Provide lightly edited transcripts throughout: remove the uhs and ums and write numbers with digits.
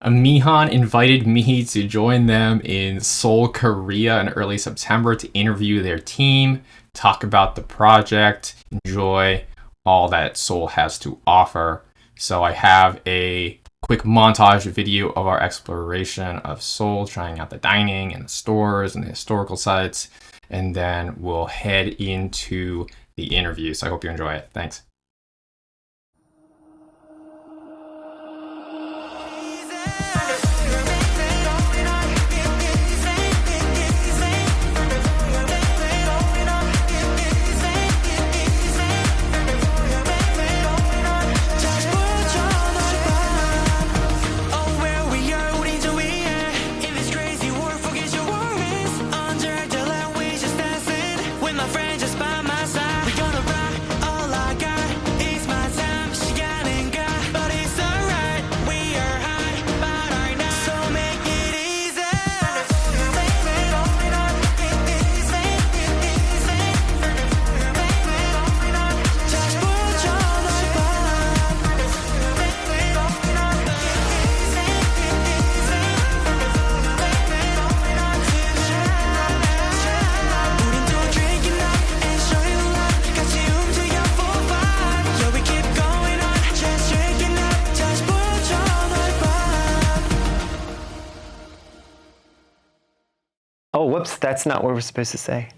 Amihan invited me to join them in Seoul, Korea in early September to interview their team, talk about the project, enjoy all that Seoul has to offer. So I have a quick montage video of our exploration of Seoul, trying out the dining and the stores and the historical sites, and then we'll head into the interview. So I hope you enjoy it. Thanks. Oh, whoops, that's not what we're supposed to say.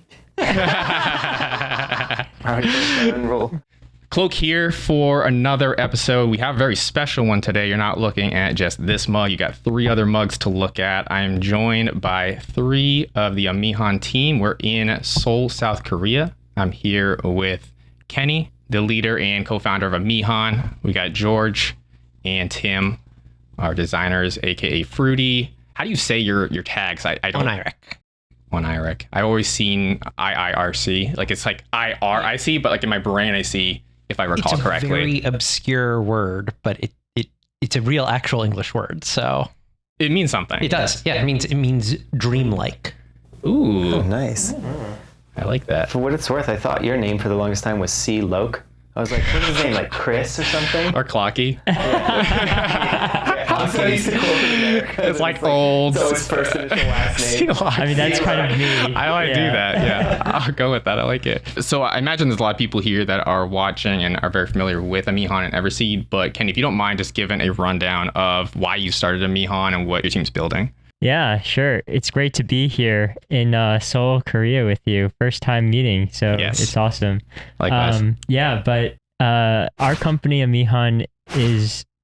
Cloke here for another episode. We have a very special one today. You're not looking at just this mug. You got 3 other mugs to look at. I am joined by 3 of the Amihan team. We're in Seoul, South Korea. I'm here with Kenny, the leader and co-founder of Amihan. We got George and Tim, our designers, aka Fruity. How do you say your tags? I don't. Oneiric. I always seen IIRC. Like it's like IRIC, but like in my brain I see, if I recall correctly. It's a very obscure word, but it's a real actual English word, so it means something. It does. Yeah, it means dreamlike. Ooh. Oh, nice. I like that. For what it's worth, I thought your name for the longest time was C. Loke. I was like, what is his name? Like Chris or something? Or Clocky. It's like old. So it's first initial, last name. I mean, that's kind of me. I want to do that. Yeah, I'll go with that. I like it. So I imagine there's a lot of people here that are watching and are very familiar with Amihan and Everseed. But Ken, if you don't mind just giving a rundown of why you started Amihan and what your team's building. Yeah, sure. It's great to be here in Seoul, Korea with you. First time meeting, so yes. It's awesome. Likewise. But our company, Amihan,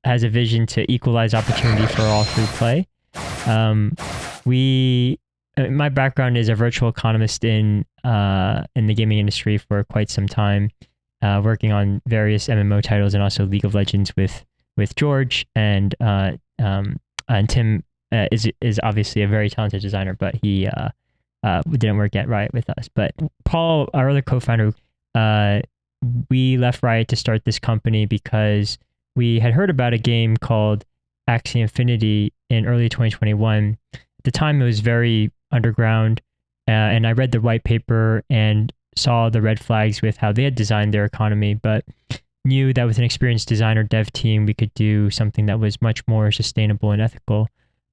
has a vision to equalize opportunity for all through play. My background is a virtual economist in the gaming industry for quite some time, working on various MMO titles and also League of Legends with George and Tim. Is obviously a very talented designer, but he didn't work at Riot with us. But Paul, our other co-founder, we left Riot to start this company because we had heard about a game called Axie Infinity in early 2021. At the time, it was very underground, and I read the white paper and saw the red flags with how they had designed their economy, but knew that with an experienced designer dev team, we could do something that was much more sustainable and ethical.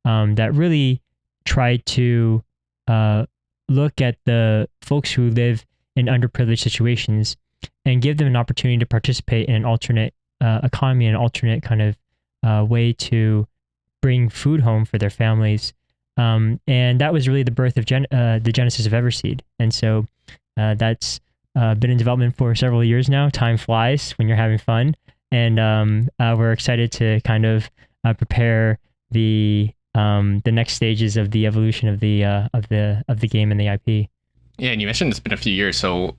That really tried to look at the folks who live in underprivileged situations and give them an opportunity to participate in an alternate economy, an alternate kind of way to bring food home for their families. And that was really the birth of the genesis of Everseed. And so that's been in development for several years now. Time flies when you're having fun. And we're excited to kind of prepare the next stages of the evolution of the game and the IP. Yeah, and you mentioned it's been a few years, so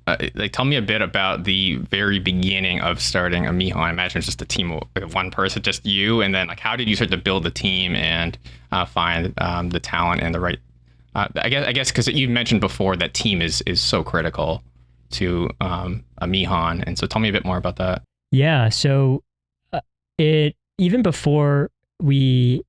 tell me a bit about the very beginning of starting Amihan. I imagine it's just a team of one person, just you, and then how did you start to build the team and find the talent and the right? I guess because you mentioned before that team is so critical to Amihan, and so tell me a bit more about that. Yeah, so even before we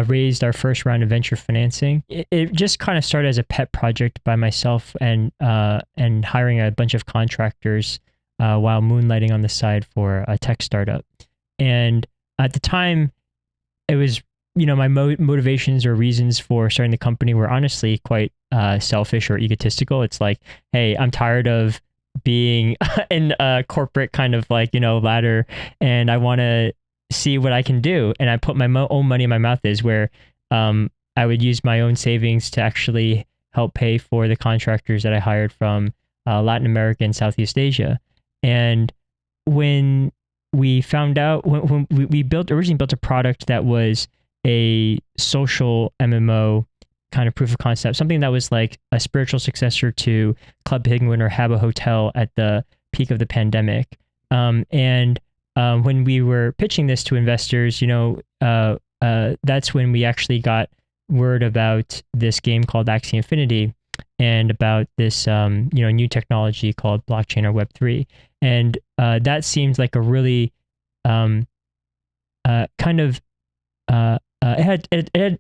raised our first round of venture financing, it just kind of started as a pet project by myself and hiring a bunch of contractors while moonlighting on the side for a tech startup. And at the time, it was my motivations or reasons for starting the company were honestly quite selfish or egotistical. It's like, hey, I'm tired of being in a corporate kind of like, ladder, and I want to see what I can do. And I put my own money in my mouth is where I would use my own savings to actually help pay for the contractors that I hired from Latin America and Southeast Asia. And when we found out, when we originally built a product that was a social MMO kind of proof of concept, something that was like a spiritual successor to Club Penguin or Habbo Hotel at the peak of the pandemic. And when we were pitching this to investors, that's when we actually got word about this game called Axie Infinity and about this new technology called blockchain or Web3. And that seemed like a really it had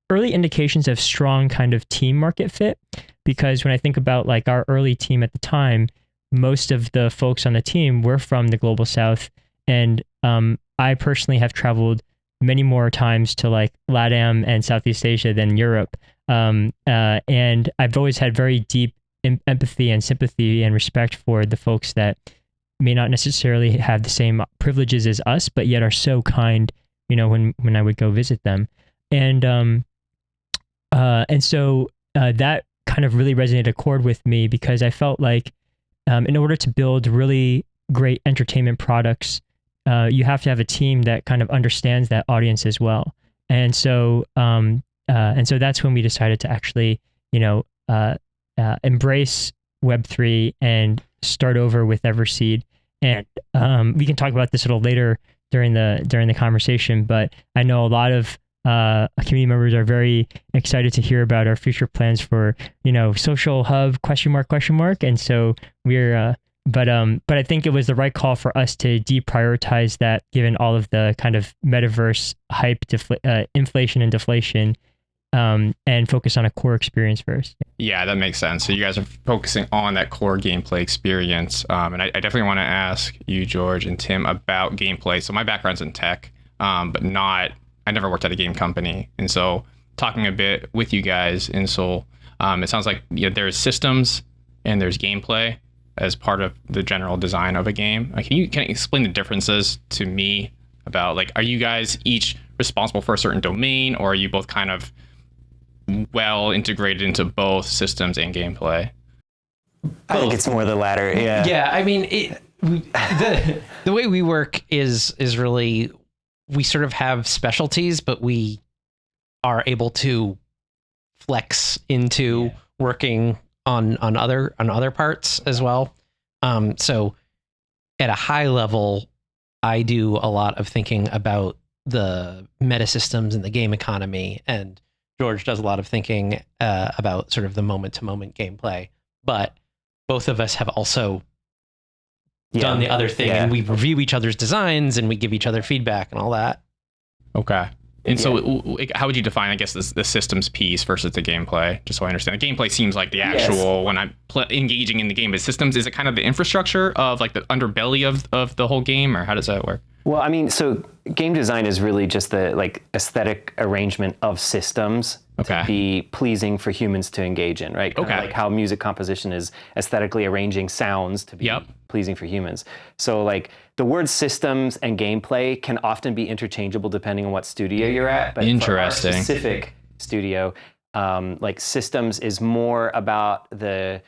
early indications of strong kind of team market fit, because when I think about like our early team at the time, most of the folks on the team were from the global south, and I personally have traveled many more times to like LATAM and Southeast Asia than Europe, and I've always had very deep empathy and sympathy and respect for the folks that may not necessarily have the same privileges as us, but yet are so kind, when I would go visit them. And so that kind of really resonated a chord with me, because I felt like in order to build really great entertainment products, you have to have a team that kind of understands that audience as well. And so that's when we decided to actually, embrace Web3 and start over with Everseed. And we can talk about this a little later during the conversation, but I know a lot of community members are very excited to hear about our future plans for, social hub ? And so we're but I think it was the right call for us to deprioritize that, given all of the kind of metaverse hype, inflation and deflation, and focus on a core experience first. Yeah, that makes sense. So you guys are focusing on that core gameplay experience. And I definitely want to ask you, George and Tim, about gameplay. So my background's in tech, but I never worked at a game company. And so talking a bit with you guys in Seoul, it sounds like there's systems and there's gameplay as part of the general design of a game. Can you explain the differences to me about, like, are you guys each responsible for a certain domain, or are you both kind of well integrated into both systems and gameplay? I think it's more the latter. Yeah. Yeah. I mean, the way we work is really, we sort of have specialties, but we are able to flex into working on other parts as well. So at a high level, I do a lot of thinking about the meta systems and the game economy, and George does a lot of thinking about sort of the moment-to-moment gameplay. But both of us have also done the other thing, and we review each other's designs and we give each other feedback and all that. Okay. And so how would you define, I guess, the systems piece versus the gameplay? Just so I understand. The gameplay seems like the actual, when I'm engaging in the game, but systems, is it kind of the infrastructure of like the underbelly of the whole game, or how does that work? Well, I mean, so game design is really just the like aesthetic arrangement of systems to be pleasing for humans to engage in, right? Kind of like how music composition is aesthetically arranging sounds to be pleasing for humans. So like the word systems and gameplay can often be interchangeable depending on what studio you're at. But for our specific studio, like systems is more about the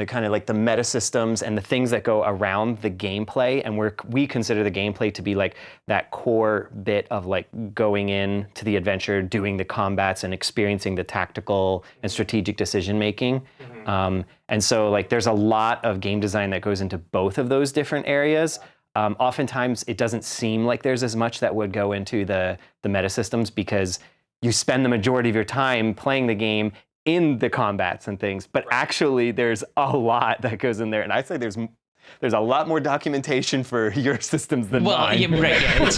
kind of like the meta systems and the things that go around the gameplay, and we consider the gameplay to be like that core bit of like going in to the adventure, doing the combats, and experiencing the tactical and strategic decision making. And so like there's a lot of game design that goes into both of those different areas. Oftentimes it doesn't seem like there's as much that would go into the meta systems, because you spend the majority of your time playing the game in the combats and things, but actually there's a lot that goes in there, and I'd say there's a lot more documentation for your systems than mine. Yeah, right. Yeah.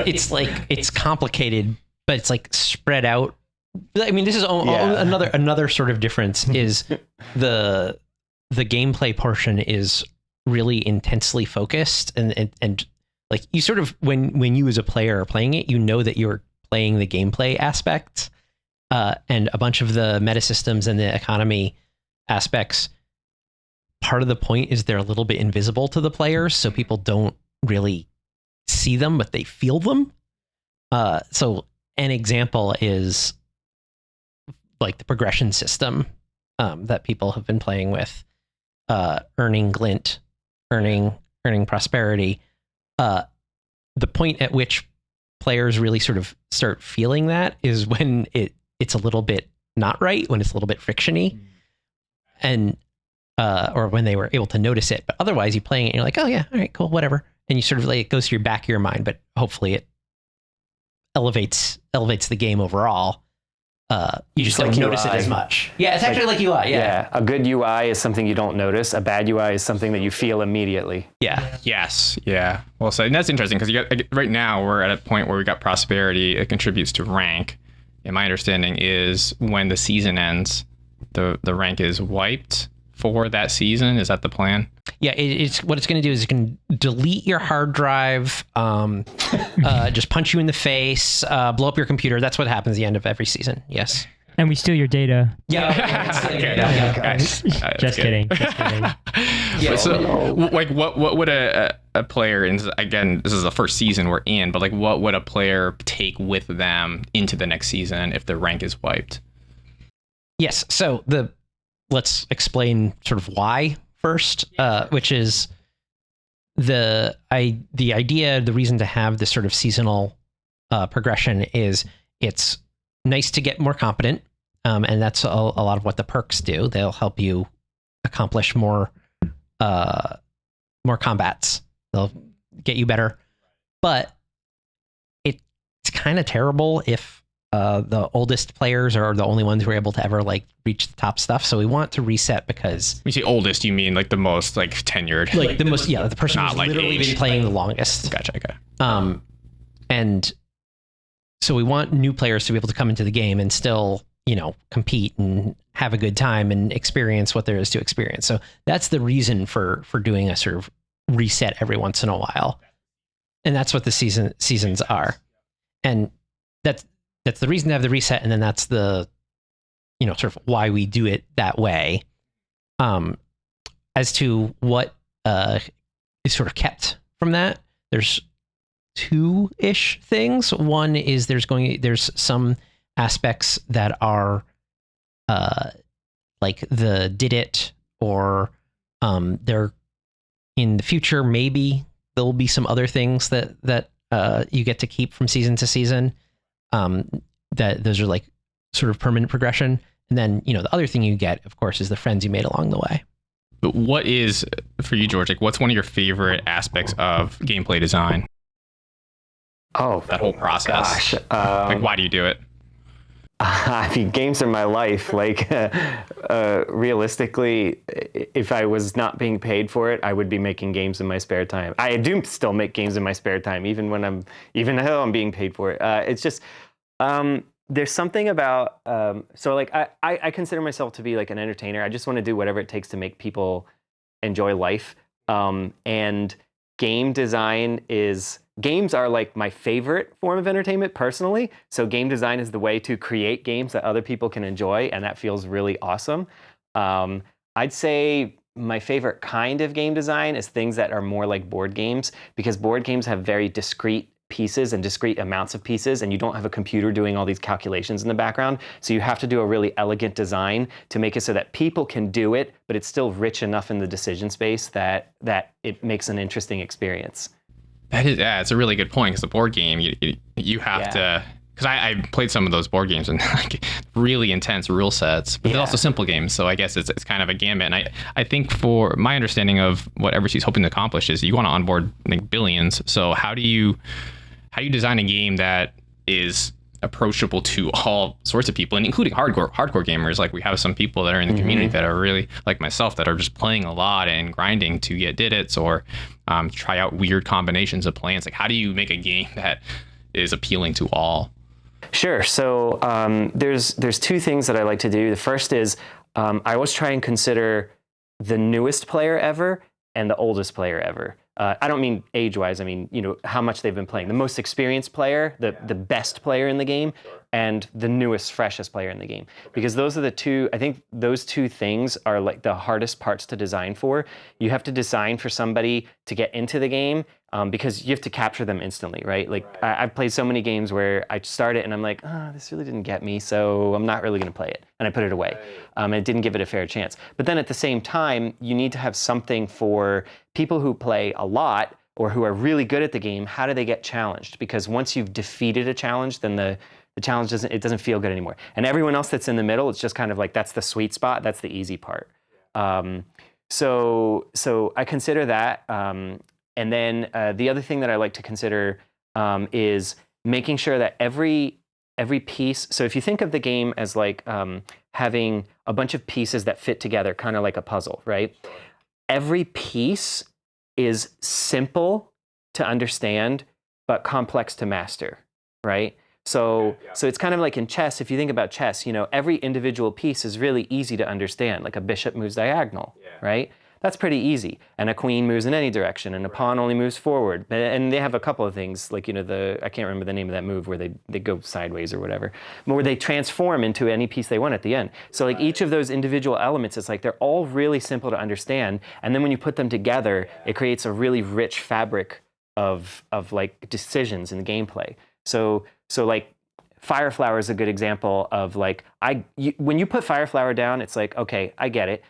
It's like, it's complicated, but it's like spread out. I mean, this is another sort of difference is the gameplay portion is really intensely focused, and like you sort of, when you as a player are playing it, you know that you're playing the gameplay aspects, and a bunch of the meta systems and the economy aspects. Part of the point is they're a little bit invisible to the players, so people don't really see them, but they feel them. So an example is like the progression system that people have been playing with, earning glint, earning prosperity. The point at which players really sort of start feeling that is when it's a little bit not right, when it's a little bit frictiony, and or when they were able to notice it. But otherwise, you playing it, and you're like, oh yeah, all right, cool, whatever. And you sort of like, it goes to your back of your mind, but hopefully it elevates the game overall. You just don't notice it as much. Yeah, it's actually like UI. Yeah. A good UI is something you don't notice. A bad UI is something that you feel immediately. Yeah. Yes. Yeah. Well, so and that's interesting because right now we're at a point where we got prosperity. It contributes to rank. And my understanding is when the season ends, the rank is wiped for that season. Is that the plan? Yeah, it's what it's going to do is it can delete your hard drive, just punch you in the face, blow up your computer. That's what happens at the end of every season. Yes. And we steal your data. Yeah. Just kidding. Yeah. So, like, what would a player, and again, this is the first season we're in, but like, what would a player take with them into the next season if their rank is wiped? Yes. So let's explain sort of why first, which is the idea, the reason to have this sort of seasonal progression is it's nice to get more competent, and that's a lot of what the perks do. They'll help you accomplish more combats. They'll get you better, but it's kind of terrible if the oldest players are the only ones who are able to ever like reach the top stuff. So we want to reset because when you say oldest, you mean like the most like tenured, like the most, the person who's like literally been playing the longest. Gotcha. Okay. And so we want new players to be able to come into the game and still, compete and have a good time and experience what there is to experience. So that's the reason for doing a sort of reset every once in a while. And that's what the seasons are. And that's the reason to have the reset. And then that's the, sort of why we do it that way. As to what is sort of kept from that, there's two-ish things. One is there's some aspects that are like the did it, or they're in the future, maybe there'll be some other things that you get to keep from season to season. That those are like sort of permanent progression. And then, the other thing you get, of course, is the friends you made along the way. But what is, for you, George, like what's one of your favorite aspects of gameplay design? Oh, that whole process. Gosh. Like, why do you do it? I mean, games are my life. Like, realistically, if I was not being paid for it, I would be making games in my spare time. I do still make games in my spare time, even though I'm being paid for it. It's just, there's something about, so like, I consider myself to be like an entertainer. I just want to do whatever it takes to make people enjoy life. And games are like my favorite form of entertainment personally. So game design is the way to create games that other people can enjoy, and that feels really awesome. I'd say my favorite kind of game design is things that are more like board games, because board games have very discrete pieces and discrete amounts of pieces, and you don't have a computer doing all these calculations in the background. So you have to do a really elegant design to make it so that people can do it, but it's still rich enough in the decision space that it makes an interesting experience. It's a really good point, because the board game, you have to, because I played some of those board games and like really intense rule sets, but they're also simple games. So I guess it's kind of a gambit. And I think, for my understanding of what Everseed's hoping to accomplish, is you want to onboard like billions. So how do you design a game that is approachable to all sorts of people, and including hardcore gamers? Like, we have some people that are in the community that are really like myself, that are just playing a lot and grinding to get didits, or try out weird combinations of plans. Like, how do you make a game that is appealing to all? Sure. So there's two things that I like to do. The first is I always try and consider the newest player ever and the oldest player ever. I don't mean age-wise, I mean, how much they've been playing. The most experienced player, the best player in the game, and the newest, freshest player in the game. Because those are the two, I think those two things are like the hardest parts to design for. You have to design for somebody to get into the game because you have to capture them instantly, right? Like I've played so many games where I start it and I'm like, this really didn't get me, so I'm not really gonna play it. And I put it away. And it didn't give it a fair chance. But then at the same time, you need to have something for people who play a lot or who are really good at the game. How do they get challenged? Because once you've defeated a challenge, then the challenge doesn't feel good anymore. And everyone else that's in the middle, it's just kind of like, that's the sweet spot, that's the easy part. So I consider that. And then the other thing that I like to consider is making sure that every piece, so if you think of the game as like having a bunch of pieces that fit together, kind of like a puzzle, right? Every piece is simple to understand, but complex to master, right? So it's kind of like in chess. If you think about chess, every individual piece is really easy to understand. Like a bishop moves diagonal, right? That's pretty easy. And a queen moves in any direction, and a pawn only moves forward. And they have a couple of things, like, I can't remember the name of that move where they go sideways or whatever, but where they transform into any piece they want at the end. So like each of those individual elements, it's like they're all really simple to understand. And then when you put them together, it creates a really rich fabric of like decisions in the gameplay. So like Fireflower is a good example of like, when you put Fireflower down, it's like, okay, I get it.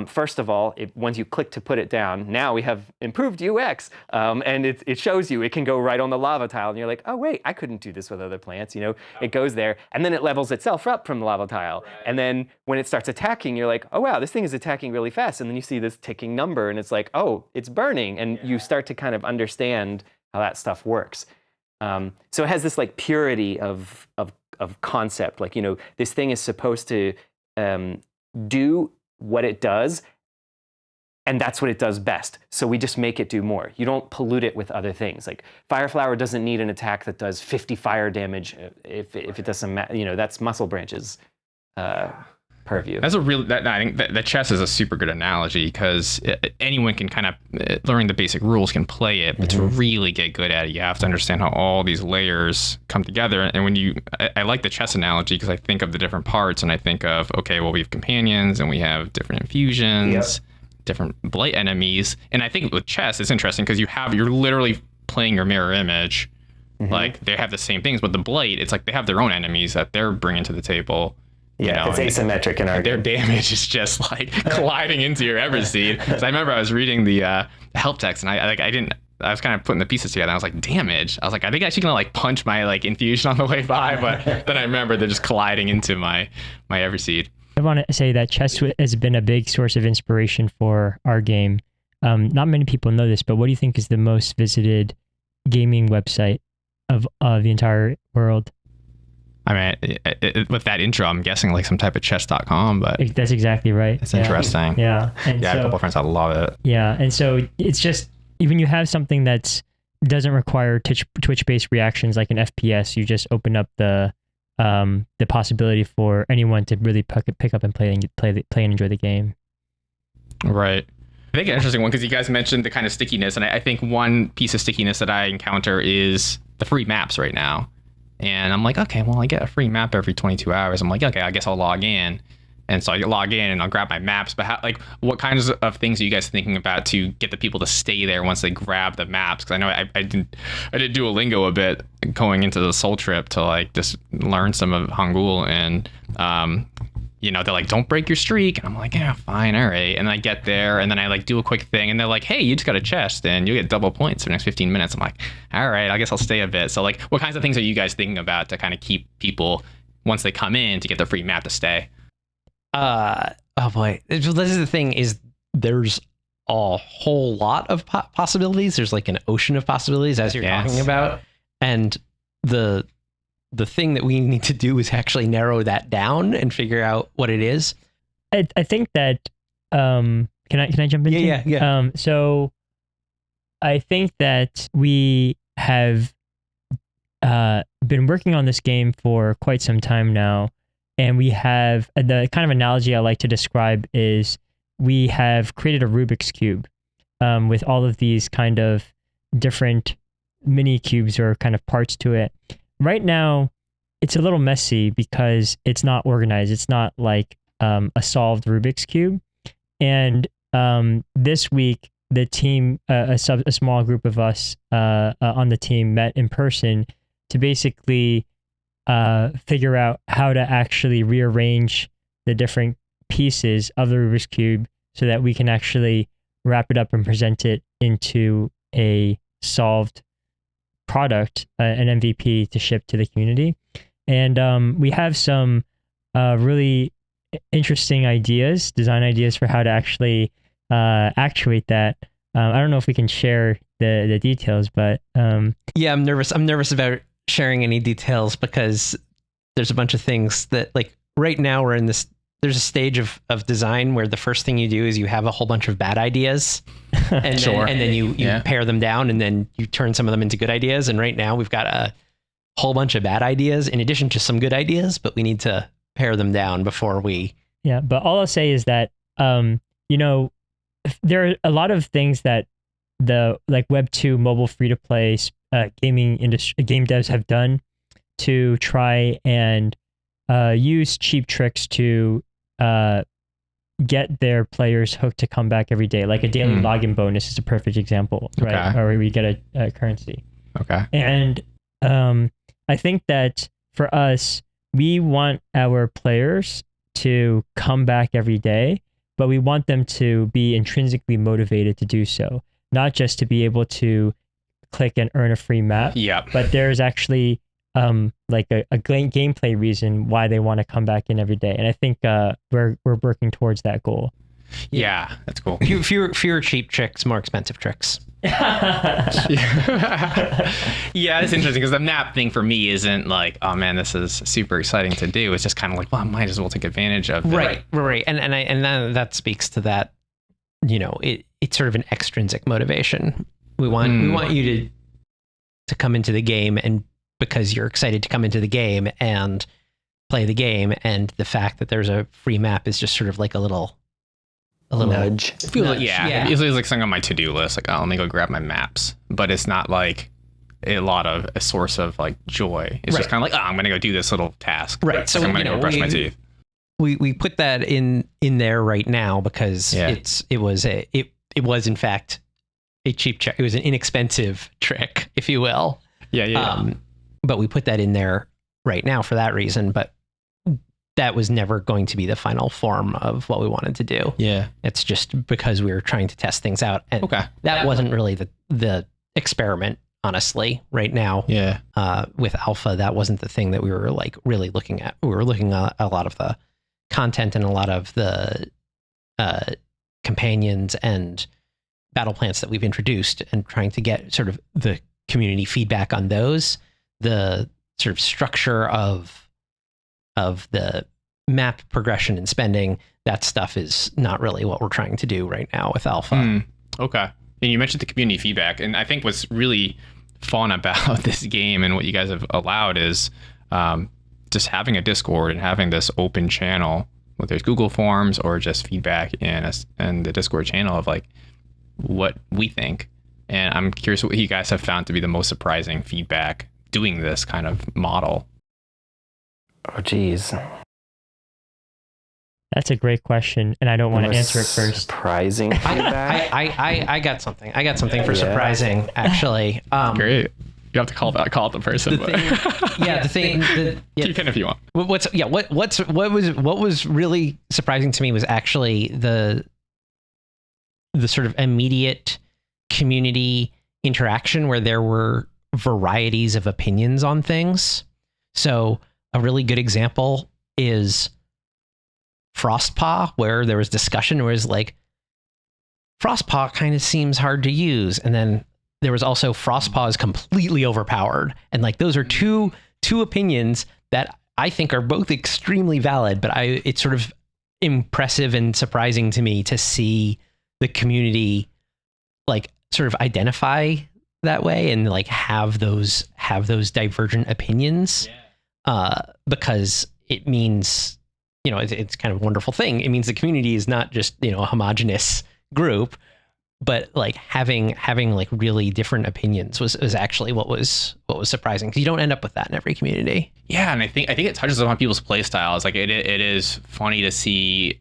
First of all, once you click to put it down, now we have improved UX, and it shows you it can go right on the lava tile, and you're like, oh wait, I couldn't do this with other plants. It goes there, and then it levels itself up from the lava tile, and then when it starts attacking, you're like, oh wow, this thing is attacking really fast, and then you see this ticking number, and it's like, oh, it's burning, and you start to kind of understand how that stuff works. So it has this like purity of concept, like this thing is supposed to do what it does, and that's what it does best. So we just make it do more. You don't pollute it with other things. Like Fireflower doesn't need an attack that does 50 fire damage if it doesn't matter. That's Muscle Branch's purview. That's I think that chess is a super good analogy, because anyone can kind of learn the basic rules, can play it, but to really get good at it, you have to understand how all these layers come together. And when I like the chess analogy, because I think of the different parts, and I think of, okay, well, we have companions and we have different infusions, different blight enemies. And I think with chess, it's interesting because you're literally playing your mirror image. Like they have the same things, but the blight, it's like they have their own enemies that they're bringing to the table. It's asymmetric in our their damage is just like colliding into your Everseed. So I remember I was reading the help text, and I was kind of putting the pieces together. I was like, damage. I was like, I think I should gonna like punch my like infusion on the way by, but then I remember they're just colliding into my Everseed. I want to say that chess has been a big source of inspiration for our game. Not many people know this, but what do you think is the most visited gaming website of the entire world? I mean, with that intro, I'm guessing like some type of chess.com, but that's exactly right. It's interesting. Yeah. And a couple of friends that love it. Yeah. And so it's just, even you have something that doesn't require Twitch-based reactions like an FPS, you just open up the possibility for anyone to really pick up and play and enjoy the game. Right. I think an interesting one, because you guys mentioned the kind of stickiness, and I think one piece of stickiness that I encounter is the free maps right now. And I'm like, okay, well, I get a free map every 22 hours. I'm like, okay, I guess I'll log in. And so I log in and I'll grab my maps. But what kinds of things are you guys thinking about to get the people to stay there once they grab the maps? Because I know I did Duolingo a bit going into the Seoul trip to like just learn some of Hangul, and they're like, don't break your streak. And I'm like, yeah, fine, all right. And I get there, and then I like do a quick thing, and they're like, hey, you just got a chest and you get double points for the next 15 minutes. I'm like, all right, I guess I'll stay a bit. So like, what kinds of things are you guys thinking about to kind of keep people, once they come in, to get the free map, to stay? Oh boy, this is the thing, is there's a whole lot of possibilities. There's like an ocean of possibilities, as you're talking about. And the thing that we need to do is actually narrow that down and figure out what it is. I think that, can I jump in? Yeah. So I think that we have been working on this game for quite some time now. And we have, the kind of analogy I like to describe is, we have created a Rubik's Cube. with all of these kind of different mini cubes or kind of parts to it. Right now, it's a little messy because it's not organized. It's not like a solved Rubik's Cube. And this week, the team, a small group of us on the team met in person to basically figure out how to actually rearrange the different pieces of the Rubik's Cube so that we can actually wrap it up and present it into a solved product, an MVP to ship to the community. And we have some really interesting ideas, design ideas for how to actually actuate that. I don't know if we can share the details, but yeah, I'm nervous. I'm nervous about sharing any details because there's a bunch of things that, like, right now we're in this. There's a stage of design where the first thing you do is you have a whole bunch of bad ideas, and then you pare them down, and then you turn some of them into good ideas. And right now we've got a whole bunch of bad ideas in addition to some good ideas, but we need to pare them down before we. Yeah, but all I'll say is that there are a lot of things that the Web 2 mobile free to play gaming industry game devs have done to try and use cheap tricks to get their players hooked to come back every day. Like a daily login bonus is a perfect example, right? Or we get a currency. Okay. And I think that for us, we want our players to come back every day, but we want them to be intrinsically motivated to do so, not just to be able to click and earn a free map. Yeah. But there's actually like a gameplay reason why they want to come back in every day. And I think we're working towards that goal. Yeah, that's cool. Fewer cheap tricks, more expensive tricks. Yeah, it's interesting because the map thing for me isn't like, oh man, this is super exciting to do. It's just kind of like, well, I might as well take advantage of it. Right. And that speaks to that. It's sort of an extrinsic motivation. We want you to come into the game, and because you're excited to come into the game and play the game, and the fact that there's a free map is just sort of like a little nudge. It feels like, it feels like something on my to-do list. Like, oh, let me go grab my maps. But it's not like a source of like joy. It's just kind of like, oh, I'm gonna go do this little task. Right. So I'm gonna go brush my teeth. We put that in there right now because it was in fact a cheap trick. It was an inexpensive trick, if you will. Yeah. But we put that in there right now for that reason. But that was never going to be the final form of what we wanted to do. Yeah. It's just because we were trying to test things out. And that wasn't really the experiment, honestly, right now. Yeah. With alpha, that wasn't the thing that we were like really looking at. We were looking at a lot of the content and a lot of the companions and battle plants that we've introduced, and trying to get sort of the community feedback on those. The sort of structure of the map progression and spending, that stuff is not really what we're trying to do right now with alpha. Okay. And you mentioned the community feedback, and I think what's really fun about this game and what you guys have allowed is just having a Discord and having this open channel, whether it's Google Forms or just feedback in the Discord channel of like what we think. And I'm curious what you guys have found to be the most surprising feedback doing this kind of model. Oh, geez. That's a great question, and I don't want to answer it first. Surprising feedback? I got something. I got something for surprising, actually. Great. You have to call out the person. You can if you want. What was really surprising to me was actually the sort of immediate community interaction where there were varieties of opinions on things. So a really good example is Frostpaw, where there was discussion where it was like, Frostpaw kind of seems hard to use. And then there was also Frostpaw is completely overpowered. And like, those are two opinions that I think are both extremely valid, but it's sort of impressive and surprising to me to see the community like sort of identify that way and like have those divergent opinions, because it means, it's kind of a wonderful thing. It means the community is not just, a homogenous group. but like having like really different opinions was actually what was surprising, because you don't end up with that in every community. Yeah, and I think it touches on people's play styles. Like it is funny to see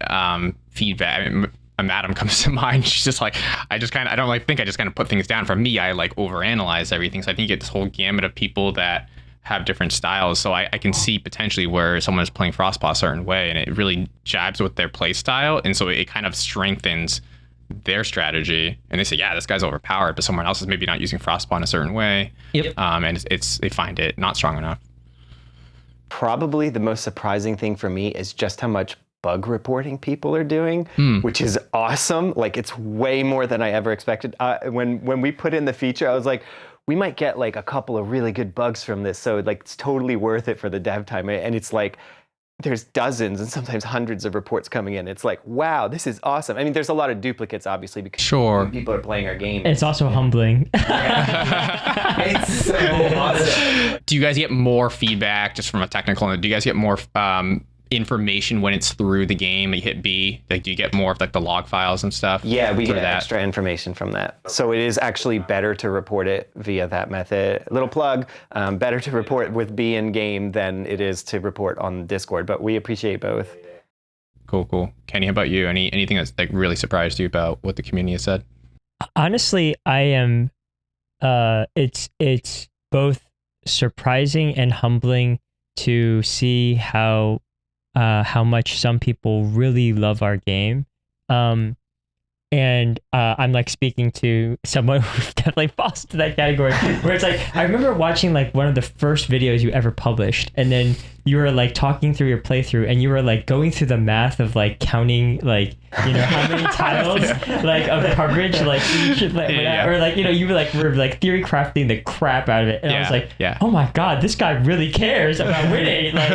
feedback. I mean, Madam comes to mind. She's just like, I just kind of put things down. For me, I like overanalyze everything. So I think it's this whole gamut of people that have different styles. So I can see potentially where someone is playing Frostpaw a certain way, and it really jibes with their play style, and so it kind of strengthens their strategy. And they say, yeah, this guy's overpowered, but someone else is maybe not using Frostpaw in a certain way. Yep. And they find it not strong enough. Probably the most surprising thing for me is just how much bug reporting people are doing, which is awesome. Like, it's way more than I ever expected. When we put in the feature, I was like, we might get like a couple of really good bugs from this, so like it's totally worth it for the dev time. And it's like, there's dozens and sometimes hundreds of reports coming in. It's like, wow, this is awesome. I mean, there's a lot of duplicates, obviously, because people are playing our game. It's also humbling. It's so awesome. Do you guys get more feedback just from a technical? Do you guys get more information when it's through the game? You hit B, like, do you get more of like the log files and stuff? Yeah, we get extra information from that. So it is actually better to report it via that method. Little plug, better to report with B in game than it is to report on Discord, but we appreciate both. Cool. Kenny, how about you? Anything that's like really surprised you about what the community has said? Honestly, I am, it's both surprising and humbling to see how much some people really love our game. And I'm like speaking to someone who definitely falls into that category, where it's like, I remember watching like one of the first videos you ever published, and then you were like talking through your playthrough, and you were like going through the math of like counting, like, you know, how many tiles like of coverage, like each, like, or like, you know, you were like theory crafting the crap out of it, and I was like, oh my god, this guy really cares about winning. Like,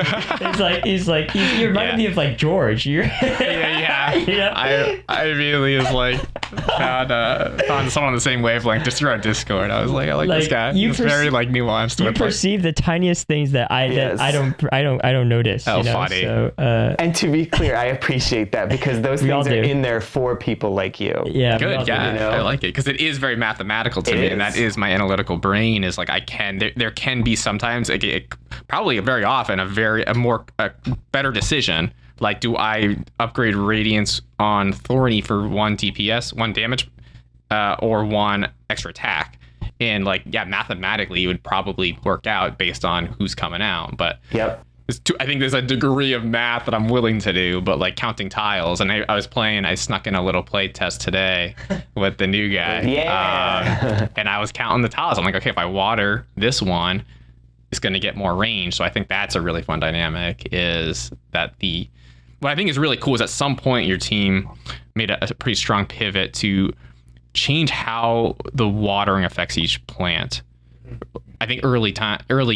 it's like you reminded me of like George. You're You know? I immediately was like found someone on the same wavelength just through our Discord. I was like, I like this guy. He's very like nuanced. You perceive the tiniest things that I don't notice. Oh, you know? funny. So, and to be clear, I appreciate that, because those things are in there for people like you. Yeah, good. Yeah, you know? I like it because it is very mathematical to me, and that is my analytical brain. Is like there can be sometimes probably very often a better decision. Like, do I upgrade Radiance on Thorny for 1 DPS, 1 damage, or 1 extra attack? And like, yeah, mathematically, it would probably work out based on who's coming out. But I think there's a degree of math that I'm willing to do, but like counting tiles. And I snuck in a little play test today with the new guy. And I was counting the tiles. I'm like, okay, if I water this one, it's going to get more range. So I think that's a really fun dynamic, is that what I think is really cool is at some point your team made a pretty strong pivot to change how the watering affects each plant. I think early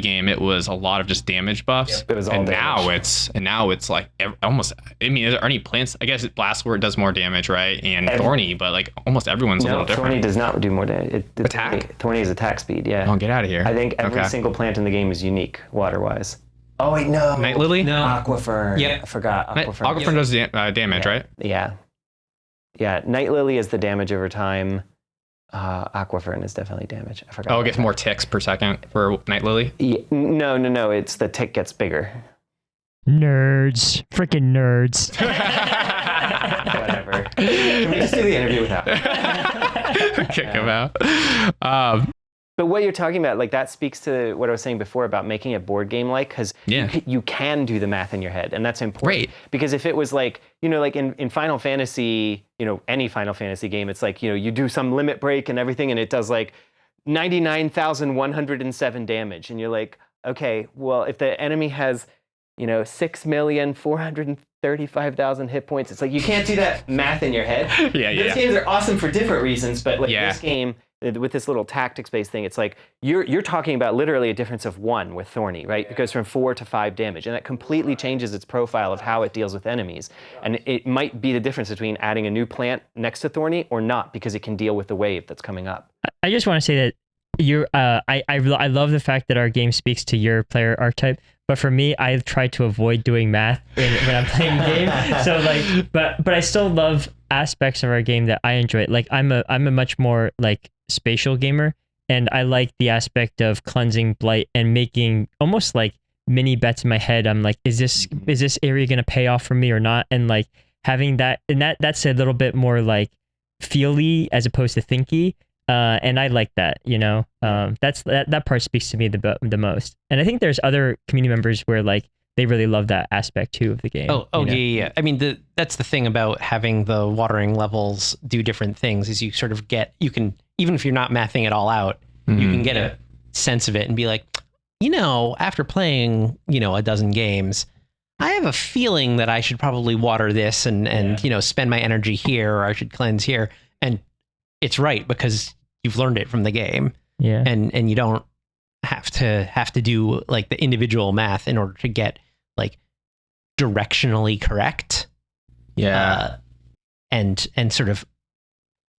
game it was a lot of just damage buffs, it was all damage. Now it's like almost. I mean, is there any plants? I guess Blastwort does more damage, right? And Thorny, but like almost everyone's a little different. Thorny does not do more damage. Attack? Thorny is attack speed. Yeah. Oh, get out of here. I think every single plant in the game is unique water-wise. Oh wait, no. Night Lily? No. Aquifer. Yeah. I forgot. Aquifer. Aquifer does damage, right? Yeah. Night Lily is the damage over time. Aquifer is definitely damage. I forgot. Oh, it gets more ticks per second for Night Lily? Yeah, no. It's the tick gets bigger. Nerds. Freaking nerds. Whatever. Can we just do the interview without? Kick him out. But what you're talking about, like, that speaks to what I was saying before about making it board game-like, because you can do the math in your head, and that's important. Right. Because if it was like, you know, like in Final Fantasy, you know, any Final Fantasy game, it's like, you know, you do some limit break and everything, and it does like 99,107 damage, and you're like, okay, well, if the enemy has, you know, 6,435,000 hit points, it's like you can't do that math in your head. These games are awesome for different reasons, but like this game, with this little tactics-based thing, it's like you're talking about literally a difference of 1 with Thorny, right? It goes from 4 to 5 damage, and that completely changes its profile of how it deals with enemies. And it might be the difference between adding a new plant next to Thorny or not, because it can deal with the wave that's coming up. I just want to say that I love the fact that our game speaks to your player archetype. But for me, I've tried to avoid doing math when I'm playing the game. So like, but I still love aspects of our game that I enjoy. Like I'm a much more like spatial gamer, and I like the aspect of cleansing blight and making almost like mini bets in my head. I'm like, is this area gonna pay off for me or not? And like having that, and that's a little bit more like feely as opposed to thinky. And I like that, that part speaks to me the most. And I think there's other community members where like they really love that aspect too of the game. Yeah. I mean, that's the thing about having the watering levels do different things is you sort of you can, even if you're not mathing it all out, you can get a sense of it and be like, after playing, a dozen games, I have a feeling that I should probably water this and spend my energy here, or I should cleanse here. And it's right because you've learned it from the game. Yeah. And you don't have to do like the individual math in order to get like directionally correct. Yeah. And sort of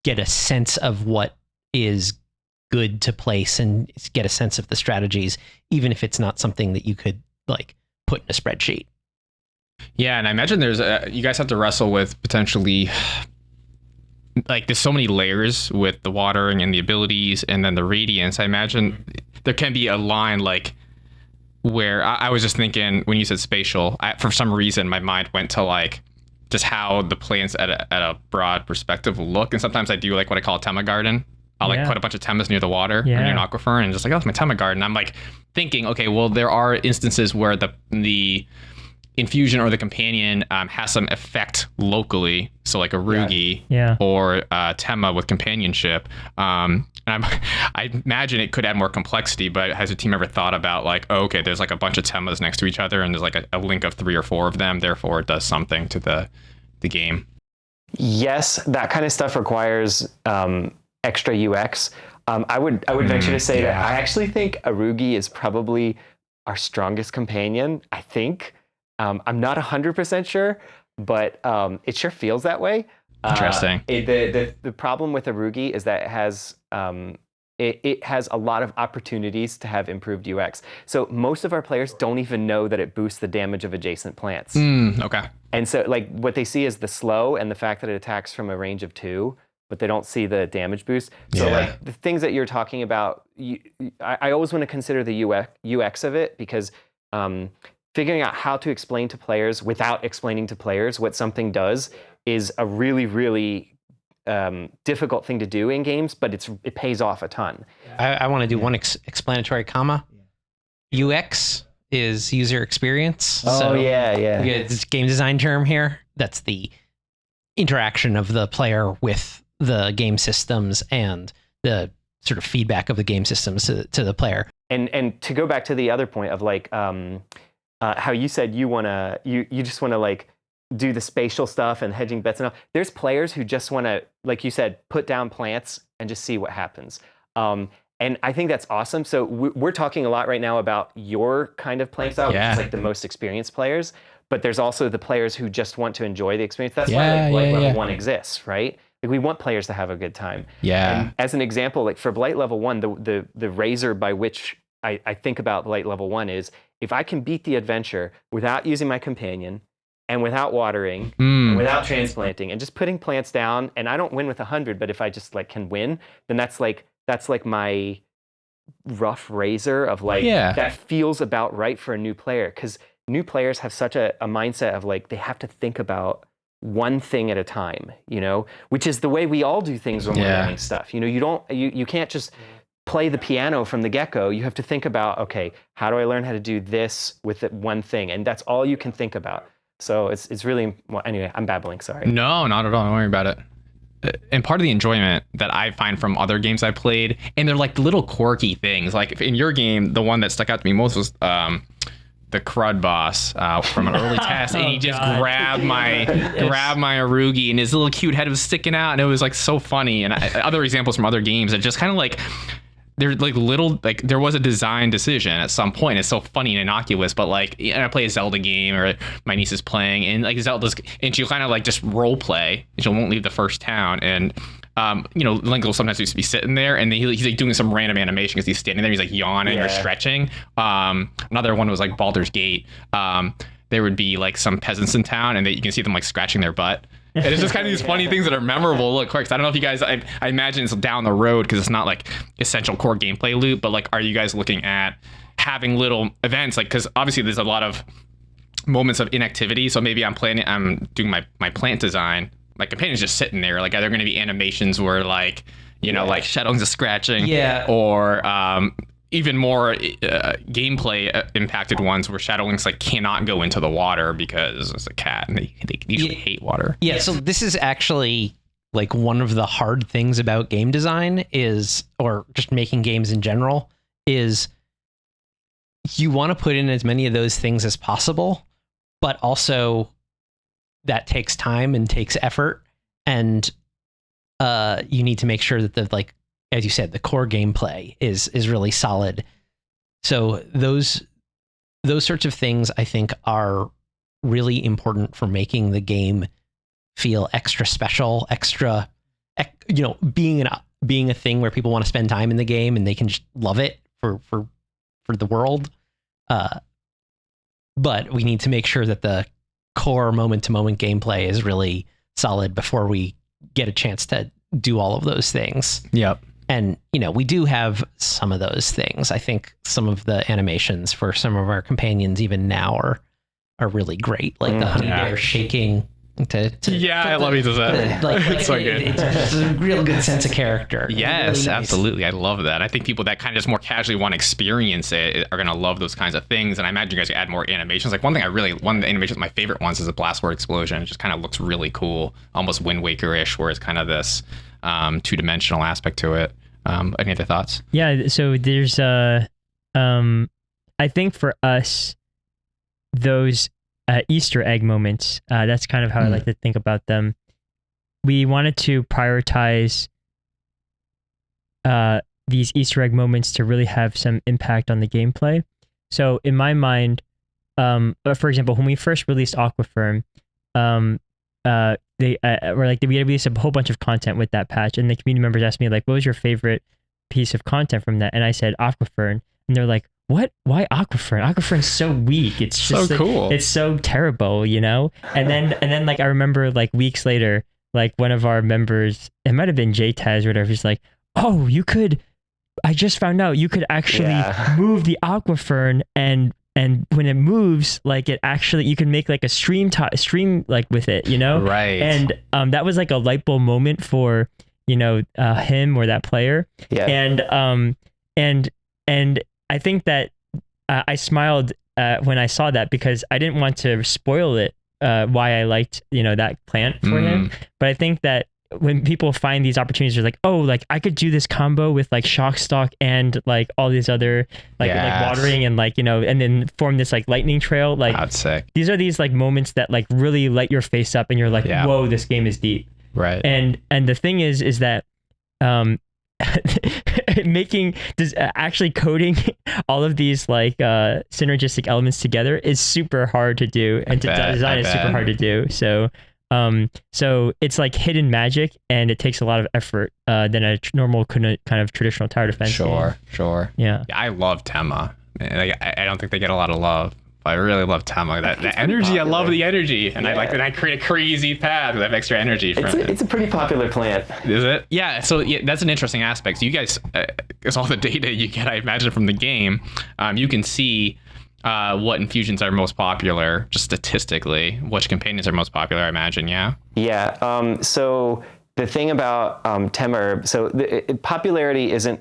get a sense of what is good to place and get a sense of the strategies, even if it's not something that you could like put in a spreadsheet. Yeah. And I imagine you guys have to wrestle with potentially like there's so many layers with the watering and the abilities and then the radiance. I imagine there can be a line like where I was just thinking when you said spatial, for some reason my mind went to like just how the plants at a broad perspective look. And sometimes I do like what I call a tema garden. I'll like put a bunch of temas near the water or near an aquifer and just like, oh, it's my tema garden. I'm like thinking, okay, well, there are instances where the infusion or the companion has some effect locally, so like a Rugi or Tema with companionship. And I imagine it could add more complexity, but has your team ever thought about like, oh, okay, there's like a bunch of Temas next to each other and there's like a link of 3 or 4 of them, therefore it does something to the game? Yes, that kind of stuff requires extra UX. I would venture to say that I actually think a Rugi is probably our strongest companion, I think. I'm not 100% sure, but it sure feels that way. Interesting. The problem with a Rugi is that it has a lot of opportunities to have improved UX. So most of our players don't even know that it boosts the damage of adjacent plants. Okay. And so like what they see is the slow and the fact that it attacks from a range of 2, but they don't see the damage boost. So like the things that you're talking about, I always want to consider the UX of it, because figuring out how to explain to players without explaining to players what something does is a really, really difficult thing to do in games, but it pays off a ton. I want to do one explanatory comma. UX is user experience. It's a game design term here. That's the interaction of the player with the game systems and the sort of feedback of the game systems to the player. And to go back to the other point of like how you said you just want to like do the spatial stuff and hedging bets and all. There's players who just want to, like you said, put down plants and just see what happens. And I think that's awesome. So we're talking a lot right now about your kind of playing style, which is like the most experienced players. But there's also the players who just want to enjoy the experience. That's why Blight Level 1 exists, right? Like we want players to have a good time. Yeah. And as an example, like for Blight Level 1, the razor by which I think about Blight Level 1 is if I can beat the adventure without using my companion and without watering and without transplanting and just putting plants down, and I don't win with 100, but if I just like can win, then that's like my rough razor of like that feels about right for a new player, because new players have such a mindset of like they have to think about one thing at a time, which is the way we all do things when we're learning stuff. You can't just play the piano from the get-go. You have to think about, okay, how do I learn how to do this with one thing? And that's all you can think about. So it's really, well, anyway, I'm babbling, sorry. No, not at all. Don't worry about it. And part of the enjoyment that I find from other games I played, and they're like little quirky things. Like in your game, the one that stuck out to me most was the Crud boss from an early test, and he just grabbed my Arugi, and his little cute head was sticking out, and it was like so funny. And other examples from other games that just kind of like there's like little, like there was a design decision at some point. It's so funny and innocuous, but like, and I play a Zelda game, or my niece is playing, and like Zelda's, and she'll kind of like just role play, and she won't leave the first town, and Link will sometimes used to be sitting there, and then he's like doing some random animation because he's standing there, he's like yawning or stretching. Another one was like Baldur's Gate. There would be like some peasants in town, and you can see them like scratching their butt. And it's just kind of these funny things that are memorable. Look, Clarks, I don't know if you guys, I imagine it's down the road because it's not like essential core gameplay loop, but like, are you guys looking at having little events? Like, because obviously there's a lot of moments of inactivity. So maybe I'm doing my plant design. My companion's just sitting there. Like, are there going to be animations where like, like shadowings are scratching? Or even more gameplay impacted ones where Shadowlinks like cannot go into the water because it's a cat and they usually hate water. Yeah, so this is actually like one of the hard things about game design or just making games in general, is you want to put in as many of those things as possible, but also that takes time and takes effort, and you need to make sure that the, like, as you said, the core gameplay is really solid. So those sorts of things, I think, are really important for making the game feel extra special, extra, being a thing where people want to spend time in the game and they can just love it for the world. But we need to make sure that the core moment-to-moment gameplay is really solid before we get a chance to do all of those things. Yep. And, we do have some of those things. I think some of the animations for some of our companions even now are really great. Like the honey bear shaking I love he does that. It's so good. It's a real good sense of character. Yes, really nice. Absolutely. I love that. I think people that kind of just more casually want to experience it are going to love those kinds of things. And I imagine you guys add more animations. Like one of the animations, my favorite ones, is a blastword explosion. It just kind of looks really cool, almost Wind Waker-ish, where it's kind of this two-dimensional aspect to it. Any other thoughts? Yeah, so there's I think for us, those Easter egg moments, that's kind of how I like to think about them. We wanted to prioritize these Easter egg moments to really have some impact on the gameplay. So in my mind, for example, when we first released Aquafirm, we released a whole bunch of content with that patch, and the community members asked me, like, what was your favorite piece of content from that? And I said Aquafern, and they're like, what? Why Aquafern? Aquafern's so weak. It's just so cool. It's so terrible, And then like I remember like weeks later, like one of our members, it might have been JTaz or whatever, he's like, oh, I just found out you could actually move the Aquafern, and when it moves, like it actually, you can make like a stream like with it, Right. And that was like a light bulb moment for him or that player. Yeah. And I think that I smiled when I saw that, because I didn't want to spoil it, why I liked that plant for him. But I think that when people find these opportunities, they're like, oh, like I could do this combo with like shock stock and like all these other like watering and like and then form this like lightning trail. Like that's sick. These are these like moments that like really light your face up, and you're like, whoa, this game is deep. Right. And the thing is that actually coding all of these like synergistic elements together is super hard to do, and to design is super hard to do. So it's like hidden magic, and it takes a lot of effort than a normal kind of traditional tower defense game. Sure. Yeah. I love Tema. I don't think they get a lot of love. I really love Tema. That energy, popular. I love the energy, and I create a crazy path with that extra energy. It's a pretty popular plant. Is it? Yeah. So that's an interesting aspect. So you guys, it's all the data you get, I imagine, from the game. You can see what infusions are most popular, just statistically, which companions are most popular, I imagine. Yeah. Yeah. So the thing about Tema herb, so popularity isn't.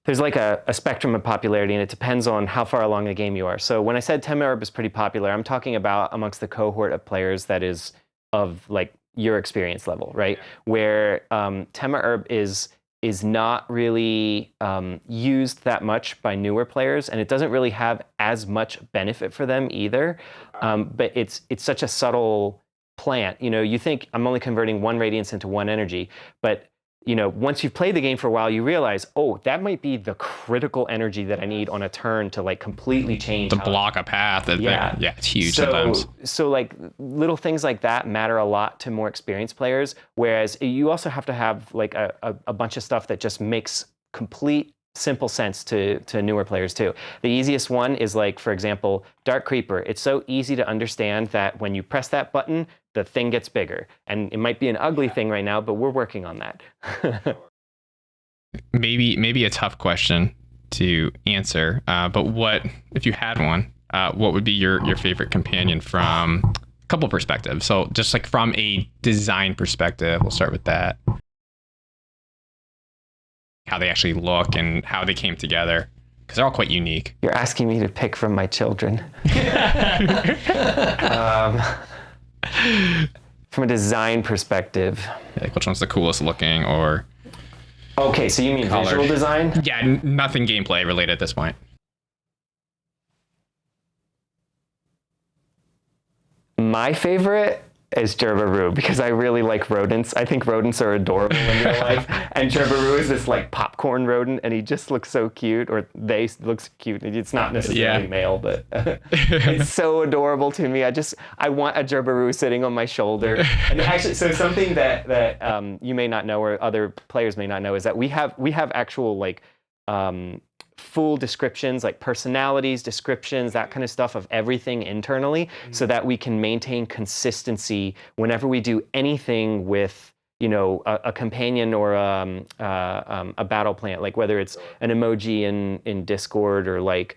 There's like a spectrum of popularity, and it depends on how far along the game you are. So when I said Tema herb is pretty popular, I'm talking about amongst the cohort of players that is of like your experience level, right? Where Tema herb is not really used that much by newer players, and it doesn't really have as much benefit for them either. But it's such a subtle plant. You think I'm only converting one radiance into one energy, but once you've played the game for a while, you realize, oh, that might be the critical energy that I need on a turn to like completely change. To block a path. Yeah, it's huge sometimes. So like little things like that matter a lot to more experienced players. Whereas you also have to have like a bunch of stuff that just makes complete simple sense to newer players too. The easiest one is like, for example, Dark Creeper. It's so easy to understand that when you press that button, the thing gets bigger. And it might be an ugly thing right now, but we're working on that. Maybe a tough question to answer, but what, if you had one, what would be your favorite companion from a couple perspectives? So just like from a design perspective, we'll start with that. How they actually look and how they came together, because they're all quite unique. You're asking me to pick from my children. From a design perspective. Like which one's the coolest looking, or... Okay, so you mean color. Visual design? Yeah, nothing gameplay related at this point. My favorite is Gerberoo, because I really like rodents. I think rodents are adorable in real life. And Gerberoo is this like popcorn rodent, and he just looks so cute, or they looks cute. It's not necessarily male, but it's so adorable to me. I want a Gerberoo sitting on my shoulder. And actually, so something that you may not know, or other players may not know, is that we have actual like full descriptions, like personalities, descriptions, that kind of stuff of everything internally, so that we can maintain consistency whenever we do anything with, a companion or a battle plant, like whether it's an emoji in Discord or like,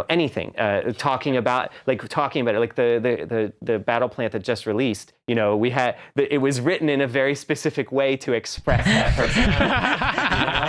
anything, talking about it, like the battle plant that just released, it was written in a very specific way to express that personality.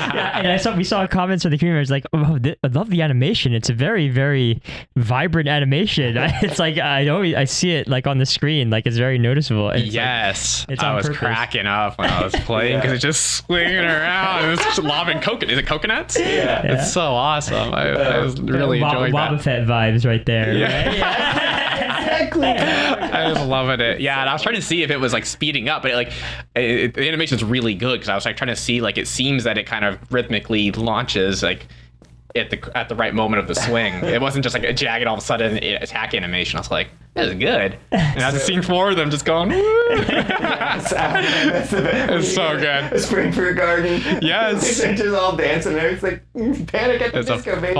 Yeah, and we saw comments from the community. It's like, oh, I love the animation. It's a very, very vibrant animation. It's like I see it like on the screen, like it's very noticeable. And yes, like, I was cracking up when I was playing because it's just swinging around. It's just lobbing coconut. Is it coconuts? Yeah, it's so awesome. I was really enjoying that. Boba Fett vibes right there. Yeah. Right? Yeah. Exactly. I was loving it. Yeah, and I was trying to see if it was like speeding up, but the animation is really good, because I was like trying to see, like, it seems that it kind of rhythmically launches like at the right moment of the swing. It wasn't just like a jagged all of a sudden attack animation. I was like, that is good. And I was seeing four of them just going. It's so good. A spring fruit garden. Yes. They're just all dancing there. It's like Panic at the Disco, baby.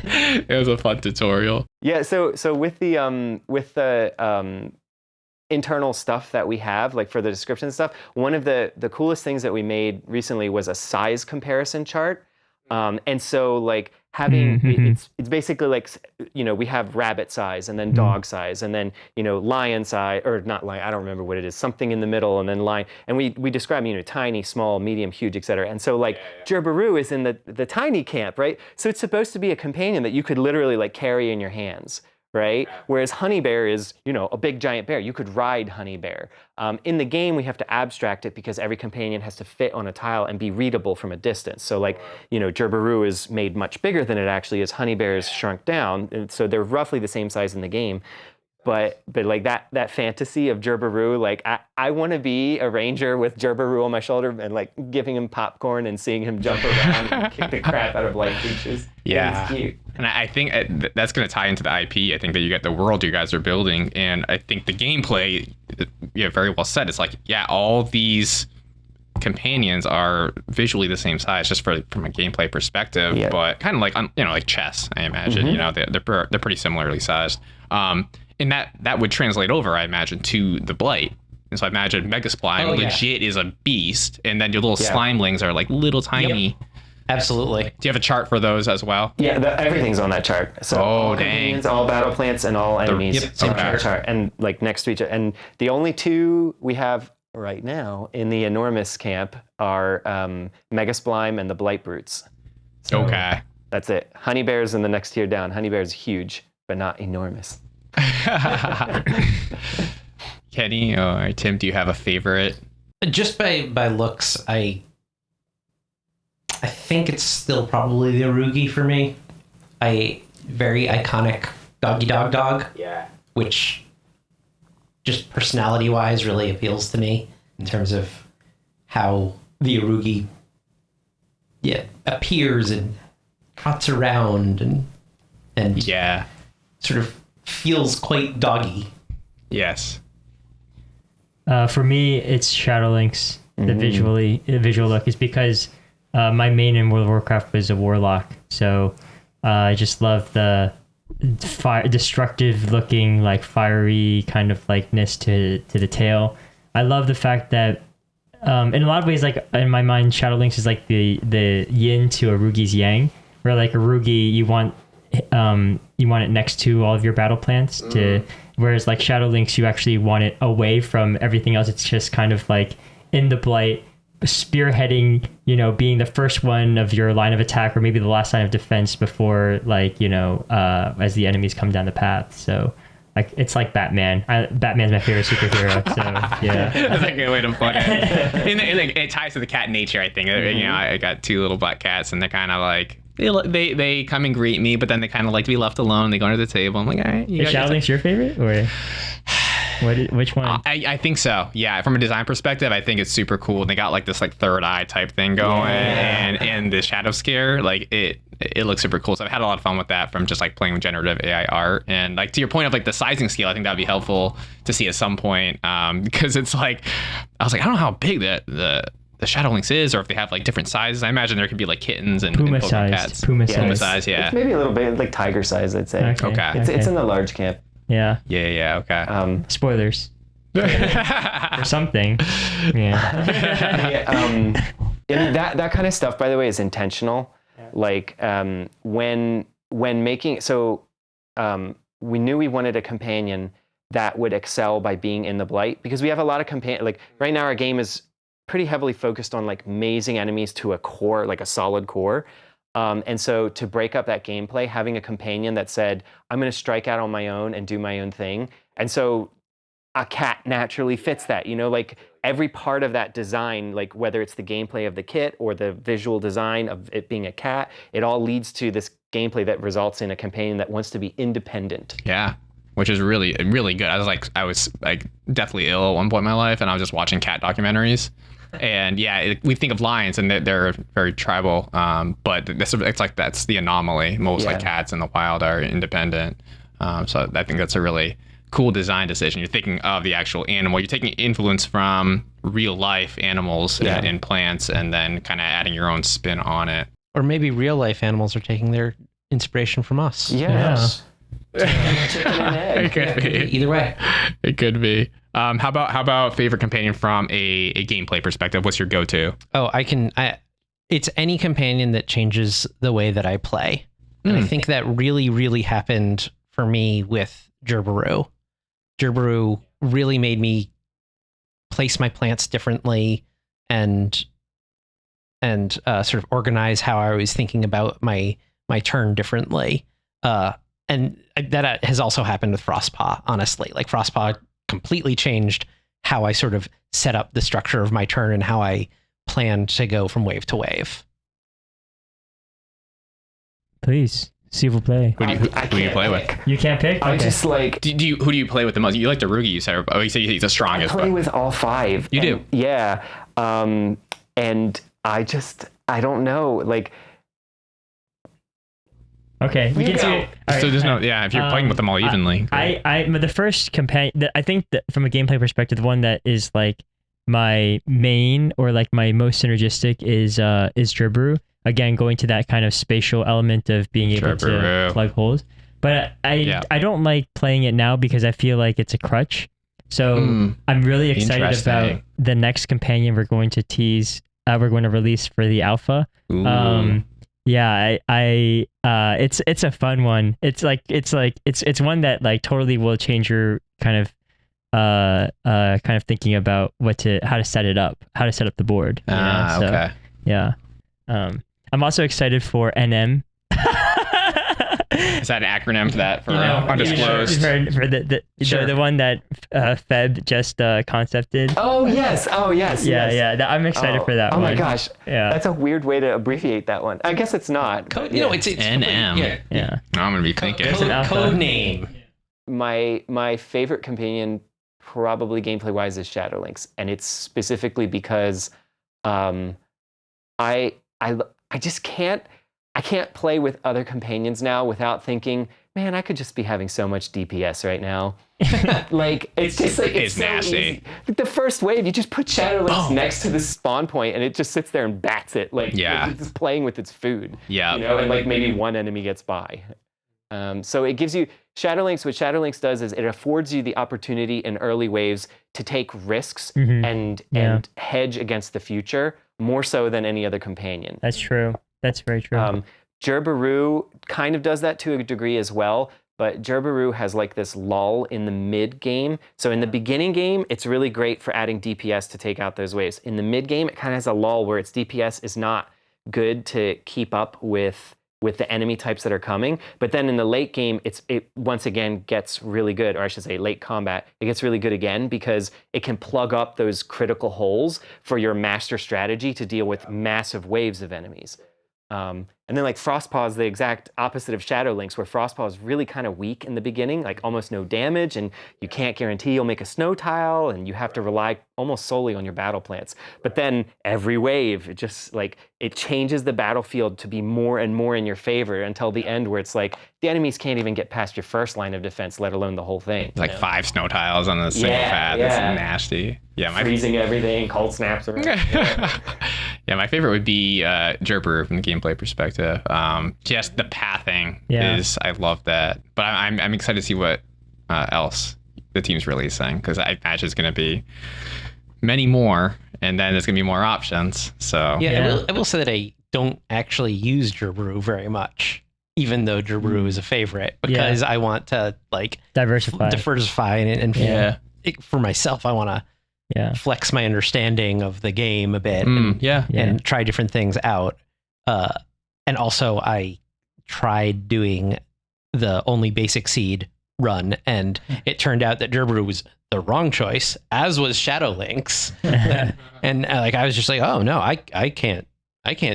It was a fun tutorial. Yeah. So with the internal stuff that we have, like for the description stuff, one of the coolest things that we made recently was a size comparison chart. And so like having, it's basically like, we have rabbit size and then dog size and then, lion size, or not lion, I don't remember what it is, something in the middle, and then lion. And we describe, tiny, small, medium, huge, etc. And so like Gerberoo is in the tiny camp, right? So it's supposed to be a companion that you could literally like carry in your hands. Right? Whereas Honey Bear is, a big giant bear. You could ride Honey Bear. In the game, we have to abstract it because every companion has to fit on a tile and be readable from a distance. So like, Gerberoo is made much bigger than it actually is. Honey Bear is shrunk down. And so they're roughly the same size in the game. But like that fantasy of Gerberoo, like I want to be a ranger with Gerberoo on my shoulder and like giving him popcorn and seeing him jump around and kick the crap out of light creatures. Yeah. It's cute. And I think that's going to tie into the IP. I think that you get the world you guys are building. And I think the gameplay, very well said. It's like, all these companions are visually the same size just from a gameplay perspective, but kind of like, like chess, I imagine. They're pretty similarly sized. And that would translate over, I imagine, to the Blight. And so I imagine Mega Slime legit is a beast, and then your little slimelings are like little tiny. Yep. Absolutely. Do you have a chart for those as well? Yeah, everything's on that chart. So all companions, all battle plants, and all enemies on that chart, and like next to each other. And the only two we have right now in the enormous camp are Mega Slime and the Blight Brutes. So that's it. Honey Bear's in the next tier down. Honey Bear's huge, but not enormous. Kenny or Tim, do you have a favorite? Just by looks, I think it's still probably the Arugi for me. Very iconic doggy dog. Yeah. Which just personality wise really appeals to me in terms of how the Arugi appears and trots around and sort of feels quite doggy. Yes. For me, it's Shadowlinks. The visual look is because my main in World of Warcraft was a warlock, so I just love the destructive looking, like fiery kind of likeness to the tail. I love the fact that in a lot of ways, like in my mind, Shadowlinks is like the yin to Arugi's yang, where like Arugi you want it next to all of your battle plants whereas like Shadowlinks you actually want it away from everything else. It's just kind of like in the blight, spearheading, being the first one of your line of attack or maybe the last line of defense before as the enemies come down the path. So like it's like Batman. Batman's my favorite superhero. So yeah, that's a good way to put it. And it ties to the cat nature, I think. I got 2 little black cats, and they're kind of like they come and greet me, but then they kind of like to be left alone. They go under the table. I'm like, all right. Is Shadowlinks your favorite or? Which one? I think so. Yeah, from a design perspective, I think it's super cool. And they got like this like third eye type thing going, and the shadow scare, like it looks super cool. So I've had a lot of fun with that from just like playing with generative AI art. And like to your point of like the sizing scale, I think that'd be helpful to see at some point, because it's like I was like, I don't know how big the Shadowlinks is, or if they have like different sizes. I imagine there could be like kittens and Puma Pokemon size. cats. Puma size. Yeah. It's maybe a little bit like tiger size, I'd say. Okay. It's in the large camp. Yeah. Yeah. Okay. Spoilers. Or something. Yeah. And that kind of stuff, by the way, is intentional. Yeah. Like when making, we knew we wanted a companion that would excel by being in the blight, because we have a lot of like right now our game is pretty heavily focused on like mazing enemies to a core, like a solid core. And so to break up that gameplay, having a companion that said, I'm going to strike out on my own and do my own thing. And so a cat naturally fits that, like every part of that design, like whether it's the gameplay of the kit or the visual design of it being a cat, it all leads to this gameplay that results in a companion that wants to be independent. Yeah. Which is really, really good. I was like deathly ill at one point in my life, and I was just watching cat documentaries. And yeah, we think of lions and they're very tribal, but it's like that's the anomaly. Most like cats in the wild are independent. So I think that's a really cool design decision. You're thinking of the actual animal. You're taking influence from real life animals and plants, and then kind of adding your own spin on it. Or maybe real life animals are taking their inspiration from us. Yes. Chicken and egg. It could be. Either way. It could be. How about favorite companion from a gameplay perspective? What's your go-to? Oh, it's any companion that changes the way that I play. And I think that really, really happened for me with Gerberu. Gerberu really made me place my plants differently and sort of organize how I was thinking about my turn differently. And that has also happened with Frostpaw, honestly. Like Frostpaw completely changed how I sort of set up the structure of my turn and how I plan to go from wave to wave. Please, s'il vous plaît. Who do you play with? You can't pick? I just like... who do you play with the most? You like the Rugi, you said. Oh, you said he's the strongest. I play with all 5. You do? Yeah. And I don't know. Like... Okay, we can see it. Right, so there's no, if you're playing with them all evenly. The first companion, I think that from a gameplay perspective, the one that is like my main or like my most synergistic is Gerberu. Again, going to that kind of spatial element of being able to plug holes. But I don't like playing it now because I feel like it's a crutch. So I'm really excited about the next companion we're going to release for the alpha. Yeah, it's a fun one. It's one that like totally will change your kind of thinking about how to set it up, how to set up the board. Okay. Yeah. I'm also excited for NM. Is that an acronym for that? For undisclosed? For the one that Feb just concepted. Oh yes. Yeah. I'm excited for that one. Oh my gosh. Yeah. That's a weird way to abbreviate that one. I guess it's not. It's NM. Yeah. I'm gonna be thinking. Code name. My favorite companion, probably gameplay wise, is Shadowlinks, and it's specifically because I just can't. I can't play with other companions now without thinking, man, I could just be having so much DPS right now. Like it's just like it's so nasty. Easy. Like, the first wave, you just put Shadowlynx next to the spawn point, and it just sits there and bats it. Like it's just playing with its food. Yeah. You know, and like maybe one enemy gets by. So it gives you Shadowlynx. What Shadowlynx does is it affords you the opportunity in early waves to take risks and hedge against the future more so than any other companion. That's true. That's very true. Gerberu kind of does that to a degree as well, but Gerberu has like this lull in the mid game. So in the beginning game, it's really great for adding DPS to take out those waves. In the mid game, it kind of has a lull where its DPS is not good to keep up with the enemy types that are coming. But then in the late game, it once again gets really good, or I should say late combat, it gets really good again because it can plug up those critical holes for your master strategy to deal with massive waves of enemies. And then like Frostpaw is the exact opposite of Shadowlynx, where Frostpaw is really kind of weak in the beginning, like almost no damage, and you can't guarantee you'll make a snow tile, and you have to rely almost solely on your battle plants. But then every wave, it just like, it changes the battlefield to be more and more in your favor until the end where it's like, the enemies can't even get past your first line of defense, let alone the whole thing. Like 5 snow tiles on a single pad. That's nasty. Yeah, freezing everything, cold snaps around. Yeah, my favorite would be Gerberu from the gameplay perspective. Just the pathing is, I love that. But I'm excited to see what else the team's releasing, because I imagine it's going to be many more, and then there's going to be more options. So I will say that I don't actually use Gerberu very much, even though Gerberu is a favorite, because I want to like diversify and for myself, I want to flex my understanding of the game a bit and try different things out. And also I tried doing the only basic seed run, and it turned out that Gerberu was the wrong choice, as was Shadowlynx. And like, I was just like, oh no, I can't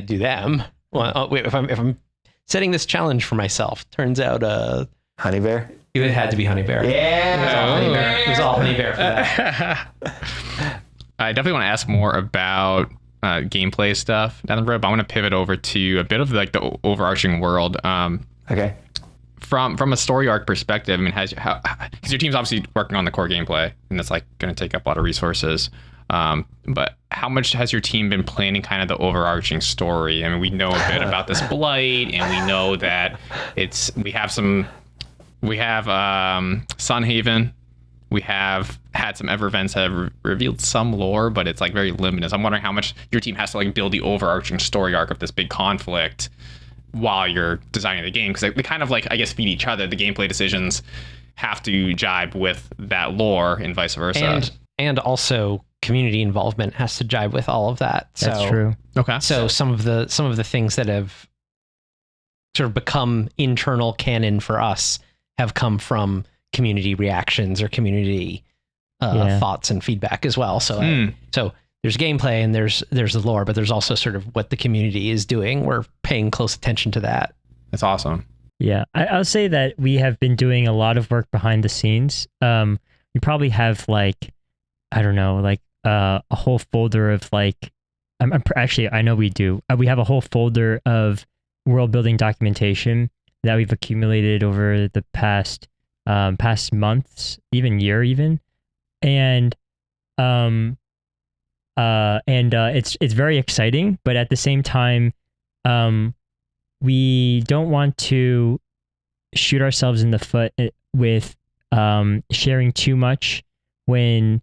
do them. Well, wait, if I'm setting this challenge for myself, turns out, Honey Bear? It had to be Honey Bear. Yeah. It was all Honey Bear for that. I definitely want to ask more about gameplay stuff down the road, but I want to pivot over to a bit of like the overarching world. Okay. From a story arc perspective, I mean, because your team's obviously working on the core gameplay, and that's like going to take up a lot of resources. But how much has your team been planning kind of the overarching story? I mean, we know a bit about this blight, and we know that we have Sunhaven. We have had some events that have revealed some lore, but it's like very limited. So I'm wondering how much your team has to like build the overarching story arc of this big conflict while you're designing the game, because they kind of like, I guess, feed each other. The gameplay decisions have to jibe with that lore and vice versa. And also community involvement has to jibe with all of that. That's true. Okay. So some of the things that have sort of become internal canon for us have come from community reactions or community thoughts and feedback as well. So so there's gameplay and there's the lore, but there's also sort of what the community is doing. We're paying close attention to that. That's awesome. Yeah, I'll say that we have been doing a lot of work behind the scenes. We probably have like, I don't know, like a whole folder of like, actually, I know we do. We have a whole folder of world building documentation that we've accumulated over the past months, even year, and it's very exciting, but at the same time, we don't want to shoot ourselves in the foot with sharing too much when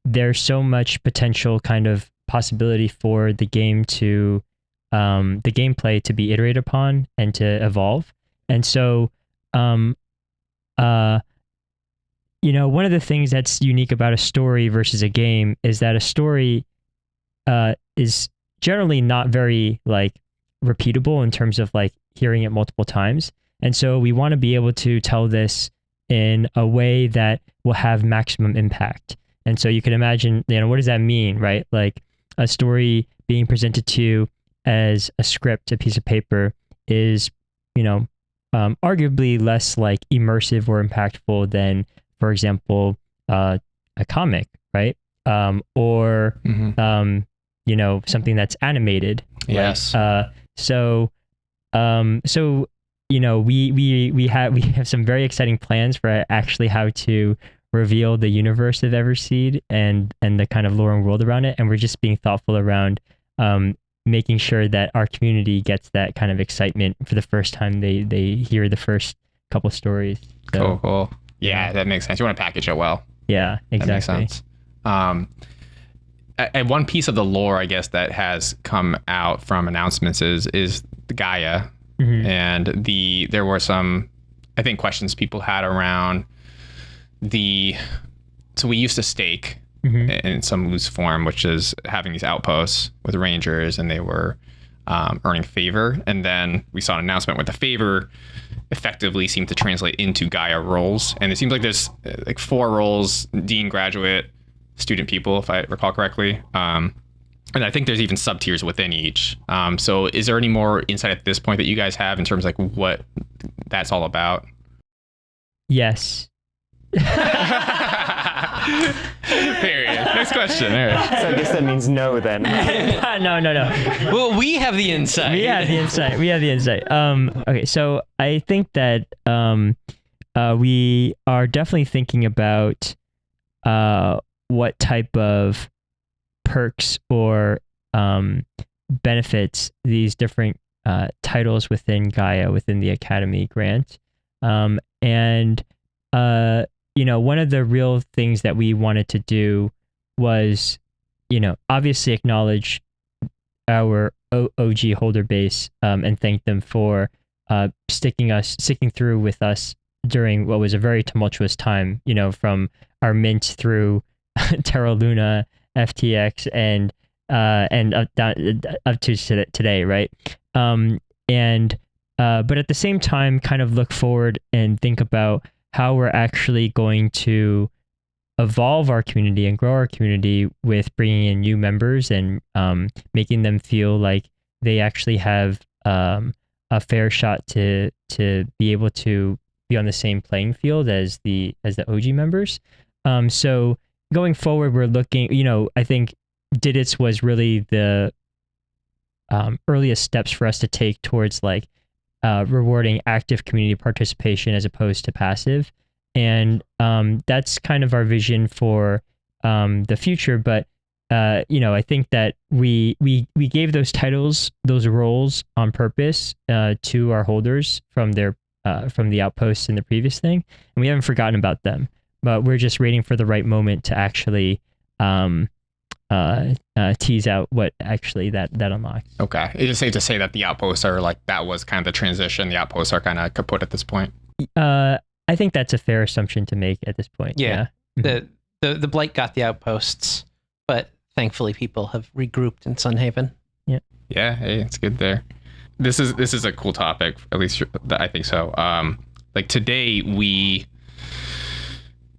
there's so much potential kind of possibility for the game to the gameplay to be iterated upon and to evolve. And so one of the things that's unique about a story versus a game is that a story is generally not very like repeatable in terms of like hearing it multiple times. And so we want to be able to tell this in a way that will have maximum impact. And so you can imagine, what does that mean, right? Like a story being presented to you as a script, a piece of paper is, arguably less like immersive or impactful than, for example, a comic, right? Or something that's animated. Yes. So we have some very exciting plans for actually how to reveal the universe of Everseed and the kind of lore and world around it, and we're just being thoughtful around making sure that our community gets that kind of excitement for the first time they hear the first couple stories. So, cool. Yeah, that makes sense. You want to package it well. Yeah, exactly. That makes sense. And one piece of the lore, I guess, that has come out from announcements is the GAEA. Mm-hmm. And there were some, I think, questions people had around so we used to stake mm-hmm. in some loose form, which is having these outposts with rangers, and they were earning favor. And then we saw an announcement where the favor effectively seemed to translate into GAEA roles. And it seems like there's like 4 roles: dean, graduate, student people, if I recall correctly. And I think there's even sub tiers within each. So is there any more insight at this point that you guys have in terms of like what that's all about? Yes. Period. Next question. All right. So I guess that means no then. No. Well, we have the insight. We have the insight. Okay, so I think that we are definitely thinking about what type of perks or benefits these different titles within GAEA, within the Academy grant. And one of the real things that we wanted to do was, obviously acknowledge our OG holder base and thank them for sticking through with us during what was a very tumultuous time, from our mint through Terra Luna, FTX, and up to today, right? But at the same time, kind of look forward and think about how we're actually going to evolve our community and grow our community with bringing in new members and making them feel like they actually have a fair shot to be able to be on the same playing field as the OG members. So going forward, we're looking, I think Didits was really the earliest steps for us to take towards like rewarding active community participation as opposed to passive. And that's kind of our vision for the future. But, I think that we gave those titles, those roles on purpose to our holders from the Outposts in the previous thing. And we haven't forgotten about them, but we're just waiting for the right moment to actually tease out what actually that unlocks. Okay. It's just safe to say that the Outposts are like, that was kind of the transition. The Outposts are kind of kaput at this point. I think that's a fair assumption to make at this point. Yeah. The Blight got the Outposts, but thankfully people have regrouped in Sunhaven. Yeah. Yeah. Hey, it's good there. This is a cool topic, at least I think so. Like today we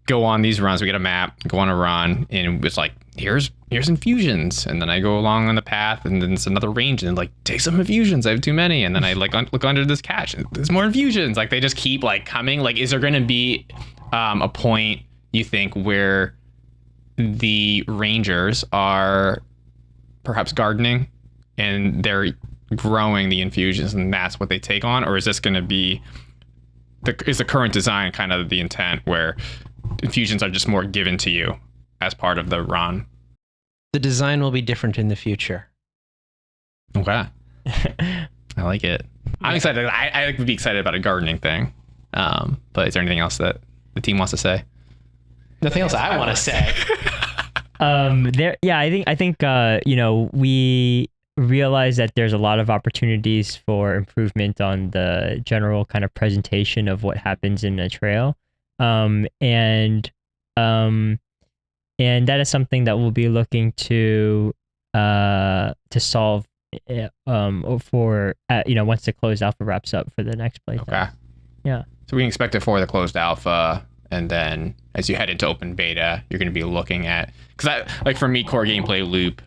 go on these runs, we get a map, go on a run, and it's like, here's infusions, and then I go along on the path, and then it's another range, and like, take some infusions, I have too many, and then I like look under this cache, and there's more infusions. Like they just keep like coming. Like, is there going to be a point you think where the rangers are perhaps gardening and they're growing the infusions, and that's what they take on, or is this going to be is the current design kind of the intent where infusions are just more given to you as part of the run? The design will be different in the future. Okay. I like it. I'm excited. I would be excited about a gardening thing. But is there anything else that the team wants to say? Nothing else I want to say. I think we realize that there's a lot of opportunities for improvement on the general kind of presentation of what happens in a trail. And that is something that we'll be looking to solve for once the closed alpha wraps up for the next playtest. Okay. Yeah. So we can expect it for the closed alpha, and then as you head into open beta, you're going to be looking at, because like for me, core gameplay loop.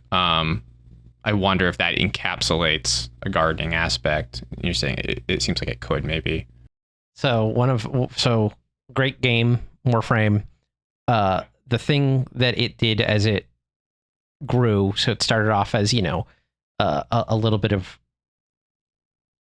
I wonder if that encapsulates a gardening aspect. You're saying it seems like it could maybe. So great game, Warframe. The thing that it did as it grew. So it started off as, you know, a little bit of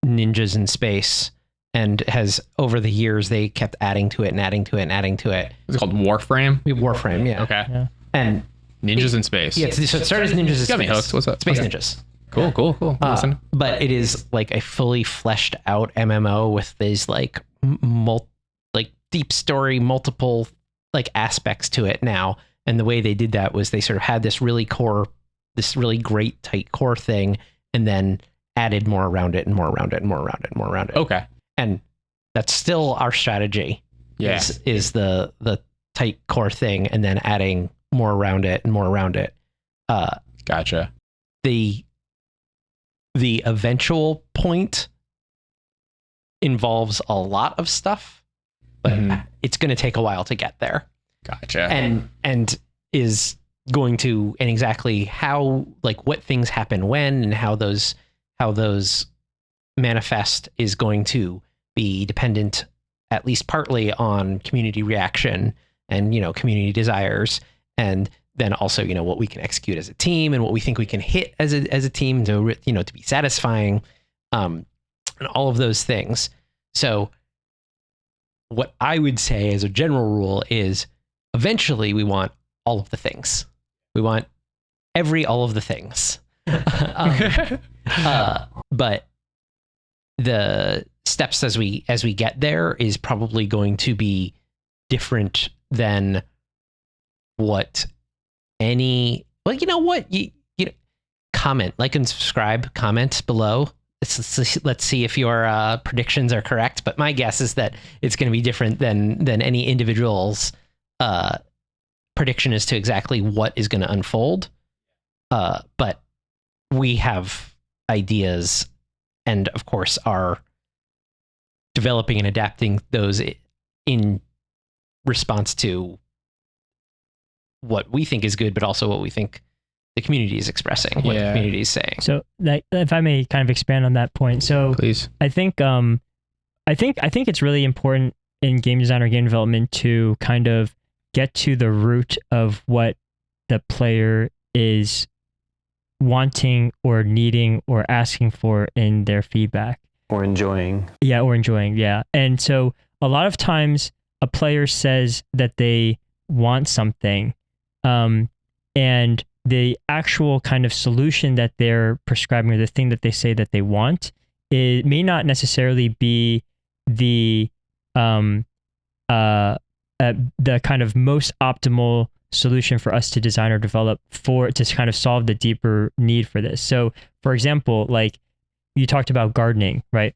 ninjas in space, and has over the years they kept adding to it and adding to it and adding to it. Is it called Warframe? Warframe, yeah. Okay. Yeah. And Ninjas in space. yeah, so it started as ninjas in space. Got me hooked. What's up? Space Okay. ninjas. Cool. Listen. But it is like a fully fleshed out MMO with these like like deep story, multiple like aspects to it now. And the way they did that was they sort of had this really great tight core thing, and then added more around it and more around it and more around it and more around it. Okay. And that's still our strategy. Yeah. Is the tight core thing, and then adding more around it and more around it. Gotcha. The eventual point involves a lot of stuff, but it's going to take a while to get there. Gotcha. And is going to, and exactly how, like what things happen when, and how those manifest is going to be dependent, at least partly, on community reaction and, you know, community desires, and then also, you know, what we can execute as a team and what we think we can hit as a team to, you know, to be satisfying, and all of those things. So what I would say as a general rule is eventually we want all of the things. We want all of the things. But the steps as we get there is probably going to be different than what you know, comment, like, and subscribe, comment below. Let's see if your predictions are correct. But my guess is that it's going to be different than any individual's prediction as to exactly what is going to unfold. But we have ideas, and of course are developing and adapting those in response to what we think is good, but also what we think the community is expressing, what the community is saying. So, like, if I may kind of expand on that point. So, please. I think it's really important in game design or game development to kind of get to the root of what the player is wanting or needing or asking for in their feedback. Or enjoying. Yeah. And so a lot of times a player says that they want something, and the actual kind of solution that they're prescribing, or the thing that they say that they want, it may not necessarily be the kind of most optimal solution for us to design or develop to kind of solve the deeper need for this. So, for example, like you talked about gardening, right?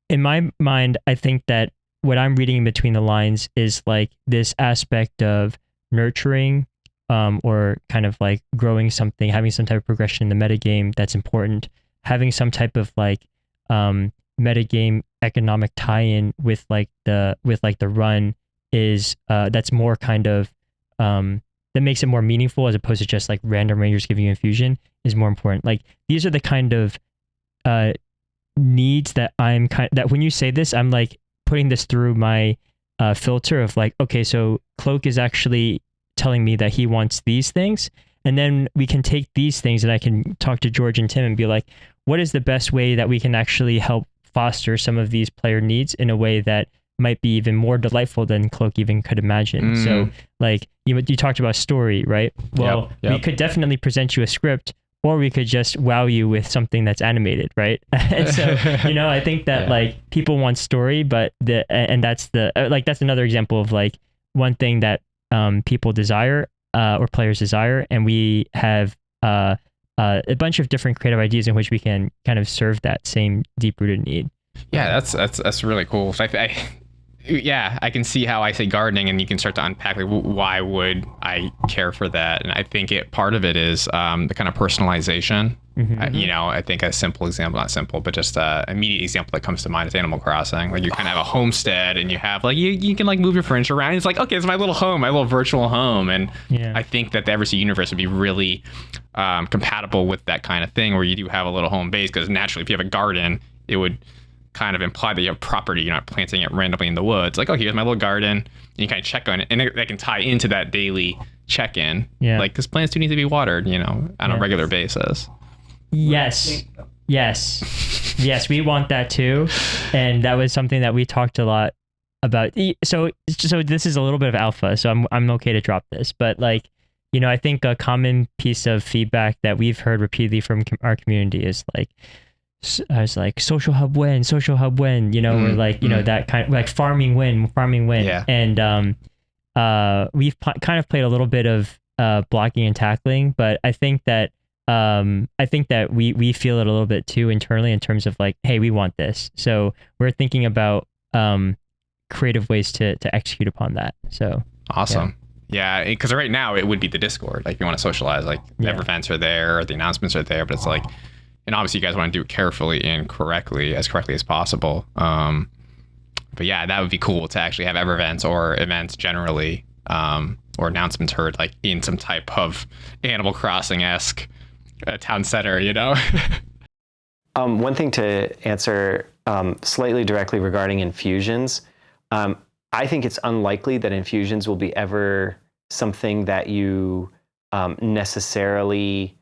In my mind, I think that what I'm reading in between the lines is like this aspect of nurturing, or kind of like growing something, having some type of progression in the metagame that's important, having some type of like metagame economic tie-in with the run is that's more kind of that makes it more meaningful, as opposed to just like random rangers giving you infusion, is more important. Like, these are the kind of needs that that when you say this, I'm like putting this through my filter of like, okay, so Cloke is actually telling me that he wants these things, and then we can take these things and I can talk to George and Tim and be like, what is the best way that we can actually help foster some of these player needs in a way that might be even more delightful than Cloke even could imagine. So like you talked about story, right? Well, yep. We could definitely present you a script, or we could just wow you with something that's animated, right? And so, you know, I think that like people want story, but that's another example of like one thing that people desire, or players desire, and we have a bunch of different creative ideas in which we can kind of serve that same deep-rooted need. Yeah, that's really cool. I can see how I say gardening, and you can start to unpack like, why would I care for that? And I think part of it is the kind of personalization. You know, I think a simple example, not simple, but just an immediate example that comes to mind is Animal Crossing. Like, you kind of have a homestead, and you have like you can like move your furniture around. It's like, okay, it's my little home, my little virtual home. And I think that the Everseed universe would be really compatible with that kind of thing, where you do have a little home base, because naturally, if you have a garden, it would kind of imply that you have property. You're not planting it randomly in the woods. Like, oh, here's my little garden. And you kind of check on it, and they can tie into that daily check-in. Yeah. Like, because plants do need to be watered, on a regular basis. Yes. We want that too. And that was something that we talked a lot about. So this is a little bit of alpha, so I'm okay to drop this. But like, I think a common piece of feedback that we've heard repeatedly from our community is like, I was like, social hub win, or like, that kind of like farming win. Yeah. And we've kind of played a little bit of blocking and tackling, but I think that we feel it a little bit too internally in terms of like, hey, we want this. So we're thinking about creative ways to execute upon that. So awesome. Yeah, because right now it would be the Discord. Like, if you want to socialize, like never events are there, or the announcements are there, but it's like, and obviously you guys want to do it carefully and correctly as possible. But yeah, that would be cool to actually have ever events or events generally, or announcements heard like in some type of Animal Crossing-esque town center, One thing to answer slightly directly regarding infusions, I think it's unlikely that infusions will be ever something that you necessarily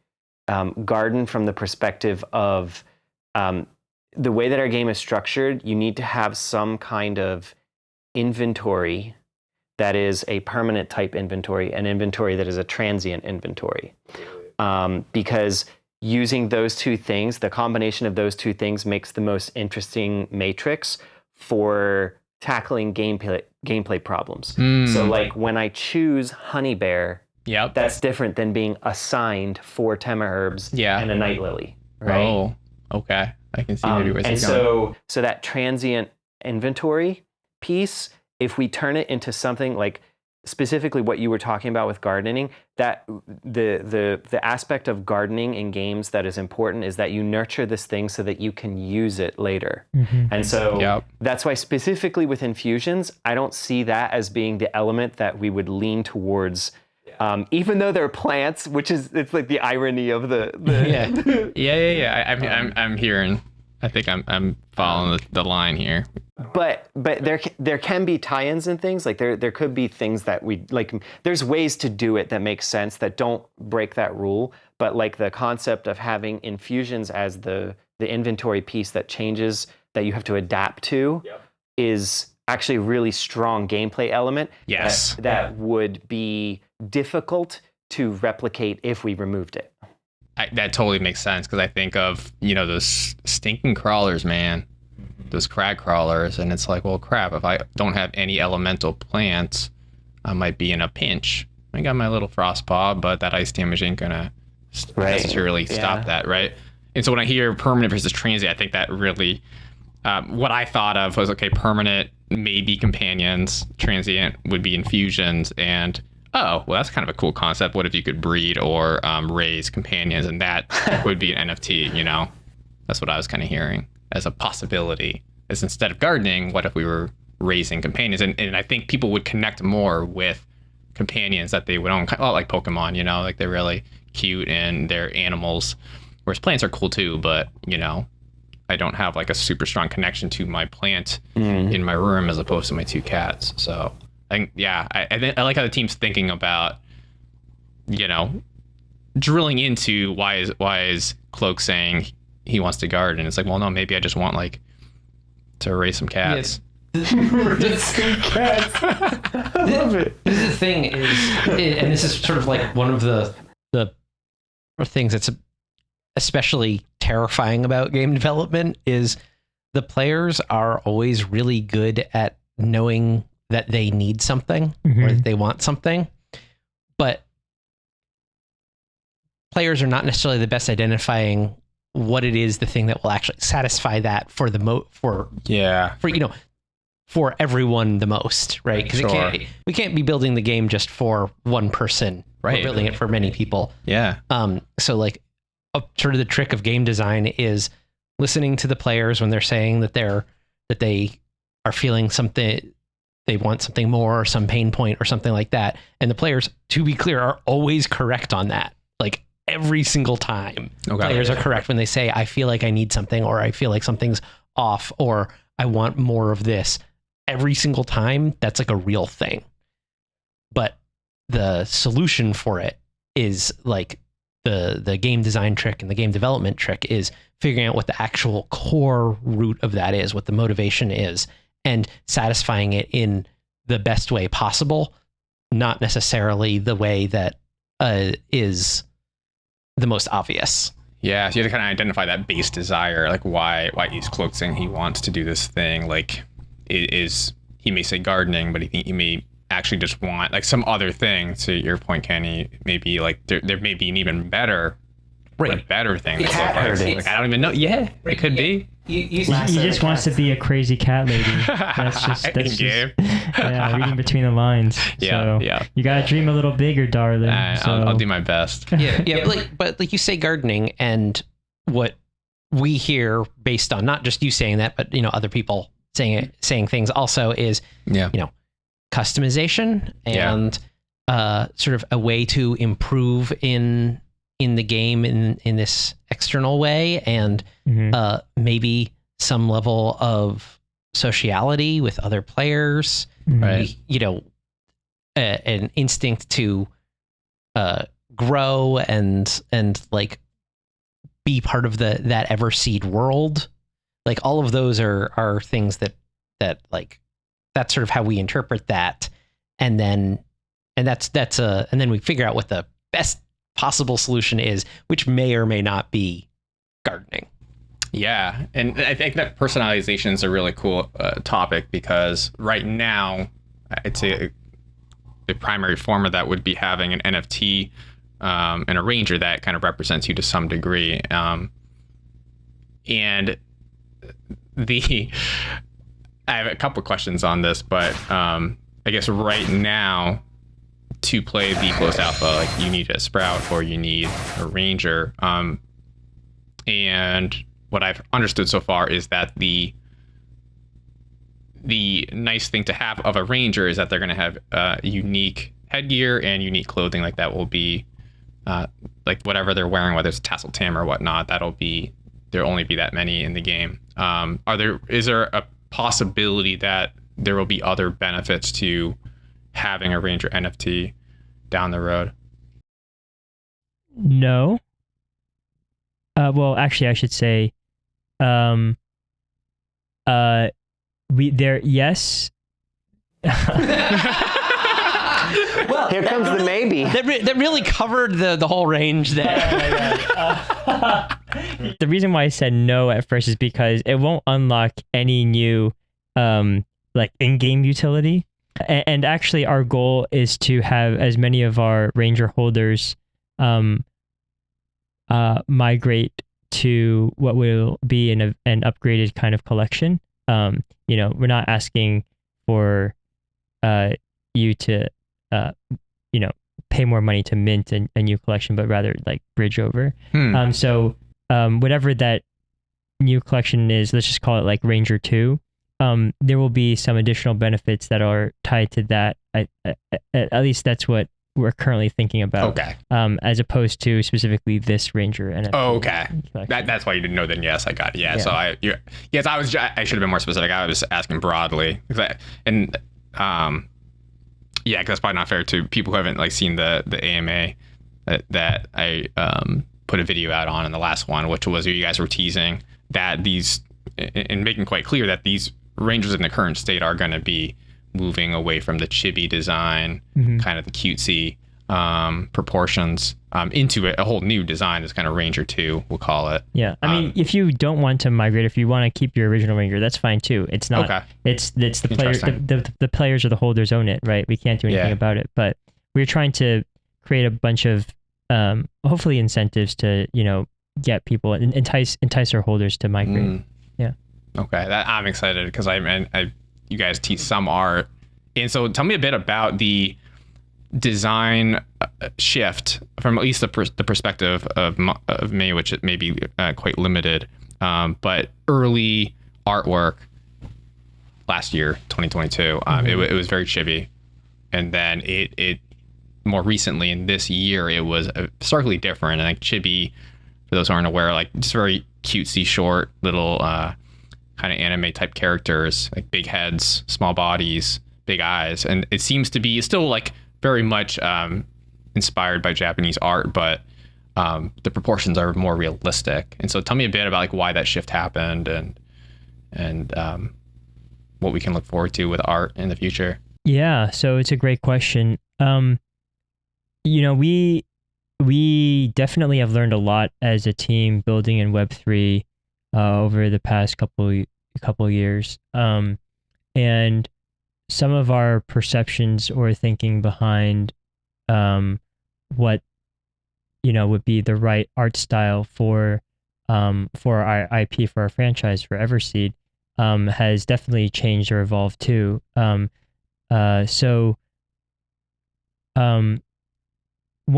garden from the perspective of the way that our game is structured. You need to have some kind of inventory that is a permanent type inventory, an inventory that is a transient inventory. Because using those two things, the combination of those two things makes the most interesting matrix for tackling gameplay problems. So like when I choose Honey Bear, that's different than being assigned 4 Tema herbs and a Night Lily, right? Oh, okay. I can see maybe where it's going. So that transient inventory piece, if we turn it into something like specifically what you were talking about with gardening, that the aspect of gardening in games that is important is that you nurture this thing so that you can use it later. And so that's why specifically with infusions, I don't see that as being the element that we would lean towards, even though they're plants, it's like the irony of the I'm hearing. I think I'm following the line here. But there can be tie-ins and things like there could be things that we like. There's ways to do it that make sense that don't break that rule. But like the concept of having infusions as the inventory piece that changes that you have to adapt to is actually a really strong gameplay element. Yes, that would be difficult to replicate if we removed it. That totally makes sense, because I think of, those stinking crawlers, man, those crag crawlers, and it's like, well, crap, if I don't have any elemental plants, I might be in a pinch. I got my little frostpaw, but that ice damage ain't gonna necessarily stop that, right? And so when I hear permanent versus transient, I think that really, what I thought of was, okay, permanent may be companions, transient would be infusions, and oh, well, that's kind of a cool concept. What if you could breed or raise companions, and that would be an NFT, That's what I was kind of hearing as a possibility, is instead of gardening, what if we were raising companions? And I think people would connect more with companions that they would own, kind of like Pokemon, like they're really cute and they're animals, whereas plants are cool too, but, I don't have like a super strong connection to my plant in my room as opposed to my 2 cats. So I like how the team's thinking about, drilling into why is Cloke saying he wants to garden. It's like, well, no, maybe I just want like to raise some cats. Raise some cats. I love it. The thing is, and this is sort of like one of the things that's especially terrifying about game development, is the players are always really good at knowing that they need something or that they want something, but players are not necessarily the best identifying what it is, the thing that will actually satisfy that for for everyone the most, right? Because we can't be building the game just for one person, right? We're building it for many people. Yeah. So like sort of the trick of game design is listening to the players when they're saying that they are feeling something, they want something more, or some pain point or something like that. And the players, to be clear, are always correct on that. Like every single time, players are correct when they say, I feel like I need something, or I feel like something's off, or I want more of this every single time, that's like a real thing. But the solution for it is like the game design trick and the game development trick is figuring out what the actual core root of that is, what the motivation is, and satisfying it in the best way possible, not necessarily the way that is the most obvious. Yeah, so you have to kind of identify that base desire, like why he's Cloke saying he wants to do this thing. Like, is he may say gardening, but he may actually just want like some other thing. To your point, Kenny, maybe like there may be an even better, better thing. Like, I don't even know. Yeah, it could be. He just wants to be a crazy cat lady. That's just yeah, reading between the lines. Yeah, so you gotta dream a little bigger, darling. I'll do my best. Yeah. But like you say gardening, and what we hear based on not just you saying that, but other people saying things also is customization and sort of a way to improve in the game in this external way, and maybe some level of sociality with other players, right? An instinct to grow and like be part of that Everseed world. Like all of those are things that like that's sort of how we interpret that, and then we figure out what the best possible solution is, which may or may not be gardening. Yeah, and I think that personalization is a really cool topic, because right now, I'd say the primary form of that would be having an NFT and a ranger that kind of represents you to some degree. And I have a couple questions on this, but I guess right now, to play the closed alpha, like you need a sprout or you need a ranger. And what I've understood so far is that the nice thing to have of a ranger is that they're going to have unique headgear and unique clothing. Like that will be like whatever they're wearing, whether it's tassel tam or whatnot, there'll only be that many in the game. Is there a possibility that there will be other benefits to having a ranger NFT down the road? No. Well, actually, I should say, yes. Well, here comes the maybe. That really covered the whole range there. The reason why I said no at first is because it won't unlock any new like in-game utility. And actually, our goal is to have as many of our ranger holders migrate to what will be an upgraded kind of collection. We're not asking for you to pay more money to mint a new collection, but rather like bridge over. So whatever that new collection is, let's just call it like Ranger 2. There will be some additional benefits that are tied to that. At least that's what we're currently thinking about. Okay. As opposed to specifically this Ranger NFT. Oh, okay. That's why you didn't know. Then yes, I got it. Yeah. So I should have been more specific. I was asking broadly, because that's probably not fair to people who haven't like seen the AMA that I put a video out on in the last one, which was you guys were teasing that these and making quite clear that these Rangers in the current state are going to be moving away from the chibi design, kind of the cutesy proportions, into a whole new design. This kind of Ranger 2, we'll call it. Yeah, I mean, if you don't want to migrate, if you want to keep your original Ranger, that's fine too. It's not. Okay. It's the players. The players or the holders own it, right? We can't do anything about it. But we're trying to create a bunch of hopefully incentives to get people and entice our holders to migrate. Yeah. Okay, I'm excited because you guys teach some art, and so tell me a bit about the design shift from at least the perspective of me, which it may be quite limited, but early artwork last year, 2022, it was very chibi, and then it more recently in this year it was starkly different. And like chibi, for those who aren't aware, like just very cutesy, short little kind of anime type characters, like big heads, small bodies, big eyes, and it seems to be still like very much inspired by Japanese art, but the proportions are more realistic. And so tell me a bit about like why that shift happened and what we can look forward to with art in the future. Yeah, so it's a great question. We definitely have learned a lot as a team building in Web3 over the past couple years. And some of our perceptions or thinking behind what would be the right art style for our IP, for our franchise, for Everseed, has definitely changed or evolved too. One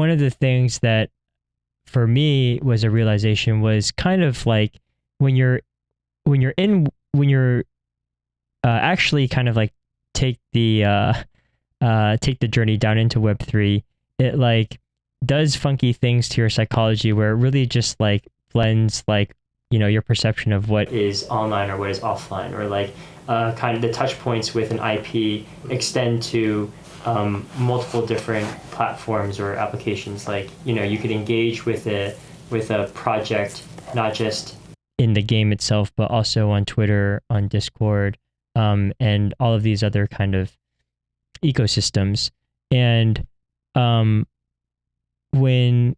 of the things that for me was a realization was kind of like when you're actually kind of like take the journey down into Web3, it like does funky things to your psychology where it really just like blends like your perception of what is online or what is offline, or like kind of the touch points with an IP extend to multiple different platforms or applications. Like you could engage with a project not just in the game itself, but also on Twitter, on Discord, and all of these other kind of ecosystems. And when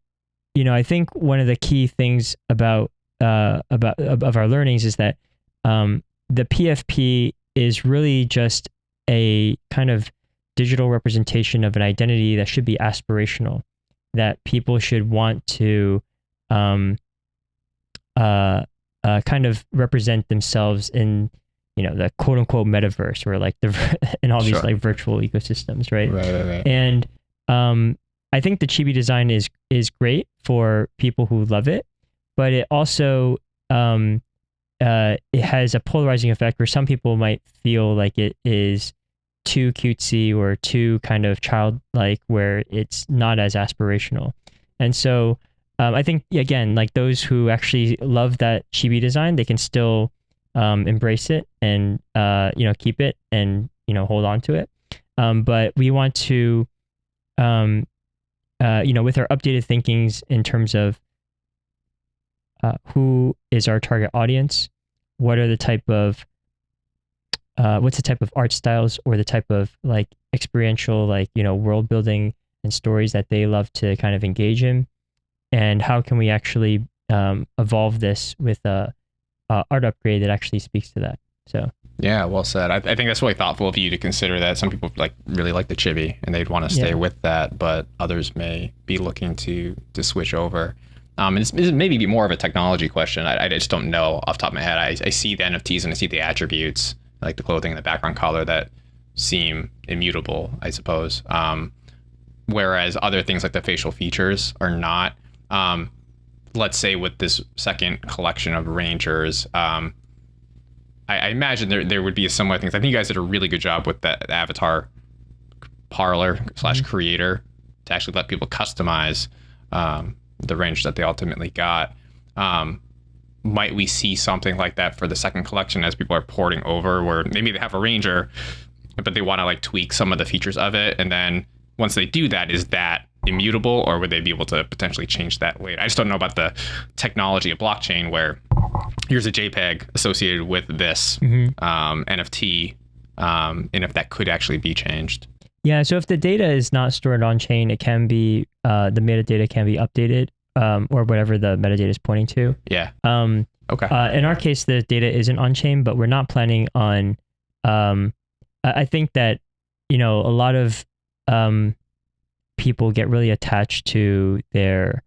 I think one of the key things about our learnings is that the PFP is really just a kind of digital representation of an identity that should be aspirational, that people should want to kind of represent themselves in the quote unquote metaverse, or like in all these like virtual ecosystems, right? Right. And I think the Chibi design is great for people who love it, but it also it has a polarizing effect where some people might feel like it is too cutesy or too kind of childlike, where it's not as aspirational. And so I think, again, like those who actually love that Chibi design, they can still embrace it and keep it and hold on to it. But we want to with our updated thinkings in terms of who is our target audience, what are the type of what's the type of art styles or the type of like experiential, like world building and stories that they love to kind of engage in, and how can we actually evolve this with a art upgrade that actually speaks to that. So yeah, well said. I think that's really thoughtful of you to consider that. Some people really like the Chibi and they'd want to stay with that, but others may be looking to switch over. And it's maybe more of a technology question. I just don't know off the top of my head. I see the NFTs and I see the attributes, like the clothing and the background color, that seem immutable, I suppose. Whereas other things like the facial features are not. Let's say with this second collection of Rangers, I imagine there would be similar things. I think you guys did a really good job with that avatar parlor / creator to actually let people customize the range that they ultimately got. Might we see something like that for the second collection as people are porting over, where maybe they have a Ranger, but they want to like tweak some of the features of it, and then once they do that, is that immutable, or would they be able to potentially change that later? I just don't know about the technology of blockchain where here's a JPEG associated with this NFT, and if that could actually be changed. Yeah, so if the data is not stored on chain, it can be the metadata can be updated, or whatever the metadata is pointing to. Yeah. Okay. In our case, the data isn't on chain, but we're not planning on. I think that a lot of people get really attached to their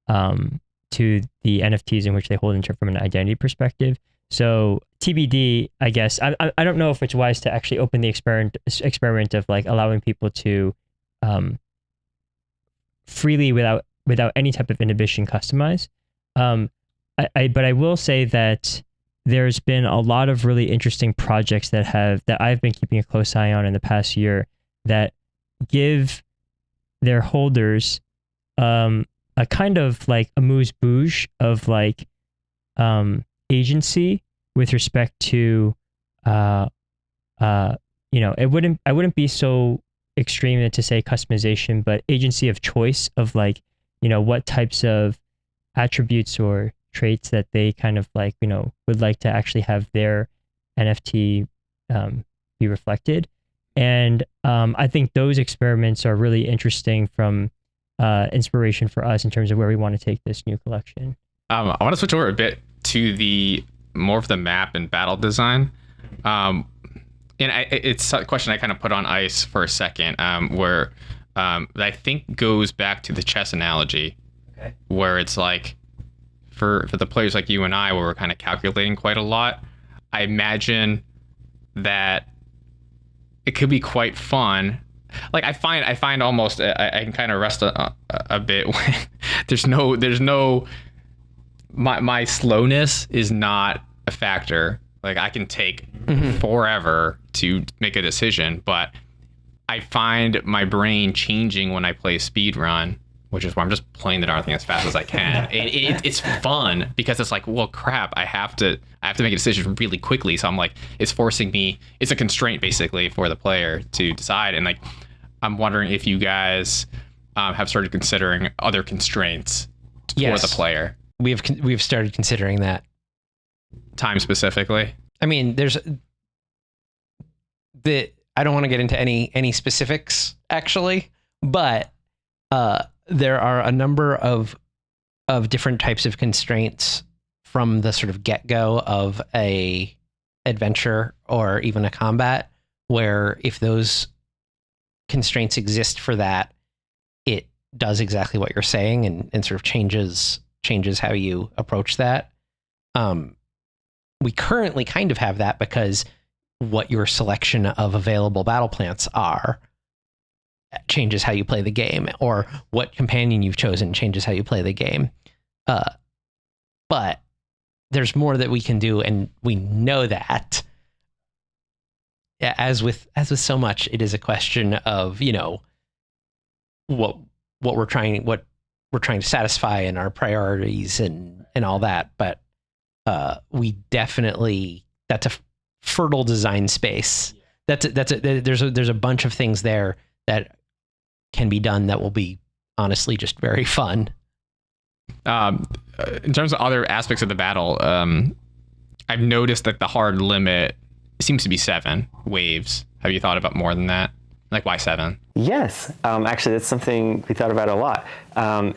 to the NFTs in which they hold from an identity perspective. So TBD, I guess. I don't know if it's wise to actually open the experiment of like allowing people to freely without any type of inhibition customize. But I will say that there's been a lot of really interesting projects that I've been keeping a close eye on in the past year that give their holders a kind of like amuse-bouche of like agency with respect to, I wouldn't be so extreme to say customization, but agency of choice of like, what types of attributes or traits that they kind of like, would like to actually have their NFT be reflected. And I think those experiments are really interesting from inspiration for us in terms of where we want to take this new collection. I want to switch over a bit to the more of the map and battle design. It's a question I kind of put on ice for a second, where that I think goes back to the chess analogy, where it's like for the players like you and I, where we're kind of calculating quite a lot. I imagine that it could be quite fun. Like I find almost I can kind of rest a bit when there's no my slowness is not a factor. Like I can take forever to make a decision, but I find my brain changing when I play speedrun, which is why I'm just playing the darn thing as fast as I can. It's fun because it's like, well, crap, I have to make a decision really quickly. So I'm like, it's forcing me. It's a constraint basically for the player to decide. And like, I'm wondering if you guys have started considering other constraints for the player. We've started considering that. Time specifically. I mean, I don't want to get into any specifics actually, but there are a number of different types of constraints from the sort of get-go of a adventure or even a combat, where if those constraints exist for that, it does exactly what you're saying and sort of changes how you approach that. We currently kind of have that because what your selection of available battle plants are changes how you play the game, or what companion you've chosen changes how you play the game. But there's more that we can do, and we know that. As with so much, it is a question of, what we're trying to satisfy in our priorities and all that. But we definitely, that's a fertile design space. There's a bunch of things there that can be done that will be honestly just very fun. In terms of other aspects of the battle, I've noticed that the hard limit seems to be 7 waves. Have you thought about more than that? Like, why 7? Yes, actually, that's something we thought about a lot.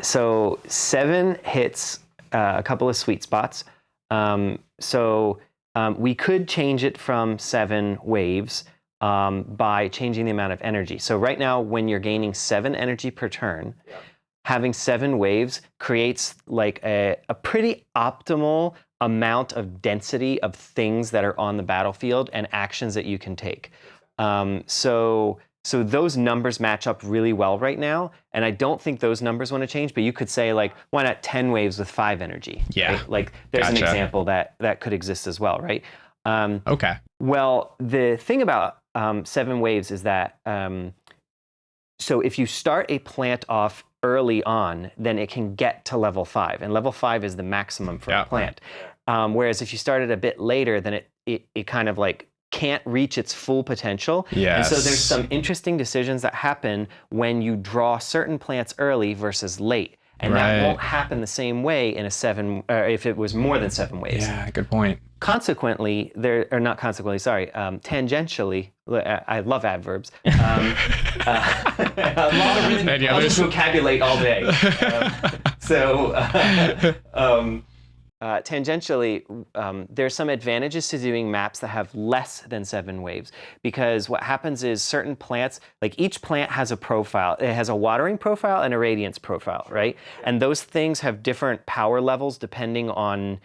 So 7 hits a couple of sweet spots. We could change it from 7 waves by changing the amount of energy. So right now, when you're gaining 7 energy per turn, having 7 waves creates like a pretty optimal amount of density of things that are on the battlefield and actions that you can take. So those numbers match up really well right now, and I don't think those numbers want to change, but you could say, like, why not 10 waves with 5 energy? Yeah. Right? Like, there's an example that could exist as well, right? Okay. Well, the thing about 7 waves is that, so if you start a plant off early on, then it can get to level 5, and level 5 is the maximum for a plant. Whereas if you started a bit later, then it kind of like can't reach its full potential. Yes. And so there's some interesting decisions that happen when you draw certain plants early versus late. And that won't happen the same way in a 7, or if it was more than 7 waves. Yeah, good point. Consequently, tangentially, I love adverbs. A lot of rhythm. I'll just vocabulate all day. Tangentially, there's some advantages to doing maps that have less than 7 waves, because what happens is certain plants, like each plant has a profile. It has a watering profile and a radiance profile, right? And those things have different power levels depending on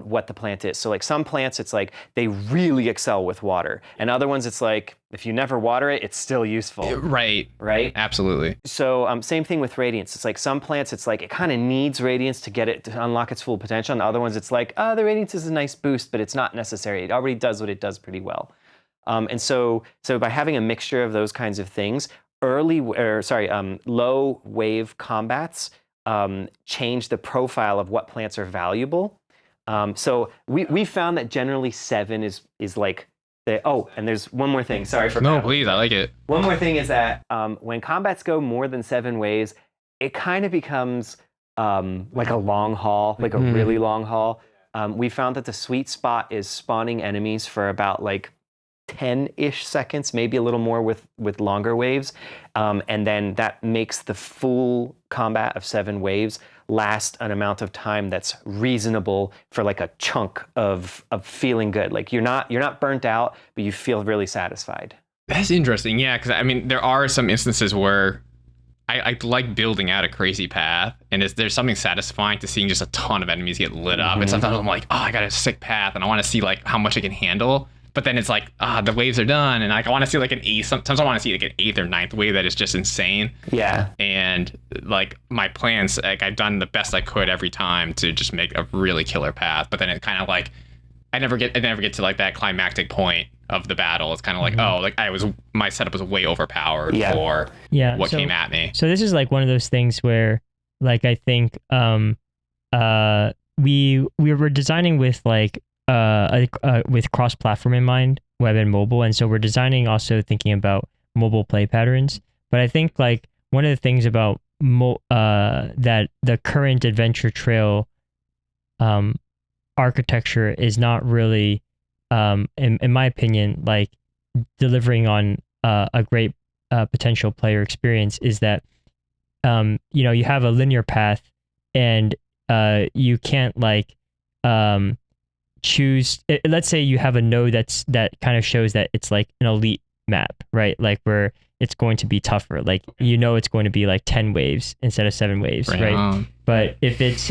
what the plant is. So like some plants, it's like they really excel with water, and other ones, it's like if you never water it, it's still useful. Right. Absolutely. So same thing with radiance. It's like some plants, it's like it kind of needs radiance to get it to unlock its full potential, and other ones, it's like, the radiance is a nice boost, but it's not necessary. It already does what it does pretty well. And so by having a mixture of those kinds of things, low wave combats change the profile of what plants are valuable. So we found that generally 7 is like and there's one more thing. Sorry for no, please, I like it. One more thing is that when combats go more than 7 waves, it kind of becomes like a long haul, like a really long haul. We found that the sweet spot is spawning enemies for about like 10-ish seconds, maybe a little more with longer waves. And then that makes the full combat of 7 waves last an amount of time that's reasonable for like a chunk of feeling good. Like you're not burnt out, but you feel really satisfied. That's interesting. Yeah, because I mean, there are some instances where I like building out a crazy path, and there's something satisfying to seeing just a ton of enemies get lit up. And sometimes I'm like, oh, I got a sick path, and I want to see like how much I can handle. But then it's like, the waves are done, and like I want to see like an 8th. Sometimes I want to see like an 8th or 9th wave that is just insane. Yeah. And like my plans, like I've done the best I could every time to just make a really killer path. But then it kind of like I never get to like that climactic point of the battle. It's kind of like, oh, like my setup was way overpowered for what came at me. So this is like one of those things where like I think we were designing with like with cross-platform in mind, web and mobile, and so we're designing also thinking about mobile play patterns. But I think like one of the things about that the current adventure trail architecture is not really in my opinion like delivering on a great potential player experience is that you have a linear path and you can't like choose. Let's say you have a node that kind of shows that it's like an elite map, right? Like where it's going to be tougher, like it's going to be like 10 waves instead of 7 waves, right? But if it's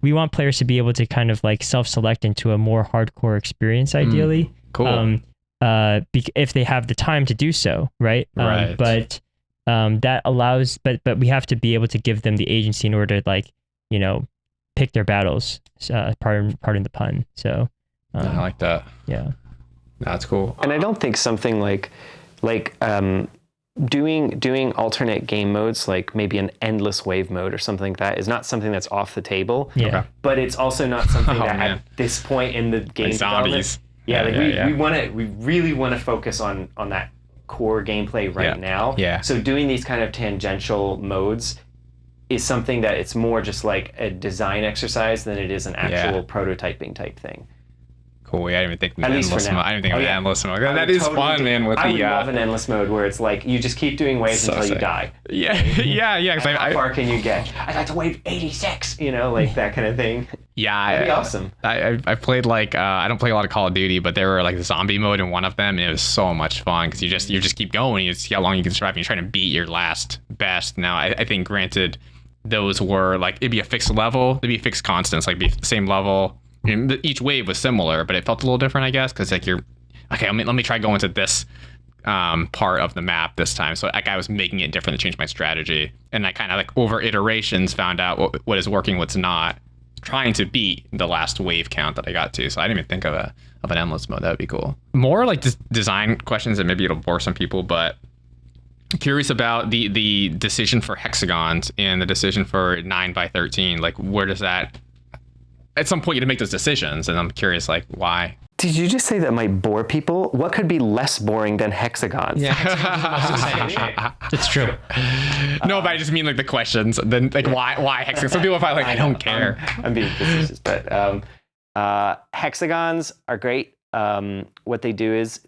we want players to be able to kind of like self-select into a more hardcore experience ideally. Cool. If they have the time to do so, right? But that allows but we have to be able to give them the agency in order to like pick their battles, pardon the pun. So I like that. Yeah, that's cool. And I don't think something like doing alternate game modes, like maybe an endless wave mode or something like that, is not something that's off the table. Yeah. Okay. But it's also not something that at this point in the game like zombies. We really want to focus on that core gameplay right now. Yeah. So doing these kind of tangential modes is something that it's more just like a design exercise than it is an actual prototyping type thing. Cool. I didn't even think of At least for now. I didn't think of endless mode. That is totally fun, man. With I would love an endless mode where it's like you just keep doing waves until you die. Yeah, yeah. How far can you get? I got to wave 86. Like that kind of thing. Yeah, that'd be awesome. I played like I don't play a lot of Call of Duty, but there were like zombie mode in one of them, and it was so much fun because you just keep going. You see how long you can survive, and you're trying to beat your last best. Now I think granted, those were like it'd be a fixed level, it'd be fixed constants, like be the same level. Each wave was similar, but it felt a little different, I guess, because like let me try going to this part of the map this time. So like I was making it different to change my strategy, and I kind of like over iterations found out what is working, what's not, trying to beat the last wave count that I got to. So I didn't even think of an endless mode. That would be cool. More like design questions, and maybe it'll bore some people, but curious about the decision for hexagons and the decision for 9x13. Like where does that? At some point you have to make those decisions, and I'm curious like why. Did you just say that might bore people? What could be less boring than hexagons? Yeah, it's true. No, but I just mean like the questions. Then like why hexagons? Some people probably like I don't care. I'm being facetious, but hexagons are great. What they do is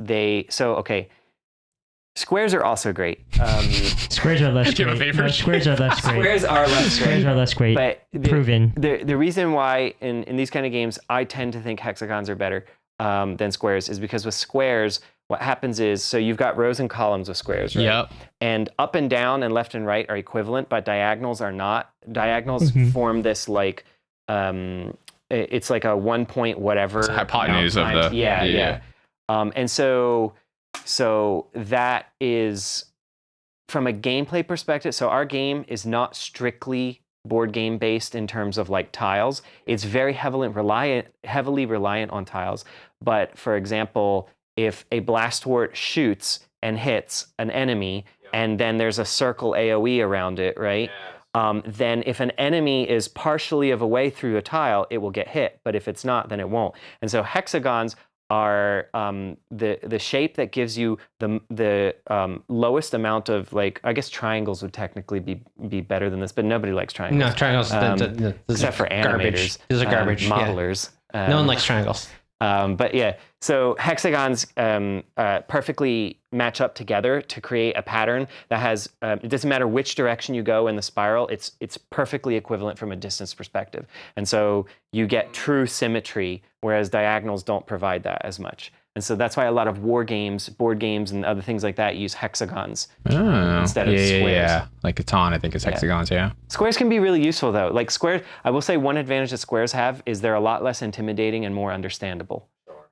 squares are also great. Squares are less great. No, squares are less great. Squares are less great. Squares are less great. But proven. The reason why in these kind of games I tend to think hexagons are better than squares is because with squares, what happens is, so you've got rows and columns of squares, right? Yep. And up and down and left and right are equivalent, but diagonals are not. Diagonals form this like, it's like a 1 point whatever. It's a hypotenuse of the. Yeah. And so that is, from a gameplay perspective, so our game is not strictly board game based in terms of like tiles. It's very heavily reliant on tiles. But for example, if a blastwort shoots and hits an enemy, and then there's a circle AoE around it, right? then if an enemy is partially of a way through a tile, it will get hit. But if it's not, then it won't. And so hexagons are the shape that gives you the lowest amount of, like, I guess triangles would technically be better than this, but nobody likes triangles. No, triangles. Except for animators. Garbage. Those are garbage. Modelers. Yeah. No one likes triangles. But yeah, so hexagons perfectly match up together to create a pattern that has, it doesn't matter which direction you go in the spiral, it's perfectly equivalent from a distance perspective. And so you get true symmetry, whereas diagonals don't provide that as much. And so that's why a lot of war games, board games, and other things like that use hexagons instead of squares. Yeah, like Catan, I think is hexagons, yeah. Squares can be really useful, though. Like squares, I will say one advantage that squares have is they're a lot less intimidating and more understandable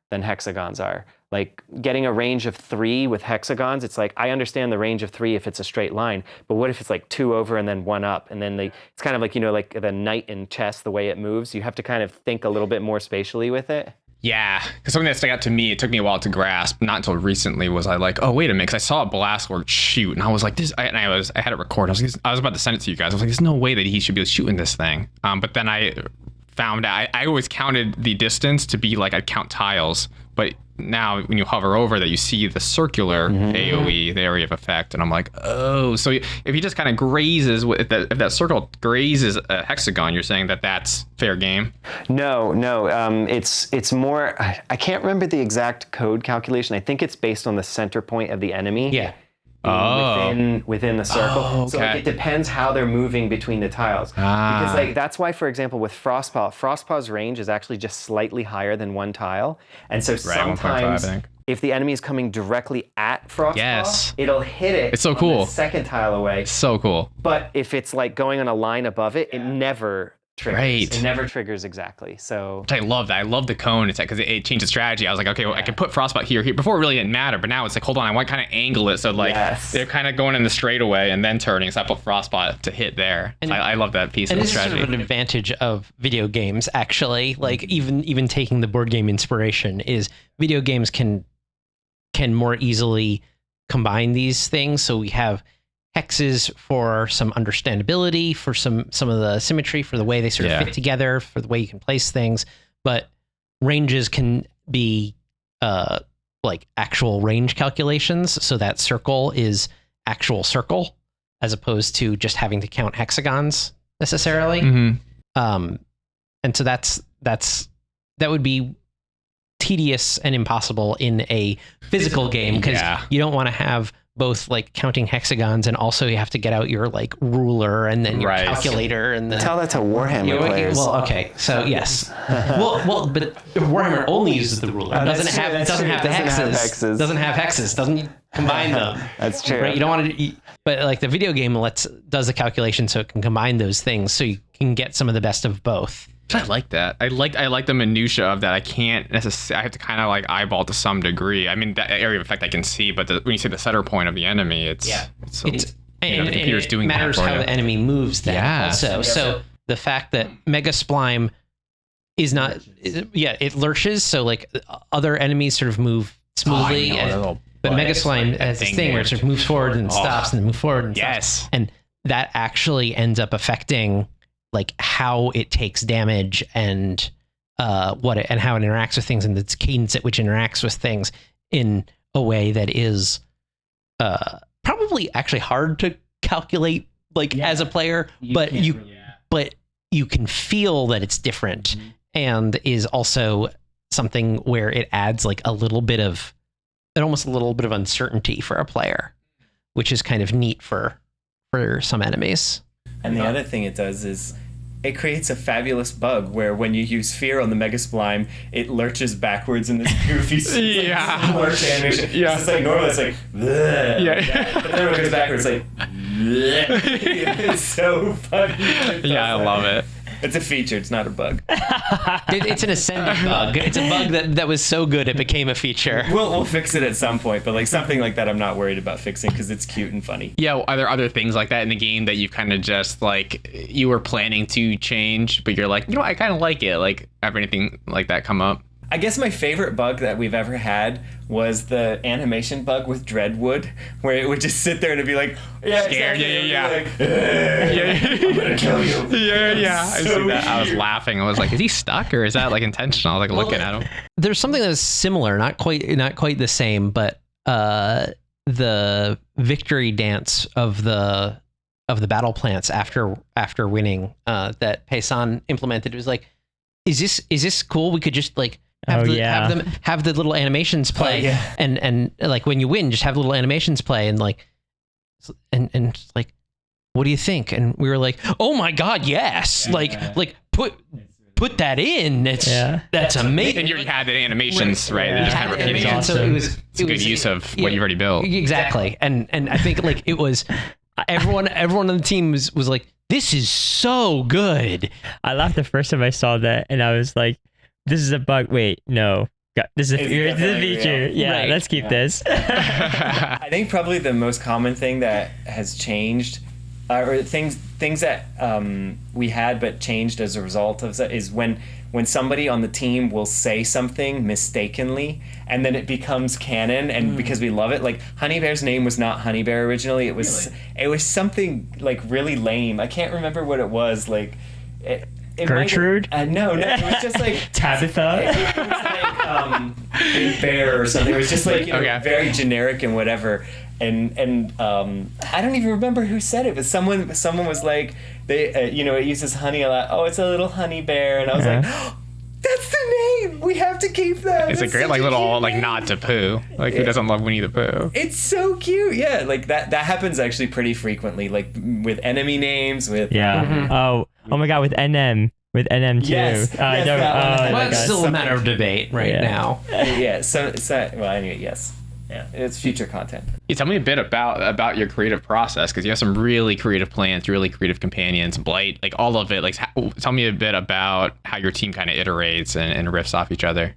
than hexagons are. Like getting a range of 3 with hexagons, it's like, I understand the range of 3 if it's a straight line, but what if it's like 2 over and then 1 up? And then it's kind of like, like the knight in chess, the way it moves, you have to kind of think a little bit more spatially with it. Yeah, because something that stuck out to me, it took me a while to grasp, not until recently, was I like, oh, wait a minute, because I saw a blast lord shoot, and I was like, I had it recorded. I was about to send it to you guys. I was like, there's no way that he should be shooting this thing. But then I found out, I always counted the distance to be like, I'd count tiles, but now when you hover over that, you see the circular AoE, the area of effect, and I'm like, oh, so if he just kind of grazes, if that circle grazes a hexagon, you're saying that that's fair game? No, it's more, I can't remember the exact code calculation. I think it's based on the center point of the enemy. Yeah. Within the circle. Oh, okay. So it depends how they're moving between the tiles. Because that's why, for example, with Frostpaw's range is actually just slightly higher than 1 tile. And so sometimes 1.5, if the enemy is coming directly at Frostpaw, it'll hit it. It's so cool. The second tile away. So cool. But if it's like going on a line above it, it never triggers. Right. It never triggers exactly. So I love that. I love the cone attack because it changed the strategy. I was like, okay, well, I can put Frostbite here. Before it really didn't matter, but now it's like, hold on, I want to kind of angle it so like they're kind of going in the straightaway and then turning. So I put Frostbite to hit there. And I love that piece of the strategy. And this is sort of an advantage of video games, actually. Like even taking the board game inspiration is video games can more easily combine these things. So we have hexes for some understandability, for some of the symmetry, for the way they sort of fit together, for the way you can place things. But ranges can be like actual range calculations. So that circle is actual circle as opposed to just having to count hexagons necessarily. And so that would be tedious and impossible in a physical game because you don't want to have both like counting hexagons and also you have to get out your like ruler and then your calculator and then tell that to Warhammer players. Well, okay, so yes, well, but Warhammer only uses the ruler. It doesn't have the hexes. Doesn't have hexes. Doesn't combine them. That's true. Right? You don't want to, but like the video game does the calculation so it can combine those things so you can get some of the best of both. I like that. I like the minutia of that. I can't necessarily. I have to kind of like eyeball to some degree. I mean, that area of effect I can see, but when you say the center point of the enemy, it's the computer's doing that for you. It matters how the enemy moves. Then also, so the fact that Mega Splime is not, it lurches. So like other enemies sort of move smoothly, but Mega Splime has this thing where it sort of moves forward and stops, and then moves forward and stops, and that actually ends up affecting like how it takes damage and how it interacts with things and its cadence at which it interacts with things in a way that is probably actually hard to calculate as a player, but you can feel that it's different and is also something where it adds like almost a little bit of uncertainty for a player, which is kind of neat for some enemies. And the other thing it does is it creates a fabulous bug where when you use Fear on the Mega Splime, it lurches backwards in this goofy lurch animation. Yeah. It's like normally it's like, bleh, but then when it goes backwards, it's like, bleh. It's so funny. I love it. It's a feature. It's not a bug. It's an ascending bug. It's a bug that was so good it became a feature. We'll fix it at some point, but like something like that, I'm not worried about fixing because it's cute and funny. Yeah. Are there other things like that in the game that you kind of just like you were planning to change, but you're like, I kind of like it. Like, have anything like that come up? I guess my favorite bug that we've ever had was the animation bug with Dreadwood, where it would just sit there and it'd be like, scared, exactly. yeah. Like, I'm kill you. Yeah. I see that. I was laughing. I was like, is he stuck or is that like intentional? I was like looking at him. There's something that's similar, not quite the same, but the victory dance of the battle plants after winning that Paysan implemented was like, is this cool? We could just like have the little animations play, and like when you win, just have little animations play, and like what do you think? And we were like, oh my god, yes, like put that in. That's amazing. And you already had the animations, right? They're just kind of repeating it. So it was good use of what you've already built. Exactly. And I think like it was everyone on the team was like, this is so good. I laughed the first time I saw that, and I was like, this is a bug. Wait, no. This is a feature. Yeah, right. Let's keep this. I think probably the most common thing that has changed, or things that we had but changed as a result of that, is when somebody on the team will say something mistakenly and then it becomes canon, and because we love it. Like Honey Bear's name was not Honey Bear originally. It was something like really lame. I can't remember what it was. Like Gertrude? No, it was just like Tabitha. It was like Big Bear or something. It was just like very generic and whatever. And I don't even remember who said it, but someone was like, it uses honey a lot. Oh, it's a little honey bear, and I was like, oh, that's the name. We have to keep that. It's a great like little like nod to Pooh. Like who doesn't love Winnie the Pooh? It's so cute. Yeah, like that happens actually pretty frequently, like with enemy names. With oh my god, with NM. With NM too. Yes, it's still a matter of debate now. Well, anyway, yes. Yeah, it's future content. You tell me a bit about your creative process, because you have some really creative plants, really creative companions, Blight, like all of it. Like, tell me a bit about how your team kind of iterates and riffs off each other.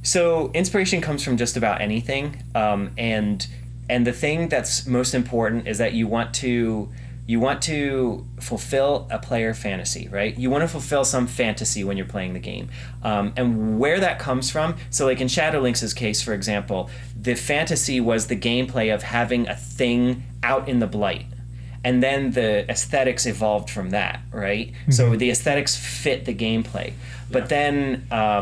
So inspiration comes from just about anything, and the thing that's most important is that you want to fulfill a player fantasy, right? You want to fulfill some fantasy when you're playing the game. And where that comes from, so like in Shadowlynx's case, for example, the fantasy was the gameplay of having a thing out in the Blight. And then the aesthetics evolved from that, right? Mm-hmm. So the aesthetics fit the gameplay. But then, I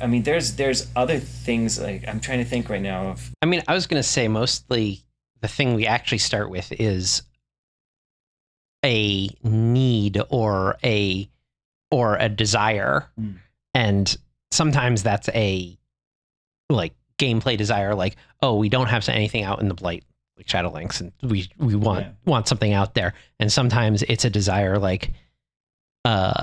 mean, there's other things, like I'm trying to think right now of... I mean, I was going to say mostly the thing we actually start with is a need or a desire, and sometimes that's a like gameplay desire, like, oh, we don't have anything out in the Blight like Shadowlynx, and we want something out there. And sometimes it's a desire like oh,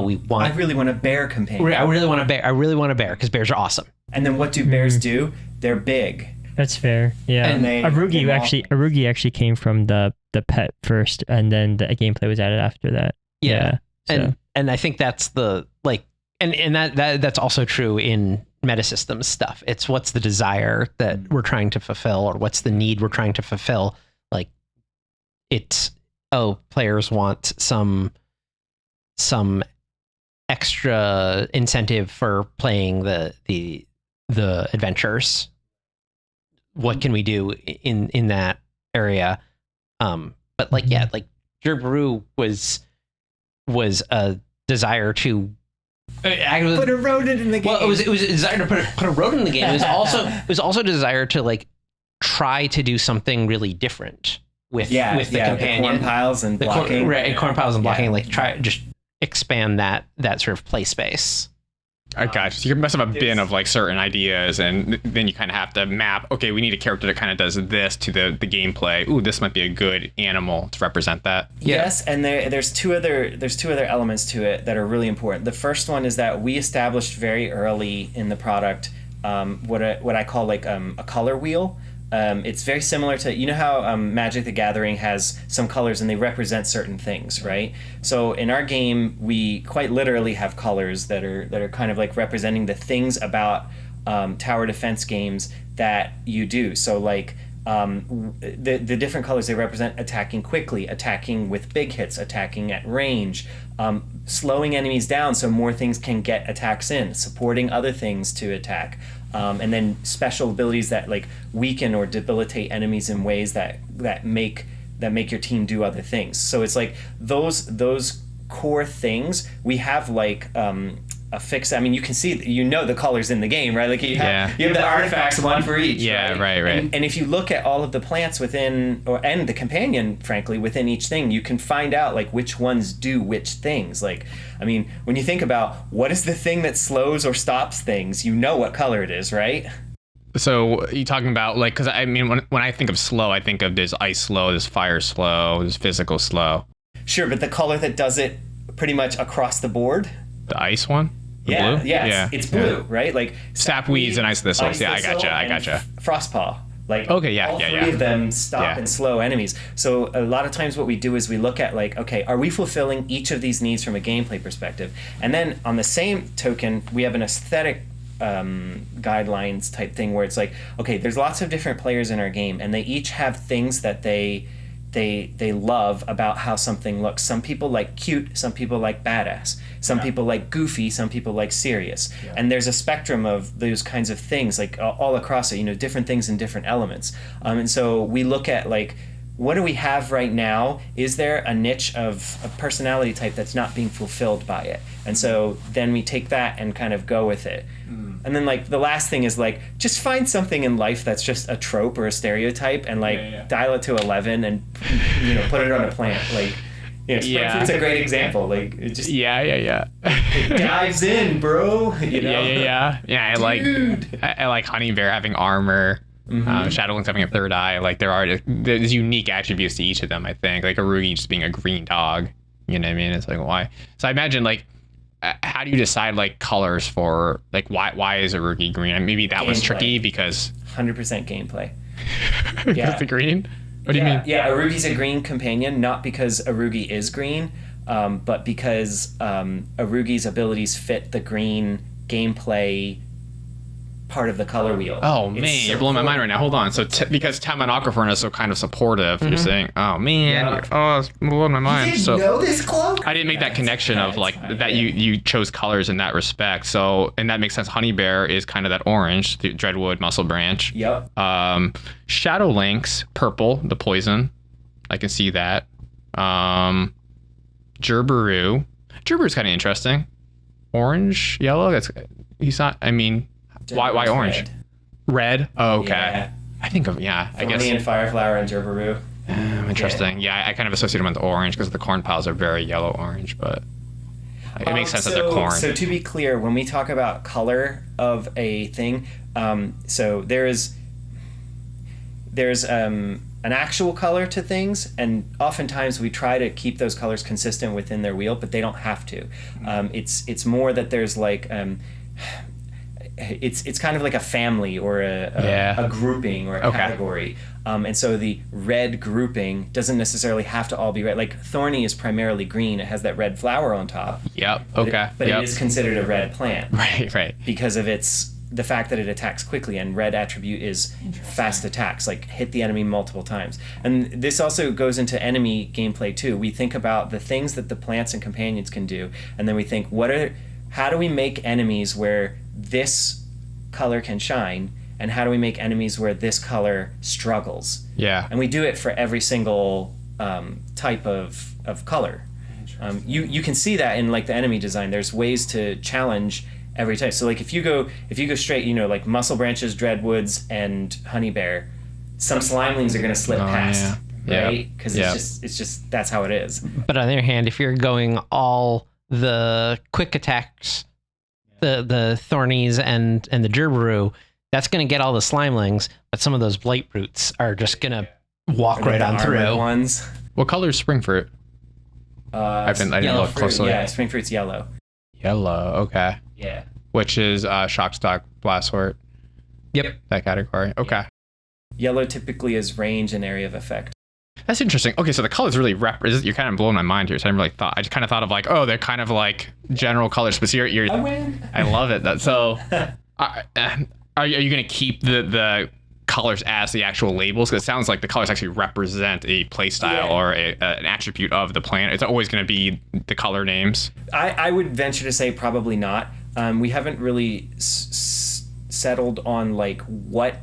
we want, I really want a bear companion. I really want a bear because bears are awesome. And then what do bears do? They're big. That's fair. Yeah. And Arugi actually came from the pet first, and then the gameplay was added after that. Yeah. So. And I think that's the like, and that's also true in metasystems stuff. It's what's the desire that we're trying to fulfill, or what's the need we're trying to fulfill. Like it's, players want some extra incentive for playing the adventures. What can we do in that area? But like, like Gerberu was a desire to put a rodent in the game. Well, it was a desire to put a rodent in the game. It was also a desire to like try to do something really different with the companion. The corn piles and blocking. Corn piles and blocking. Like try just expand that sort of play space. I got you. So you must have a bin of like certain ideas, and then you kind of have to map. Okay, we need a character that kind of does this to the gameplay. Ooh, this might be a good animal to represent that. Yes, and there's two other elements to it that are really important. The first one is that we established very early in the product what I call like a color wheel. It's very similar to, you know how Magic the Gathering has some colors and they represent certain things, right? So in our game, we quite literally have colors that are kind of like representing the things about tower defense games that you do. So like the different colors, they represent attacking quickly, attacking with big hits, attacking at range, slowing enemies down so more things can get attacks in, supporting other things to attack. And then special abilities that like weaken or debilitate enemies in ways that make make your team do other things. So it's like those core things we have like a fix. I mean, you can see, the colors in the game, right? Like you have the artifacts, one for each. Yeah, right. And if you look at all of the plants within, and the companion, frankly, within each thing, you can find out like which ones do which things. Like, I mean, when you think about what is the thing that slows or stops things, you know what color it is, right? So you talking about like, because I mean, when I think of slow, I think of there's ice slow, there's fire slow, there's physical slow. Sure, but the color that does it pretty much across the board. The ice one? Yeah, blue? It's blue, right? Like sapweeds and ice thistles. Yeah, I gotcha. Frostpaw. Like all three of them stop and slow enemies. So a lot of times what we do is we look at like, okay, are we fulfilling each of these needs from a gameplay perspective? And then on the same token, we have an aesthetic guidelines type thing where it's like, okay, there's lots of different players in our game, and they each have things that they love about how something looks. Some people like cute, some people like badass, some people like goofy, some people like serious. And there's a spectrum of those kinds of things like all across it, different things in different elements. And so we look at like, what do we have right now? Is there a niche of a personality type that's not being fulfilled by it? And so then we take that and kind of go with it. And then like the last thing is like, just find something in life that's just a trope or a stereotype and like dial it to 11 and put it on a plant. Like, spring fruit's a great example. Like it just it dives in, bro. Yeah. I like honey bear having armor. Shadowlings having a third eye. Like there's unique attributes to each of them. I think like Arugi just being a green dog. You know what I mean? It's like why? So I imagine like, how do you decide like colors for like why is Arugi green? And maybe that was tricky because 100% gameplay. Because the green. What do you mean? Yeah, Arugi's a green companion, not because Arugi is green, but because Arugi's abilities fit the green gameplay part of the color wheel. Oh man, you're blowing my mind right now. Hold on. So because Tamanocraphorn is so kind of supportive, you're saying, oh man, it's blowing my mind. You didn't know this, Cloke? I didn't make that connection of like that you chose colors in that respect. So and that makes sense. Honey bear is kind of that orange, the Dreadwood, Muscle Branch. Yep. Shadowlynx, purple, the poison. I can see that. Gerberu is kind of interesting. Orange, yellow. He's not. I mean. Why orange? Red? Oh, okay. Yeah. I think of, I guess. Thorny and Fireflower and Gerberu. Interesting. Yeah, I kind of associate them with orange because the corn piles are very yellow-orange, but it makes sense that they're corn. So to be clear, when we talk about color of a thing, so there's an actual color to things, and oftentimes we try to keep those colors consistent within their wheel, but they don't have to. It's more that there's like... It's kind of like a family or a grouping or a category. And so the red grouping doesn't necessarily have to all be red. Like Thorny is primarily green. It has that red flower on top. Yep. Okay. But it is considered a red plant. Right. Because of the fact that it attacks quickly, and red attribute is fast attacks, like hit the enemy multiple times. And this also goes into enemy gameplay too. We think about the things that the plants and companions can do, and then we think, how do we make enemies where this color can shine, and how do we make enemies where this color struggles? Yeah. And we do it for every single type of color. You can see that in like the enemy design. There's ways to challenge every type. So like if you go straight, like Muscle Branches, Dreadwoods, and Honey Bear, some Slimelings are going to slip past, right? Because it's just that's how it is. But on the other hand, if you're going all the quick attacks, the Thornies and the Gerberu, that's going to get all the Slimelings, but some of those Blight Roots are just going to walk right on through. Ones. What color is Spring Fruit? I didn't look closely. Yeah, Spring Fruit's yellow. Yellow, okay. Yeah. Which is Shockstock, Blastwort. Yep. That category. Okay. Yellow typically is range and area of effect. That's interesting. Okay, so the colors really you're kind of blowing my mind here. So I just kind of thought of like, oh, they're kind of like general colors, but you're I win. I love it. So are you going to keep the colors as the actual labels? Because it sounds like the colors actually represent a playstyle or an attribute of the plant. It's always going to be the color names. I would venture to say probably not. We haven't really settled on like what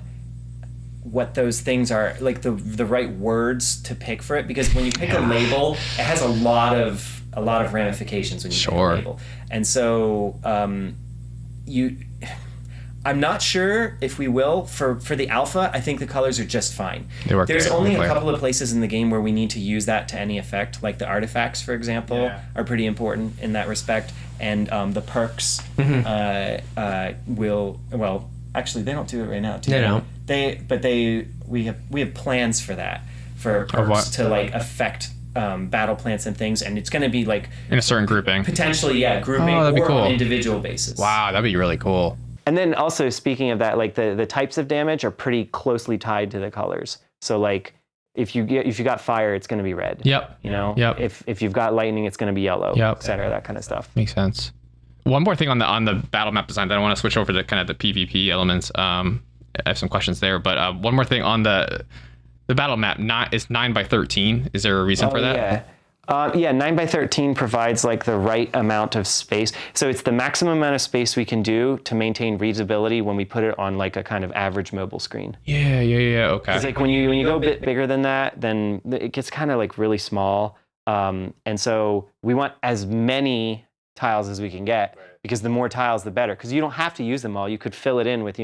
what those things are, like the right words to pick for it, because when you pick a label, it has a lot of ramifications when you pick a label. And so I'm not sure if we will for the alpha. I think the colors are just fine. There's only a couple of places in the game where we need to use that to any effect, like the artifacts, for example, are pretty important in that respect, and the perks will, well, actually they don't do it right now. They don't. We have plans for that, for perks to like affect battle plants and things, and it's going to be like in a certain grouping, potentially grouping, or cool. on an individual basis. Wow, that'd be really cool. And then also, speaking of that, like the types of damage are pretty closely tied to the colors. So like if you got fire, it's going to be red. Yep. You know. Yep. If you've got lightning, it's going to be yellow. Yep. Et cetera, that kind of stuff. Makes sense. One more thing on the battle map design, then I want to switch over to kind of the PvP elements. I have some questions there, but one more thing on the battle map. It's 9x13. Is there a reason for that? Yeah. 9x13 provides like the right amount of space. So it's the maximum amount of space we can do to maintain readability when we put it on like a kind of average mobile screen. Yeah. Okay. It's like when you go a bit bigger than that, then it gets kind of like really small. And so we want as many tiles as we can get, because the more tiles, the better. Because you don't have to use them all. You could fill it in with,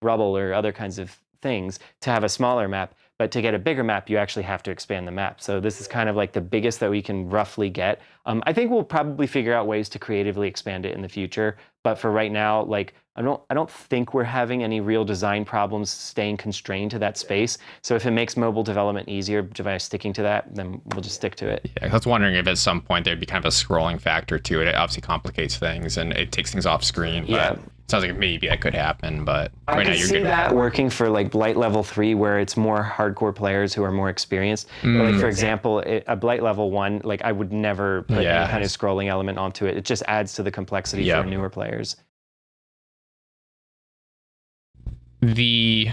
rubble or other kinds of things to have a smaller map. But to get a bigger map, you actually have to expand the map. So this is kind of like the biggest that we can roughly get. I think we'll probably figure out ways to creatively expand it in the future. But for right now, like I don't think we're having any real design problems staying constrained to that space. So if it makes mobile development easier by sticking to that, then we'll just stick to it. Yeah, I was wondering if at some point there'd be kind of a scrolling factor to it. It obviously complicates things and it takes things off screen. But it sounds like maybe that could happen, but right now you're good. I can see that working for like Blight level 3, where it's more hardcore players who are more experienced. But like for example, a Blight level 1, like I would never put any kind of scrolling element onto it. It just adds to the complexity for newer players. The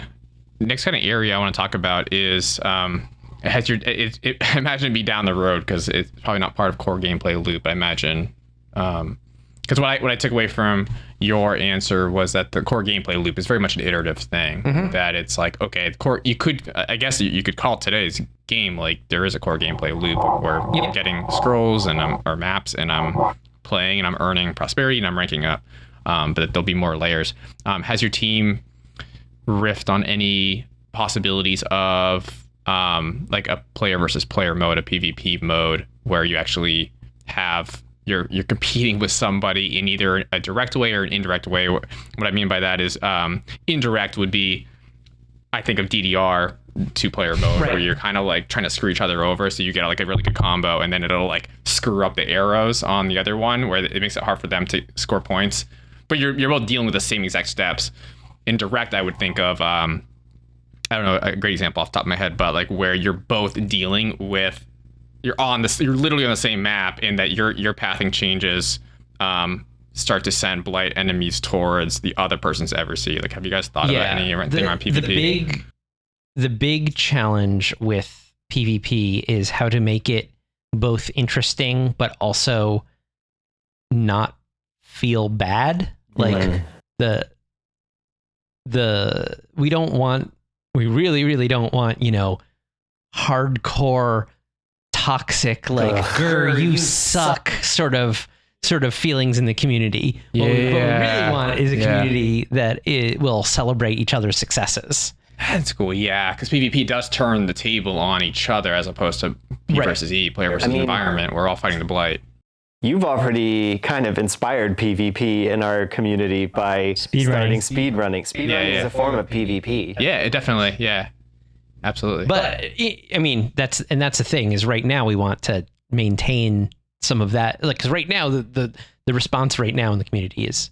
next kind of area I want to talk about is imagine it'd be down the road, because it's probably not part of core gameplay loop, I imagine. Because what I took away from your answer was that the core gameplay loop is very much an iterative thing. That it's like, okay, the core, you could call today's game like there is a core gameplay loop where I'm getting scrolls and or maps, and I'm playing and I'm earning prosperity and I'm ranking up. But there'll be more layers. Has your team riffed on any possibilities of like a player versus player mode, a PvP mode, where you actually have you're competing with somebody in either a direct way or an indirect way? What I mean by that is indirect would be, I think of DDR 2-player mode, where you're kind of like trying to screw each other over, so you get like a really good combo, and then it'll like screw up the arrows on the other one, where it makes it hard for them to score points. But you're both dealing with the same exact steps. In direct, I would think of I don't know a great example off the top of my head, but like where you're both dealing with you're literally on the same map, in that your pathing changes start to send blight enemies towards the other person's Everseed. Like, have you guys thought about anything around PvP? The big challenge with PvP is how to make it both interesting but also not feel bad. Like we really don't want, hardcore toxic, like grr, you suck sort of feelings in the community. What we really want is a community that will celebrate each other's successes. That's cool, yeah, because PvP does turn the table on each other, as opposed to P versus E, player versus environment. We're all fighting the blight. You've already kind of inspired PvP in our community by starting speedrunning. Speedrunning is a form of PvP. Yeah, it definitely, absolutely. But I mean, that's the thing, is right now we want to maintain some of that, like, because right now the response right now in the community is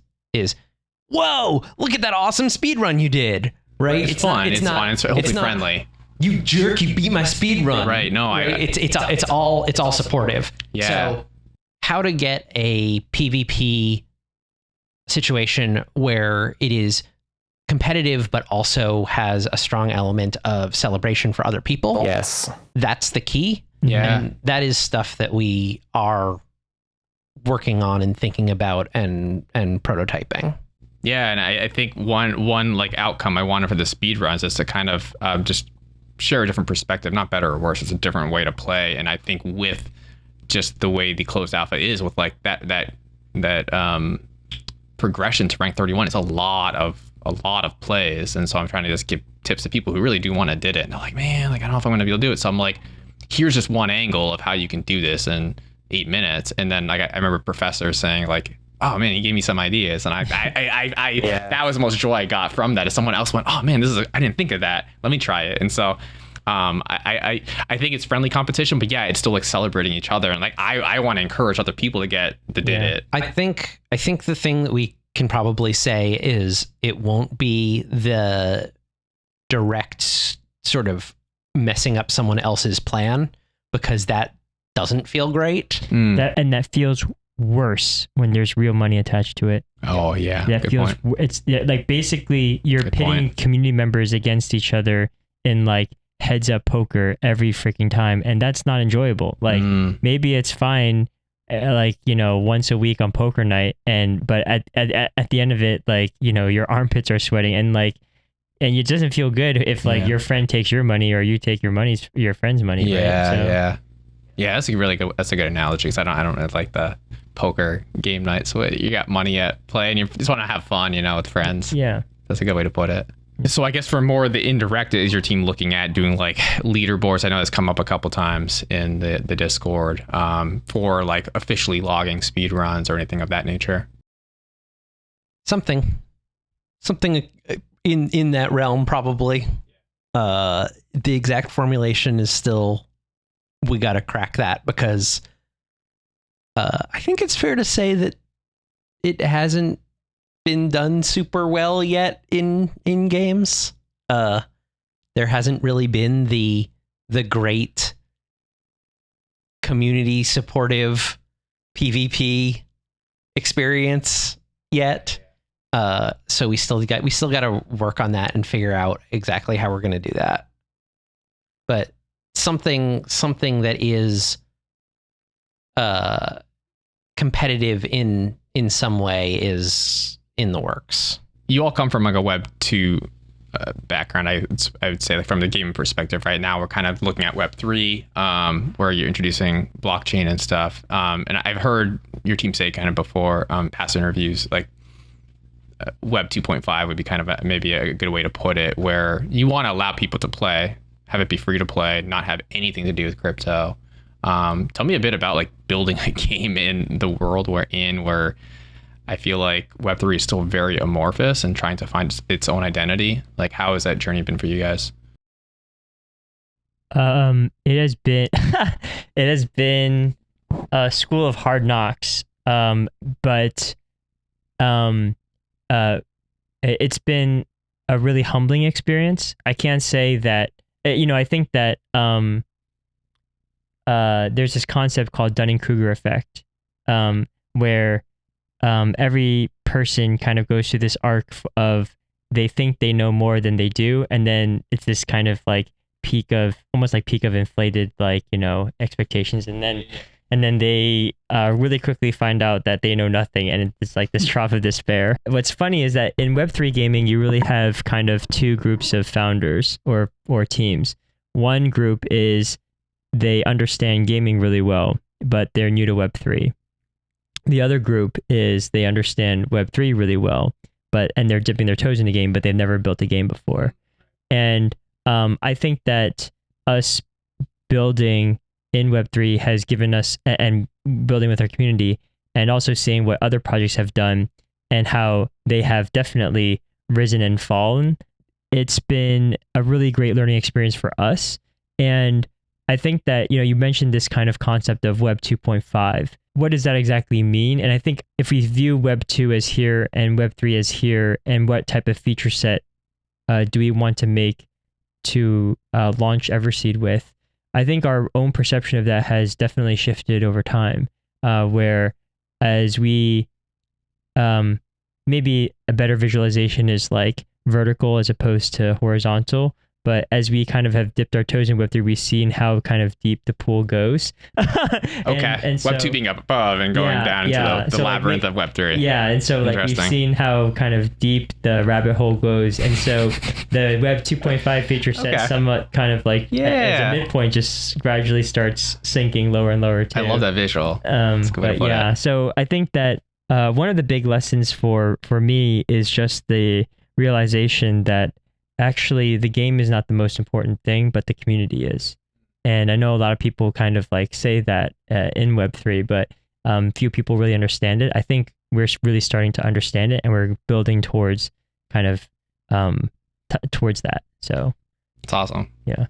whoa, look at that awesome speedrun you did. Right? It's fun. It's fun. It's hopefully friendly. You jerk! You beat my speed run. Right? No, it's all supportive. Yeah. So, how to get a PvP situation where it is competitive but also has a strong element of celebration for other people? Yes. That's the key. Yeah. And that is stuff that we are working on and thinking about and prototyping. Yeah, and I think one like outcome I wanted for the speed runs is to kind of just share a different perspective, not better or worse. It's a different way to play, and I think with just the way the closed alpha is, with like that progression to rank 31, it's a lot of plays, and so I'm trying to just give tips to people who really do want to did it, and they're like, man, like I don't know if I'm gonna be able to do it. So I'm like, here's just one angle of how you can do this in 8 minutes, and then like I remember professors saying like, oh man, he gave me some ideas, and I Yeah. that was the most joy I got from that. Is someone else went, oh man, I didn't think of that. Let me try it. And so I think it's friendly competition, but yeah, it's still like celebrating each other, and like I want to encourage other people to did it. I think the thing that we can probably say is it won't be the direct sort of messing up someone else's plan, because that doesn't feel great. That feels worse when there's real money attached to it. Oh yeah, that good feels point. It's like basically you're Good pitting point. community members against each other in like heads up poker every freaking time, and that's not enjoyable. Like maybe it's fine like, you know, once a week on poker night, but at the end of it, like, you know, your armpits are sweating, and it doesn't feel good if like your friend takes your money or you take your friend's money. Yeah, right? So, yeah. That's a good analogy, because I don't really like the poker game night. So you got money at play, and you just want to have fun, you know, with friends. Yeah, that's a good way to put it. So I guess for more of the indirect, is your team looking at doing like leaderboards? I know that's come up a couple times in the Discord for like officially logging speed runs or anything of that nature. Something in that realm, probably. The exact formulation is still, we got to crack that, because I think it's fair to say that it hasn't been done super well yet in games. There hasn't really been the great community supportive PvP experience yet. So we still got to work on that and figure out exactly how we're going to do that. But something that is competitive in some way is in the works. You all come from like a Web 2 background, I would say, like from the gaming perspective. Right now we're kind of looking at Web 3, where you're introducing blockchain and stuff. And I've heard your team say kind of before, past interviews, like Web 2.5 would be kind of maybe a good way to put it, where you want to allow people to play, have it be free to play, not have anything to do with crypto. Tell me a bit about like building a game in the world we're in, where I feel like Web3 is still very amorphous and trying to find its own identity. Like, how has that journey been for you guys? It has been a school of hard knocks. But it's been a really humbling experience. I can't say that, I think that there's this concept called Dunning-Kruger effect, where every person kind of goes through this arc of they think they know more than they do, and then it's this kind of like peak of inflated expectations, and then they really quickly find out that they know nothing, and it's like this trough of despair. What's funny is that in Web3 gaming, you really have kind of two groups of founders or teams. One group is they understand gaming really well, but they're new to Web3. The other group is they understand Web3 really well, and they're dipping their toes in the game, but they've never built a game before. And I think that us building in Web3 has given us, and building with our community, and also seeing what other projects have done and how they have definitely risen and fallen. It's been a really great learning experience for us. And I think that, you mentioned this kind of concept of Web 2.5. What does that exactly mean? And I think if we view Web 2 as here and Web 3 as here, and what type of feature set do we want to make to launch Everseed with, I think our own perception of that has definitely shifted over time, where as we, maybe a better visualization is like vertical as opposed to horizontal, But as we kind of have dipped our toes in Web3, we've seen how kind of deep the pool goes. And so, Web2 being up above and going down into the labyrinth of Web3. Yeah, and so like we've seen how kind of deep the rabbit hole goes, and so the Web 2.5 feature set somewhat kind of like as a midpoint just gradually starts sinking lower and lower too. I love that visual. But yeah, so I think that one of the big lessons for me is just the realization that actually the game is not the most important thing, but the community is. And I know a lot of people kind of like say that in Web3, but few people really understand it. I think we're really starting to understand it, and we're building towards kind of towards that. So it's awesome. Yeah.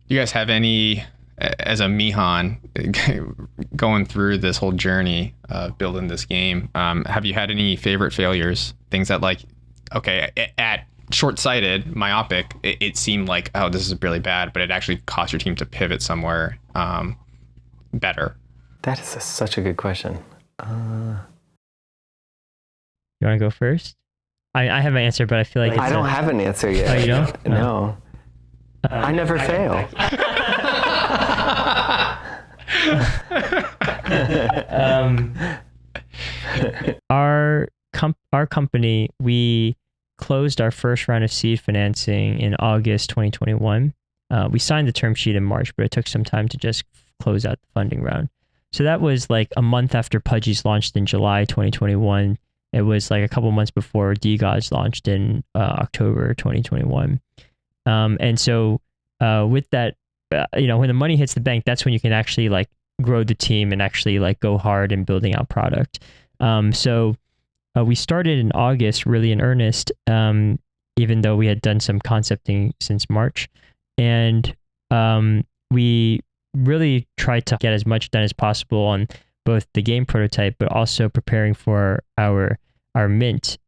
You guys have any, as a Amihan, going through this whole journey of building this game, have you had any favorite failures? Things that like, okay, at short-sighted, myopic, it seemed like, oh, this is really bad, but it actually cost your team to pivot somewhere better. That is such a good question. You want to go first? I have an answer, but I feel like I don't have an answer yet. Oh, you don't? No. I never fail. Our company, we closed our first round of seed financing in August 2021. We signed the term sheet in March, but it took some time to just close out the funding round. So that was like a month after Pudgies launched in July 2021. It was like a couple months before DGODs launched in October 2021. And so with that, when the money hits the bank, that's when you can actually like grow the team and actually like go hard in building out product. So we started in August really in earnest, even though we had done some concepting since March. And we really tried to get as much done as possible on both the game prototype, but also preparing for our mint,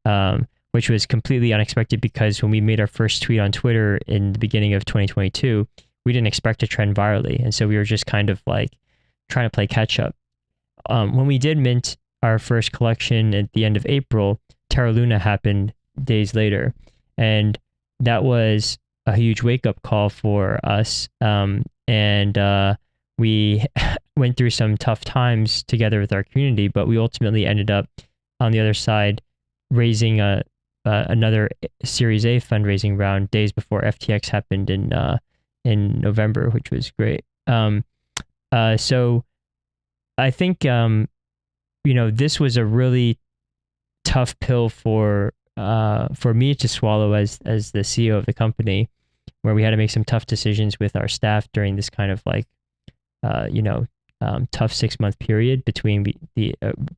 which was completely unexpected because when we made our first tweet on Twitter in the beginning of 2022, we didn't expect to trend virally. And so we were just kind of like trying to play catch up. When we did mint our first collection at the end of April, Terra Luna happened days later. And that was a huge wake-up call for us. And we went through some tough times together with our community, but we ultimately ended up on the other side raising another Series A fundraising round days before FTX happened in November, which was great. So I think this was a really tough pill for me to swallow as the CEO of the company, where we had to make some tough decisions with our staff during this kind of like tough 6-month period between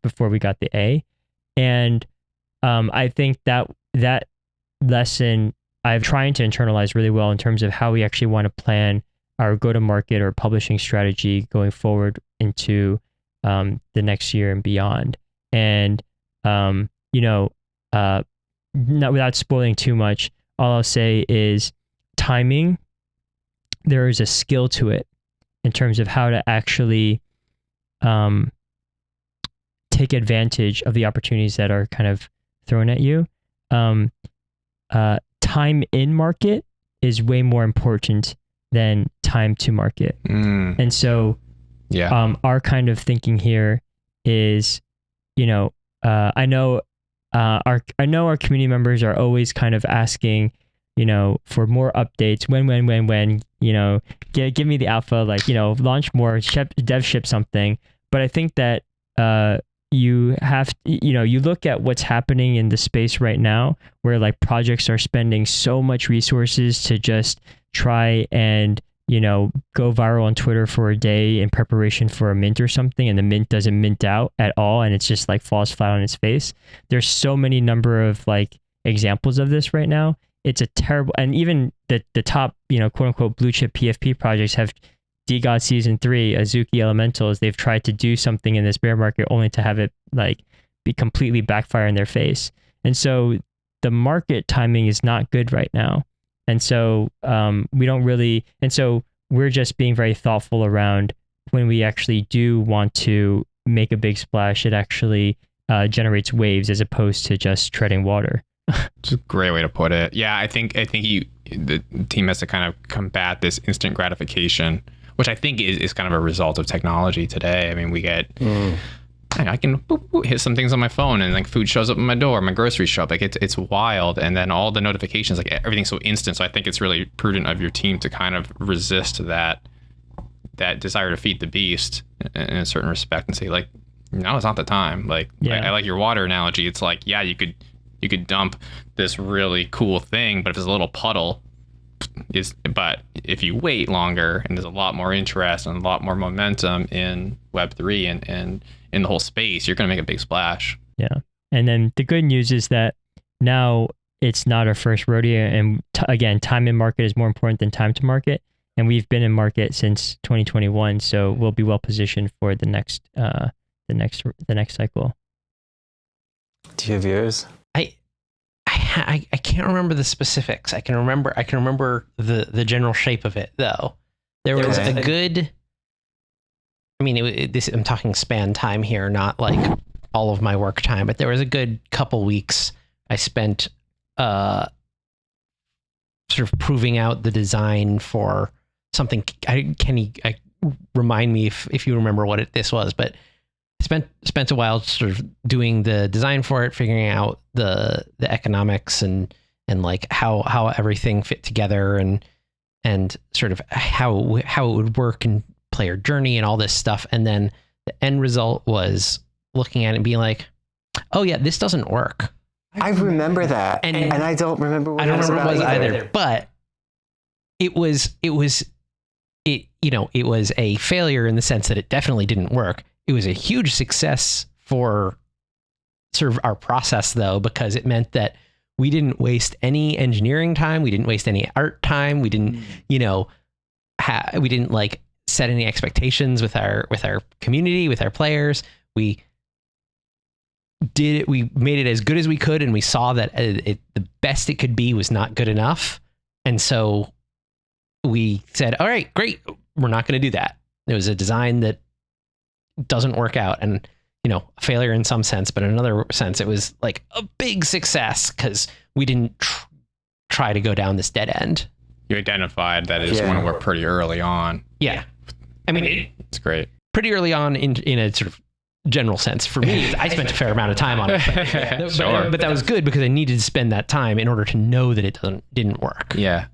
before we got the A. And I think that lesson I'm trying to internalize really well in terms of how we actually want to plan our go-to-market or publishing strategy going forward into the next year and beyond. And not without spoiling too much, all I'll say is timing. There is a skill to it in terms of how to actually take advantage of the opportunities that are kind of thrown at you. Time in market is way more important than time to market. And so our kind of thinking here is, I know our community members are always kind of asking, for more updates. When, give me the alpha, launch more, dev ship something. But I think that you have, you look at what's happening in the space right now, where like projects are spending so much resources to just try and, go viral on Twitter for a day in preparation for a mint or something, and the mint doesn't mint out at all, and it's just like falls flat on its face. There's so many number of like examples of this right now. It's a terrible, and even the top, quote unquote blue chip PFP projects have DGOD Season 3, Azuki Elementals. They've tried to do something in this bear market only to have it like be completely backfire in their face. And so the market timing is not good right now. And so we're just being very thoughtful around when we actually do want to make a big splash, it actually generates waves as opposed to just treading water. It's a great way to put it. Yeah, I think the team has to kind of combat this instant gratification, which I think is kind of a result of technology today. I mean, we get, I can hit some things on my phone and like food shows up at my door, my groceries show up. Like it's wild. And then all the notifications, like everything's so instant. So I think it's really prudent of your team to kind of resist that desire to feed the beast in a certain respect and say like, now it's not the time. Like, I like your water analogy. It's like, yeah, you could dump this really cool thing, but if it's a little puddle, but if you wait longer and there's a lot more interest and a lot more momentum in Web3 and in the whole space, you're going to make a big splash. Yeah. And then the good news is that now it's not our first rodeo. And again, time in market is more important than time to market. And we've been in market since 2021. So we'll be well positioned for the next cycle. Do you have yours? I can't remember the specifics. I can remember the general shape of it though. There was a good. I mean, I'm talking span time here, not like all of my work time, but there was a good couple weeks I spent sort of proving out the design for something. Can remind me if you remember what this was, but spent a while sort of doing the design for it, figuring out the economics and like how everything fit together and sort of how it would work and player journey and all this stuff. And then the end result was looking at it and being like, oh yeah, this doesn't work. I remember that. And I don't remember what it was either. But it was a failure in the sense that it definitely didn't work. It was a huge success for sort of our process though, because it meant that we didn't waste any engineering time. We didn't waste any art time. We didn't, we didn't like set any expectations with our community, with our players. We did it. We made it as good as we could. And we saw that the best it could be was not good enough. And so we said, all right, great. We're not going to do that. It was a design that doesn't work out, and a failure in some sense, but in another sense it was like a big success because we didn't try to go down this dead end. You identified that it's going to work pretty early on. Yeah, I mean it's great. Pretty early on in a sort of general sense for me. I spent a fair amount of time on it, but that was good because I needed to spend that time in order to know that it didn't work. Yeah.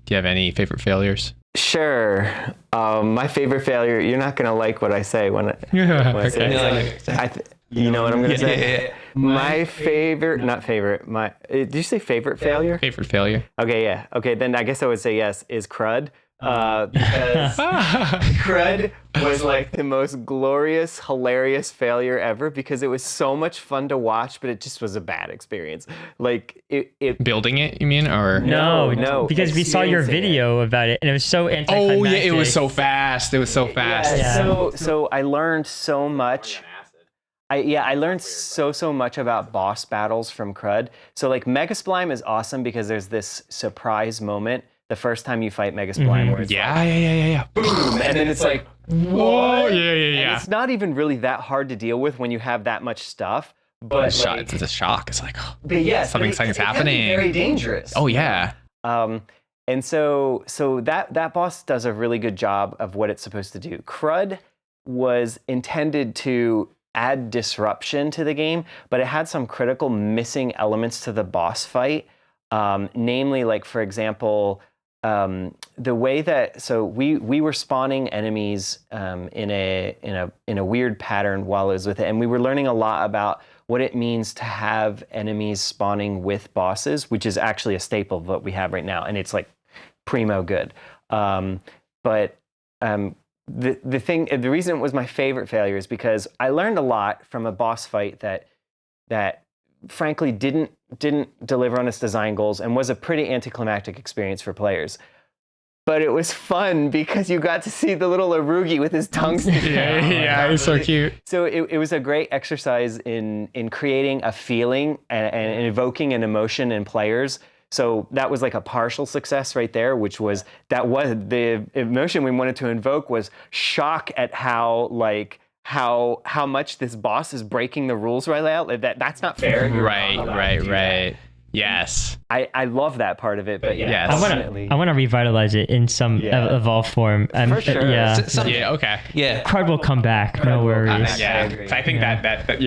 Do you have any favorite failures? Sure. My favorite failure, you're not going to like what I say when I say it. You know what I'm going to say? Yeah. My favorite, not favorite, did you say favorite failure? Favorite failure. Okay, yeah. Okay, then I guess I would say yes, is CRUD. Because CRUD was like the most glorious, hilarious failure ever because it was so much fun to watch, but it just was a bad experience. Like it building it, you mean, or no, because we saw your video about it and it was so anticlimactic. Oh yeah, it was so fast. It was so fast. Yeah. So I learned so much. I learned so much about boss battles from CRUD. So like Mega Splime is awesome because there's this surprise moment the first time you fight Mega Splime, where it's yeah, boom, and then it's like, whoa, yeah. And it's not even really that hard to deal with when you have that much stuff. But it's a shock. It's like, something's happening. It can be very dangerous. Oh yeah. And so that boss does a really good job of what it's supposed to do. CRUD was intended to add disruption to the game, but it had some critical missing elements to the boss fight. Namely, like for example, the way that we were spawning enemies in a weird pattern while I was with it, and we were learning a lot about what it means to have enemies spawning with bosses, which is actually a staple of what we have right now, and it's like primo good. The reason it was my favorite failure is because I learned a lot from a boss fight that frankly didn't deliver on its design goals and was a pretty anticlimactic experience for players. But it was fun because you got to see the little Arugi with his tongue sticking out. Yeah, it was so cute. So it was a great exercise in creating a feeling and evoking an emotion in players. So that was like a partial success right there, which was the emotion we wanted to invoke was shock at how much this boss is breaking the rules right now. That's not fair. Right. Yes. I love that part of it, but yeah, Yes. ultimately. I want to revitalize it in some evolved form. For sure. Yeah. Yeah. Okay. Yeah. Crud will come back. No worries. Yeah, so I think that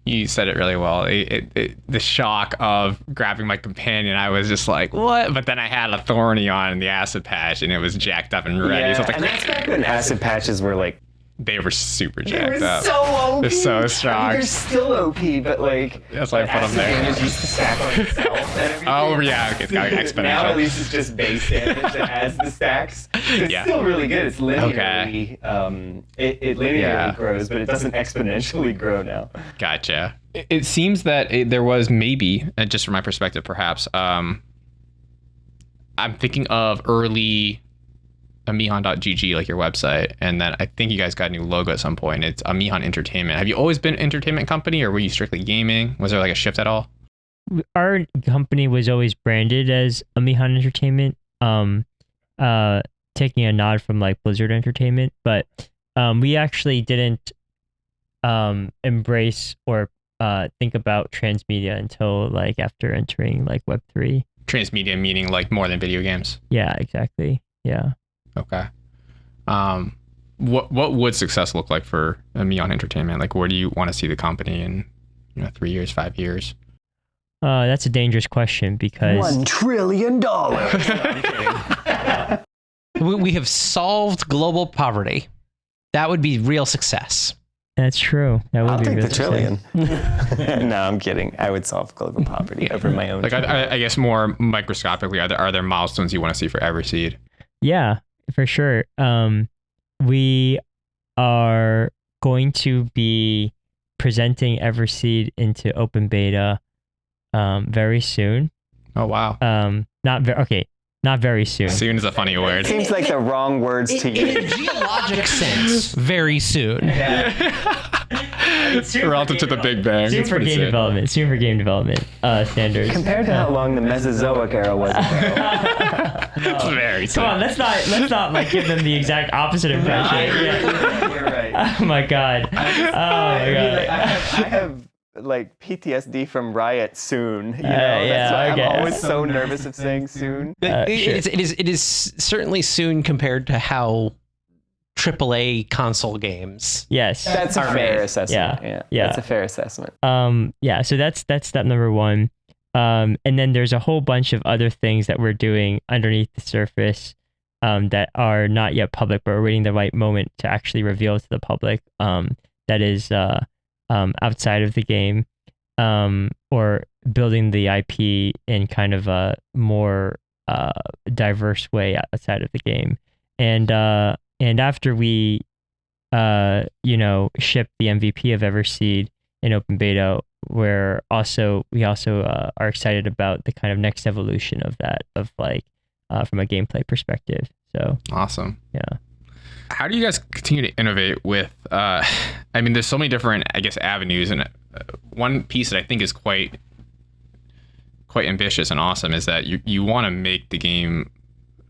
you said it really well. The shock of grabbing my companion, I was just like, what? But then I had a thorny on the acid patch, and it was jacked up and ready. Yeah, So it's like, and that's back when acid patches were like they were super they jacked were up. so OP. They're so strong. They're still OP, but like That's why I put them acid there. damage used to stack on itself and everything. Oh yeah, okay, it's got exponential. Now at least it's just base damage that has the stacks. It's Yeah. still really good. It's Okay. linearly, it linearly grows, but it doesn't exponentially grow now. Gotcha. It seems that there was maybe, just from my perspective, perhaps, I'm thinking of early Amihan.gg, like your website, and then I think you guys got a new logo at some point. It's Amihan Entertainment. Have you always been an entertainment company, or were you strictly gaming? Was there like a shift at all? Our company was always branded as Amihan Entertainment, taking a nod from like Blizzard Entertainment, but we actually didn't embrace or think about transmedia until like after entering like Web3. Transmedia meaning like more than video games. Yeah, exactly. Yeah. Okay. What would success look like for Amihan Entertainment? Like, where do you want to see the company in 3 years, 5 years? That's a dangerous question because $1 trillion. We have solved global poverty. That would be real success. that's true. That would I'll be take real the success. trillion. No, I'm kidding. I would solve global poverty over my own. Like, I guess more microscopically, are there milestones you want to see for Everseed? Yeah, for sure. We are going to be presenting Everseed into open beta very soon. Oh wow. Not very soon. Soon is a funny word. Seems like the wrong words to In a use. geologic sense, very soon. Relative to the Big Bang. Soon It's for pretty game sick. development. Soon for game development standards. Compared to how long the Mesozoic era was ago. Very sick. Come on, let's not like give them the exact opposite impression. Yeah. You're right. Oh my god. Oh my god. I have like PTSD from riot soon. You know? Yeah, That's why okay. I'm always so nervous of saying soon. Sure. It is certainly soon compared to how AAA console games. Yes. That's a fair assessment. Yeah. That's a fair assessment. Yeah, so that's step number one. And then there's a whole bunch of other things that we're doing underneath the surface that are not yet public, but we're waiting the right moment to actually reveal to the public. That is outside of the game, or building the IP in kind of a more diverse way outside of the game. And after we ship the MVP of Everseed in open beta, we also are excited about the kind of next evolution of that, from a gameplay perspective. So Awesome. yeah. How do you guys continue to innovate with, there's so many different, I guess, avenues. And one piece that I think is quite ambitious and awesome is that you want to make the game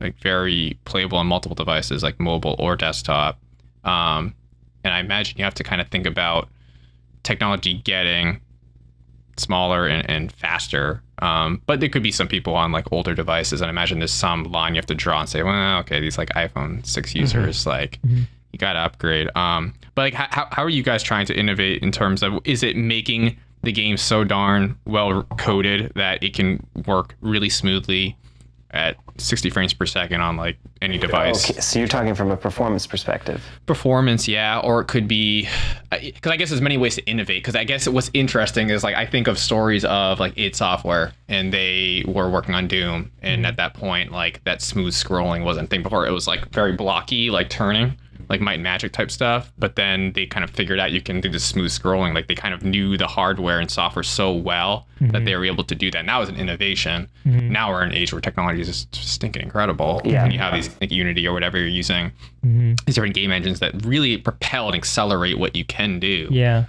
like very playable on multiple devices, like mobile or desktop. And I imagine you have to kind of think about technology getting smaller and faster. But there could be some people on like older devices, and I imagine there's some line you have to draw and say, well, okay, these like iPhone 6 users, you got to upgrade. But like, how are you guys trying to innovate in terms of, is it making the game so darn well coded that it can work really smoothly at 60 frames per second on like any device? Okay, so you're talking from a performance perspective. Performance, yeah, or it could be, because I guess there's many ways to innovate. Because I guess what's interesting is like I think of stories of like id Software, and they were working on Doom, and at that point like that smooth scrolling wasn't a thing before. It was like very blocky, like turning, like Might and Magic type stuff. But then they kind of figured out you can do the smooth scrolling. Like they kind of knew the hardware and software so well that they were able to do that. And that was an innovation. Now we're in an age where technology is just stinking incredible. Yeah. And you have these like Unity or whatever you're using, these different game engines that really propel and accelerate what you can do. Yeah.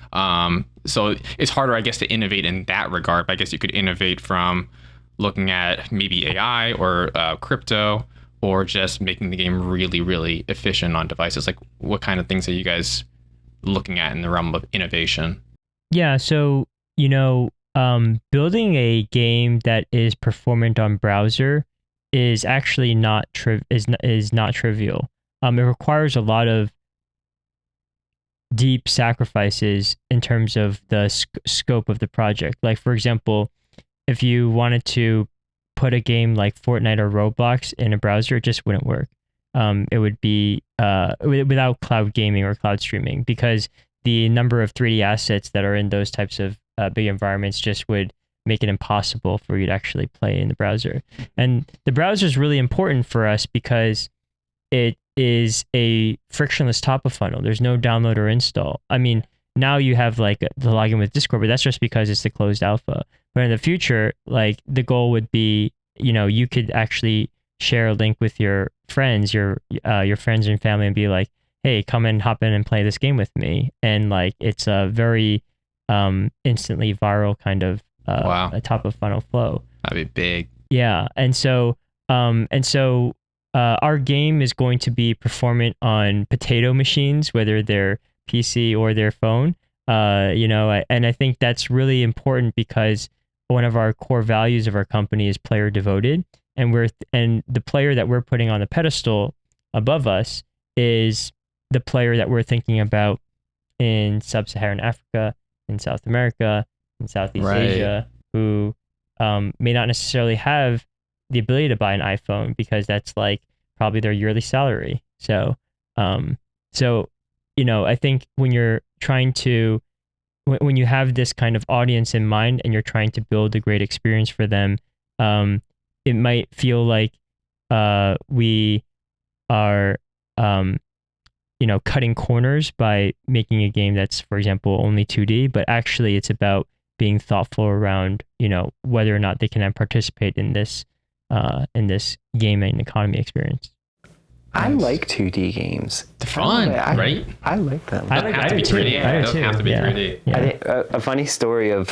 So it's harder, I guess, to innovate in that regard. But I guess you could innovate from looking at maybe AI or crypto, or just making the game really, really efficient on devices. Like, what kind of things are you guys looking at in the realm of innovation? Yeah, so, building a game that is performant on browser is actually not trivial. It requires a lot of deep sacrifices in terms of the scope of the project. Like, for example, if you wanted to put a game like Fortnite or Roblox in a browser, it just wouldn't work. It would be without cloud gaming or cloud streaming, because the number of 3D assets that are in those types of big environments just would make it impossible for you to actually play in the browser. And the browser is really important for us because it is a frictionless top of funnel. There's no download or install. I mean, now you have like the login with Discord, but that's just because it's the closed alpha. But in the future, like the goal would be, you could actually share a link with your friends, your friends and family, and be like, hey, come and hop in and play this game with me. And like, it's a very instantly viral kind of a top of funnel flow. That'd be big. Yeah. And so our game is going to be performant on potato machines, whether they're PC or their phone. And I think that's really important because one of our core values of our company is player devoted, and the player that we're putting on the pedestal above us is the player that we're thinking about in sub-Saharan Africa, in South America, in Southeast Asia, who may not necessarily have the ability to buy an iPhone because that's like probably their yearly salary. So I think when you're trying to, when you have this kind of audience in mind and you're trying to build a great experience for them, it might feel like we are, cutting corners by making a game that's, for example, only 2D, but actually it's about being thoughtful around, whether or not they can participate in this gaming economy experience. I like 2D games. They're fun, right? I like them. They don't have to be 3D. It doesn't have to be 3D. Yeah. I think a funny story of,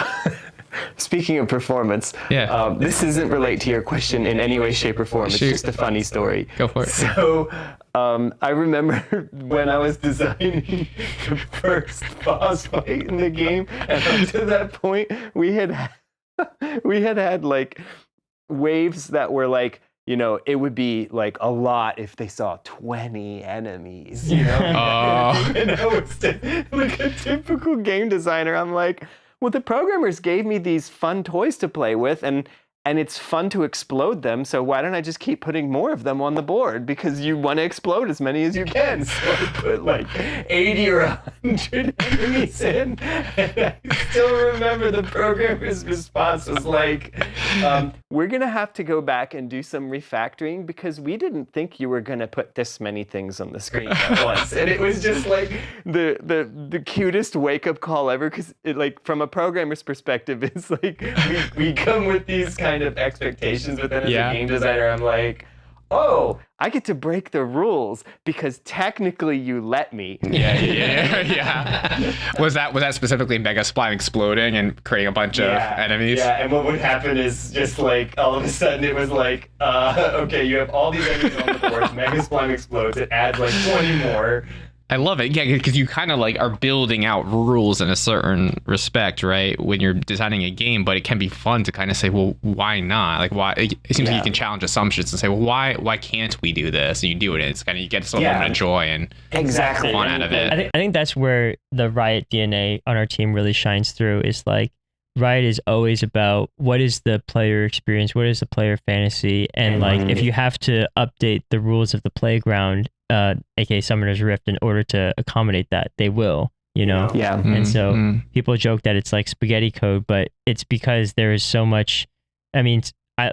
speaking of performance, this doesn't relate to your question in any way, shape, or form. It's just a funny story. Go for it. So I remember when I was designing the first boss fight in the game, and up to that point, we had like waves that were like, it would be like a lot if they saw 20 enemies, And I was like a typical game designer. I'm like, well, the programmers gave me these fun toys to play with, and it's fun to explode them, so why don't I just keep putting more of them on the board? Because you want to explode as many as you can. So I put like 80 or 100 enemies in, and I still remember the programmer's response was like, we're going to have to go back and do some refactoring because we didn't think you were going to put this many things on the screen at once. And it was just like the cutest wake-up call ever, because it, like, from a programmer's perspective, it's like we come with these kind of expectations, but then as a game designer, I'm like, oh, I get to break the rules because technically you let me. Yeah. Was that specifically Mega Spline exploding and creating a bunch of enemies? Yeah, and what would happen is just like all of a sudden it was like, okay, you have all these enemies on the board, Mega Spline explodes, it adds like 20 more. I love it. Yeah, because you kind of like are building out rules in a certain respect, right? When you're designing a game, but it can be fun to kind of say, well, why not? Like, why? It seems like you can challenge assumptions and say, well, why can't we do this? And you do it, and it's kind of, you get some moment of joy and fun out of it. I think that's where the Riot DNA on our team really shines through. Is like, Riot is always about what is the player experience, what is the player fantasy, and like if you have to update the rules of the playground, aka Summoner's Rift, in order to accommodate that, they will, and so people joke that it's like spaghetti code, but it's because there is so much. I mean,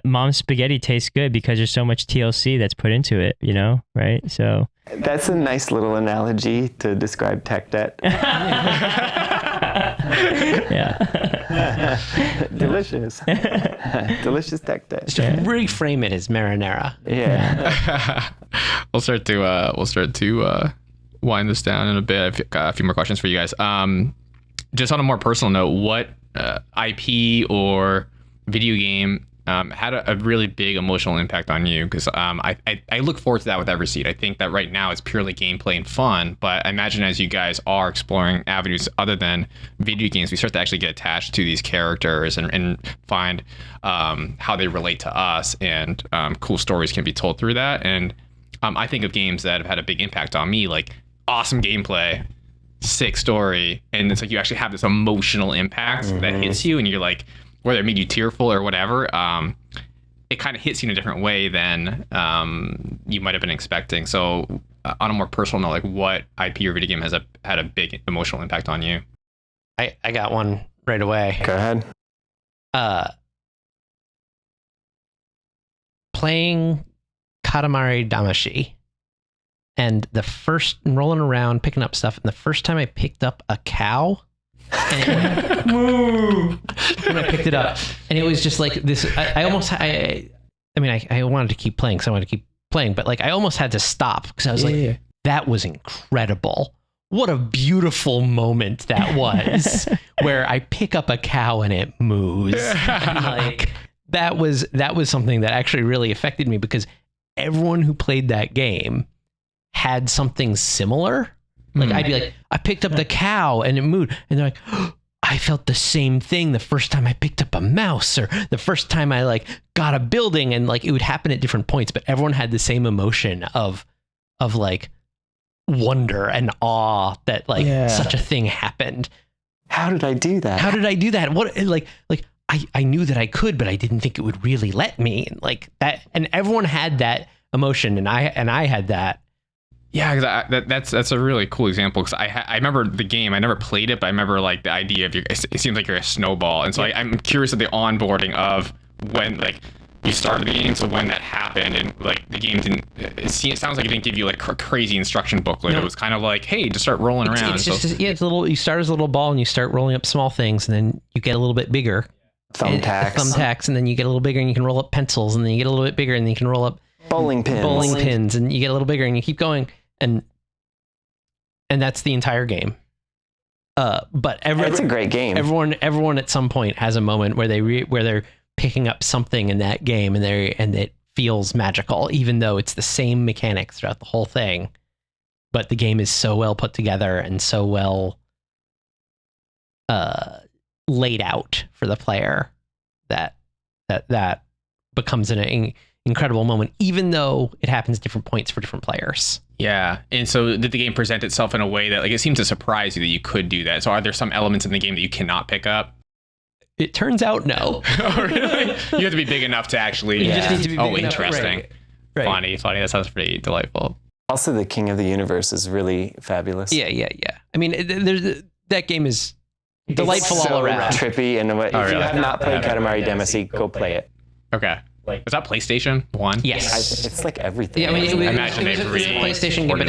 mom's spaghetti tastes good because there's so much TLC that's put into it, right? So that's a nice little analogy to describe tech debt. Delicious tech debt. Just reframe it as marinara. Yeah. We'll start to wind this down in a bit. I've got a few more questions for you guys. Just on a more personal note, what IP or video game had a really big emotional impact on you? Because I look forward to that with Everseed. I think that right now it's purely gameplay and fun, but I imagine as you guys are exploring avenues other than video games, we start to actually get attached to these characters and find how they relate to us, and cool stories can be told through that. And I think of games that have had a big impact on me, like awesome gameplay, sick story, and it's like you actually have this emotional impact that hits you, and you're like, whether it made you tearful or whatever, it kind of hits you in a different way than you might have been expecting. So on a more personal note, like what IP or video game has had a big emotional impact on you? I got one right away. Go ahead. Playing Katamari Damacy, and rolling around picking up stuff, and the first time I picked up a cow, and it moo, when I picked it up, and it was just like this. I wanted to keep playing, so I wanted to keep playing, but like I almost had to stop because I was like, that was incredible. What a beautiful moment that was, where I pick up a cow and it moos. And like that was something that actually really affected me, because everyone who played that game had something similar. Like I'd be like, I picked up the cow and it moved, and they're like, oh, I felt the same thing the first time I picked up a mouse, or the first time I like got a building, and like it would happen at different points, but everyone had the same emotion of like wonder and awe that like such a thing happened. How did I do that? What I knew that I could, but I didn't think it would really let me, and like that, and everyone had that emotion, and I had that. Yeah, because that's a really cool example, because I remember the game. I never played it, but I remember like the idea of it seems like you're a snowball, and so I'm curious of the onboarding of when like you started the game, so when that happened, and like the game didn't. It sounds like it didn't give you like a crazy instruction booklet. No. It was kind of like, hey, just start rolling around. It's a little. You start as a little ball, and you start rolling up small things, and then you get a little bit bigger. Thumbtacks, and then you get a little bigger, and you can roll up pencils, and then you get a little bit bigger, and then you can roll up bowling pins, and you get a little bigger, and you keep going. And that's the entire game. But it's a great game. Everyone at some point has a moment where they're picking up something in that game, and it feels magical, even though it's the same mechanics throughout the whole thing. But the game is so well put together and so well laid out for the player that becomes an incredible moment, even though it happens at different points for different players. Yeah. And so did the game present itself in a way that like it seemed to surprise you that you could do that? So are there some elements in the game that you cannot pick up? It turns out no. Oh, really? You have to be big enough to actually. You just need to be big enough. Interesting. Right. Funny. That sounds pretty delightful. Also, the King of the Universe is really fabulous. Yeah. I mean, that game is delightful all around. Trippy, and if you have not played Katamari Damacy, go play it. Okay. Like, was that PlayStation 1? Yes. It's like everything. Yeah, I mean, I imagine they've it was a PlayStation game, but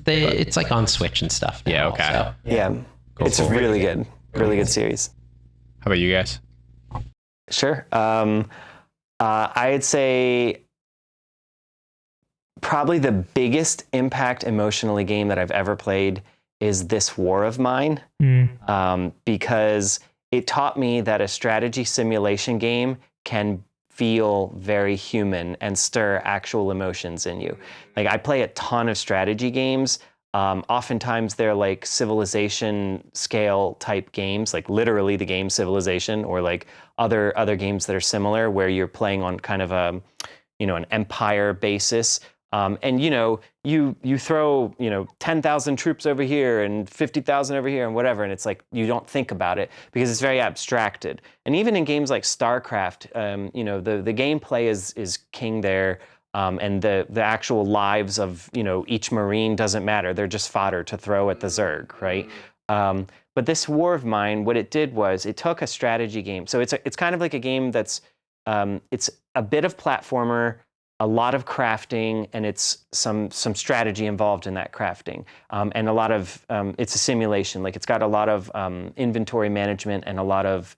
it's like on Switch and stuff now. Yeah, okay. So. Yeah, it's really good. Really good series. How about you guys? Sure. I'd say probably the biggest impact emotionally game that I've ever played is This War of Mine, because it taught me that a strategy simulation game can feel very human and stir actual emotions in you. Like I play a ton of strategy games. Oftentimes they're like Civilization scale type games, like literally the game Civilization, or like other games that are similar where you're playing on kind of an empire basis. And you throw 10,000 troops over here and 50,000 over here and whatever, and it's like you don't think about it because it's very abstracted. And even in games like StarCraft, the gameplay is king there, and the actual lives of each Marine doesn't matter. They're just fodder to throw at the Zerg, right? But this War of Mine, what it did was it took a strategy game. So it's kind of like a game that's it's a bit of platformer, a lot of crafting, and it's some strategy involved in that crafting, and a lot of it's a simulation. Like it's got a lot of inventory management and a lot of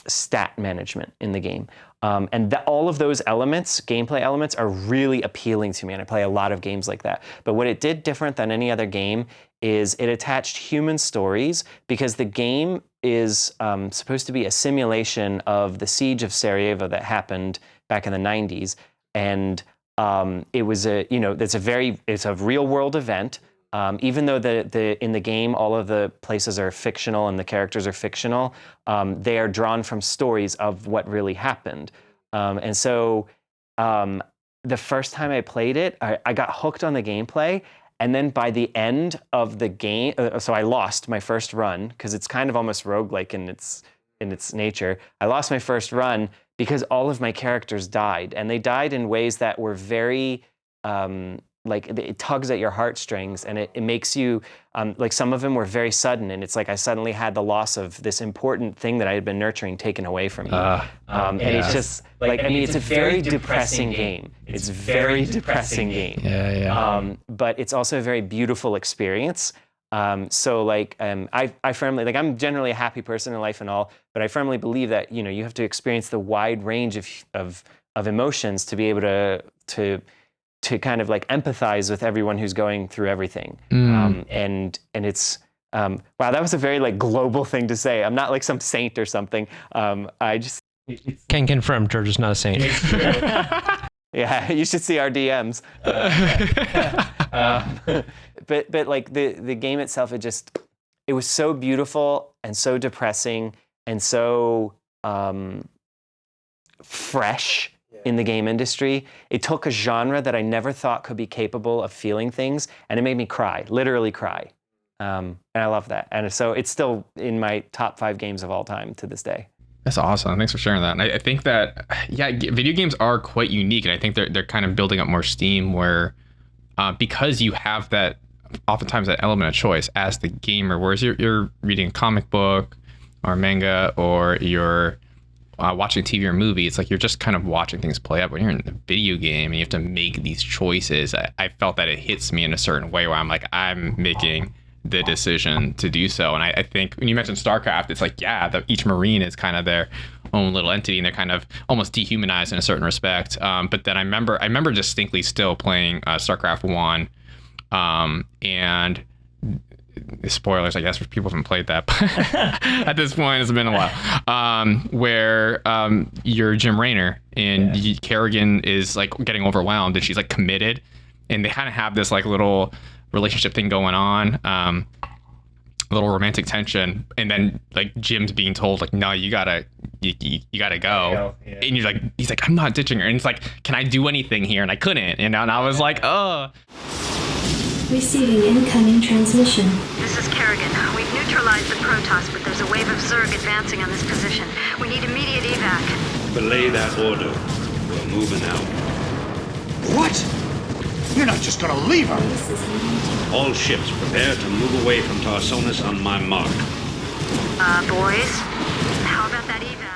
stat management in the game, and all of those elements, gameplay elements, are really appealing to me. And I play a lot of games like that. But what it did different than any other game is it attached human stories, because the game is supposed to be a simulation of the siege of Sarajevo that happened back in the 90s. And it was it's a real world event. Even though in the game all of the places are fictional and the characters are fictional, they are drawn from stories of what really happened. And so the first time I played it, I got hooked on the gameplay. And then by the end of the game, so I lost my first run because it's kind of almost roguelike in its nature. I lost my first run because all of my characters died, and they died in ways that were very it tugs at your heartstrings, and it makes you like, some of them were very sudden, and it's like I suddenly had the loss of this important thing that I had been nurturing taken away from me. And it's just like, I mean, it's a very depressing game. It's a very depressing game. But it's also a very beautiful experience. So like, I firmly, like, I'm generally a happy person in life and all, but I firmly believe that, you know, you have to experience the wide range of emotions to be able to kind of like empathize with everyone who's going through everything. And it's, wow, that was a very like global thing to say. I'm not like some saint or something. I just can confirm George is not a saint. Yeah, you should see our DMs. But like the game itself, it was so beautiful and so depressing and so fresh in the game industry. It took a genre that I never thought could be capable of feeling things, and it made me cry, literally cry. And I love that. And so it's still in my top 5 games of all time to this day. That's awesome. Thanks for sharing that. And I think that, yeah, video games are quite unique, and I think they're kind of building up more steam where, because you have that, oftentimes that element of choice as the gamer, whereas you're reading a comic book or manga, or you're watching TV or movie, it's like you're just kind of watching things play out. When you're in the video game and you have to make these choices, I felt that it hits me in a certain way where I'm like, I'm making the decision to do so. And I think when you mentioned StarCraft, it's like, yeah, each Marine is kind of their own little entity, and they're kind of almost dehumanized in a certain respect. But then I remember distinctly still playing StarCraft 1, and spoilers, I guess, for people who haven't played that, but at this point it's been a while, where you're Jim Raynor, and Kerrigan is like getting overwhelmed, and she's like committed, and they kind of have this like little relationship thing going on, a little romantic tension, and then like Jim's being told like, no, you gotta go. And he's like, I'm not ditching her. And it's like, can I do anything here? And I couldn't, and I was like, oh. Receiving incoming transmission. This is Kerrigan. We've neutralized the Protoss, but there's a wave of Zerg advancing on this position. We need immediate evac. Belay that order. We're moving out. What? You're not just gonna leave her! All ships prepare to move away from Tarsonis on my mark. Boys, how about that evac?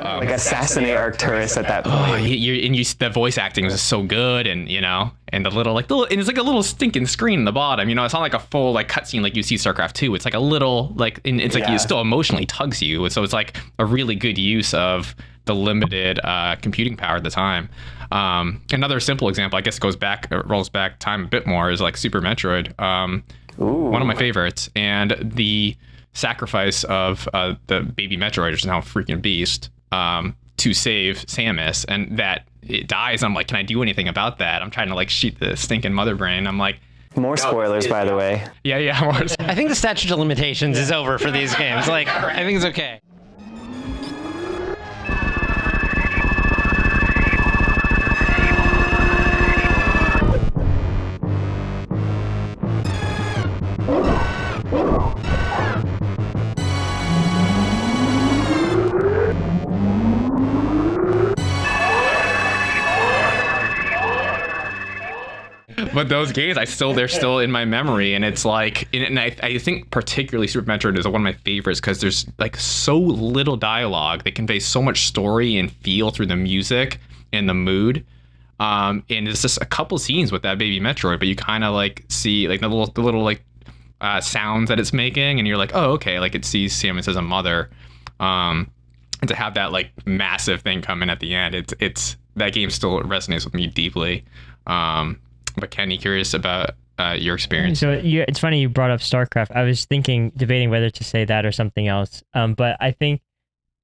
Like assassinate Arcturus at that point. Oh, the voice acting was so good, and and the and it's like a little stinking screen in the bottom. It's not like a full like cutscene like you see StarCraft 2. It's like a little like, and it's like it still emotionally tugs you. So it's like a really good use of the limited computing power at the time. Another simple example, I guess, rolls back time a bit more, is like Super Metroid. One of my favorites, and the sacrifice of the baby Metroid, which is now a freaking beast, to save Samus, and that it dies. I'm like, can I do anything about that? I'm trying to like shoot the stinking mother brain. I'm like, more spoilers, by the way. Yeah. I think the statute of limitations is over for these games. Like, I think it's okay. But those games, they're still in my memory, and it's like, and I think particularly Super Metroid is one of my favorites because there's like so little dialogue. They convey so much story and feel through the music and the mood. And it's just a couple scenes with that baby Metroid, but you kind of like see like the little like sounds that it's making, and you're like, oh, okay, like it sees Samus as a mother. And to have that like massive thing come in at the end, it's that game still resonates with me deeply. But Kenny, curious about your experience. So it's funny you brought up StarCraft. I was debating whether to say that or something else. But I think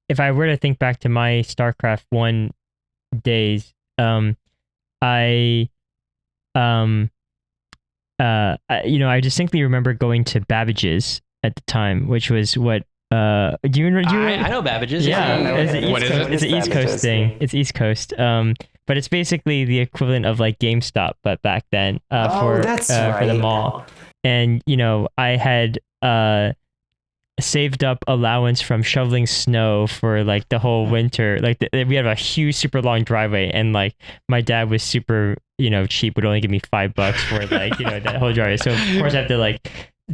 if I were to think back to my StarCraft 1 days, I distinctly remember going to Babbage's at the time, which was what. Do you remember? I know Babbage's. Yeah, What is it? It's an East Coast thing. It's East Coast. But it's basically the equivalent of like GameStop, but back then for the mall. And I had saved up allowance from shoveling snow for like the whole winter. Like we have a huge, super long driveway, and like my dad was super, cheap, would only give me $5 for like that whole driveway. So of course I have to like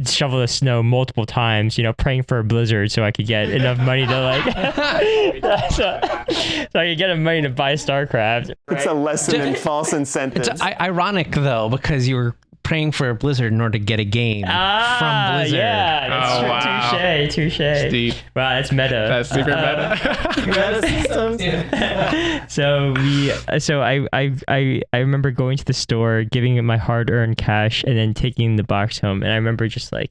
shovel the snow multiple times, praying for a blizzard so I could get enough money to like so I could get enough money to buy StarCraft. It's a lesson in false incentives. It's ironic though, because you were praying for a blizzard in order to get a game from Blizzard. Yeah, that's true. Wow. Touche. Steve. Wow, that's meta. That's super meta. So I remember going to the store, giving it my hard-earned cash, and then taking the box home. And I remember just like,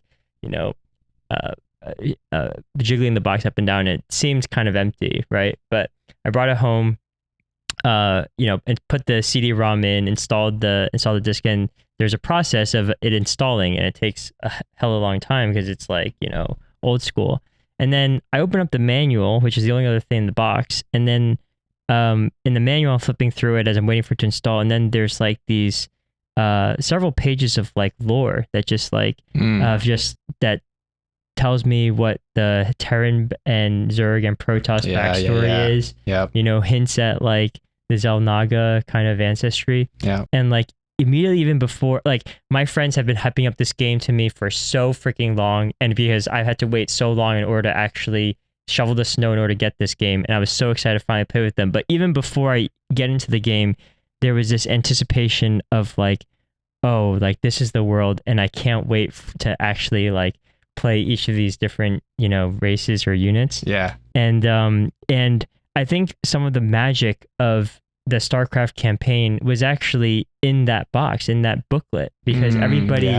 jiggling the box up and down. It seemed kind of empty, right? But I brought it home, and put the CD-ROM in, installed the disc in. There's a process of it installing, and it takes a hell of a long time because it's like, old school. And then I open up the manual, which is the only other thing in the box. And then in the manual, I'm flipping through it as I'm waiting for it to install. And then there's like these several pages of like lore that just like, that tells me what the Terran and Zerg and Protoss backstory is. Yep. Hints at like the Xel'Naga kind of ancestry. Yeah. And like, immediately, even before, like my friends have been hyping up this game to me for so freaking long, and because I had to wait so long in order to actually shovel the snow in order to get this game, and I was so excited to finally play with them. But even before I get into the game, there was this anticipation of like, oh, like this is the world, and I can't wait to actually like play each of these different races or units. Yeah. And I think some of the magic of the StarCraft campaign was actually in that box, in that booklet, because everybody,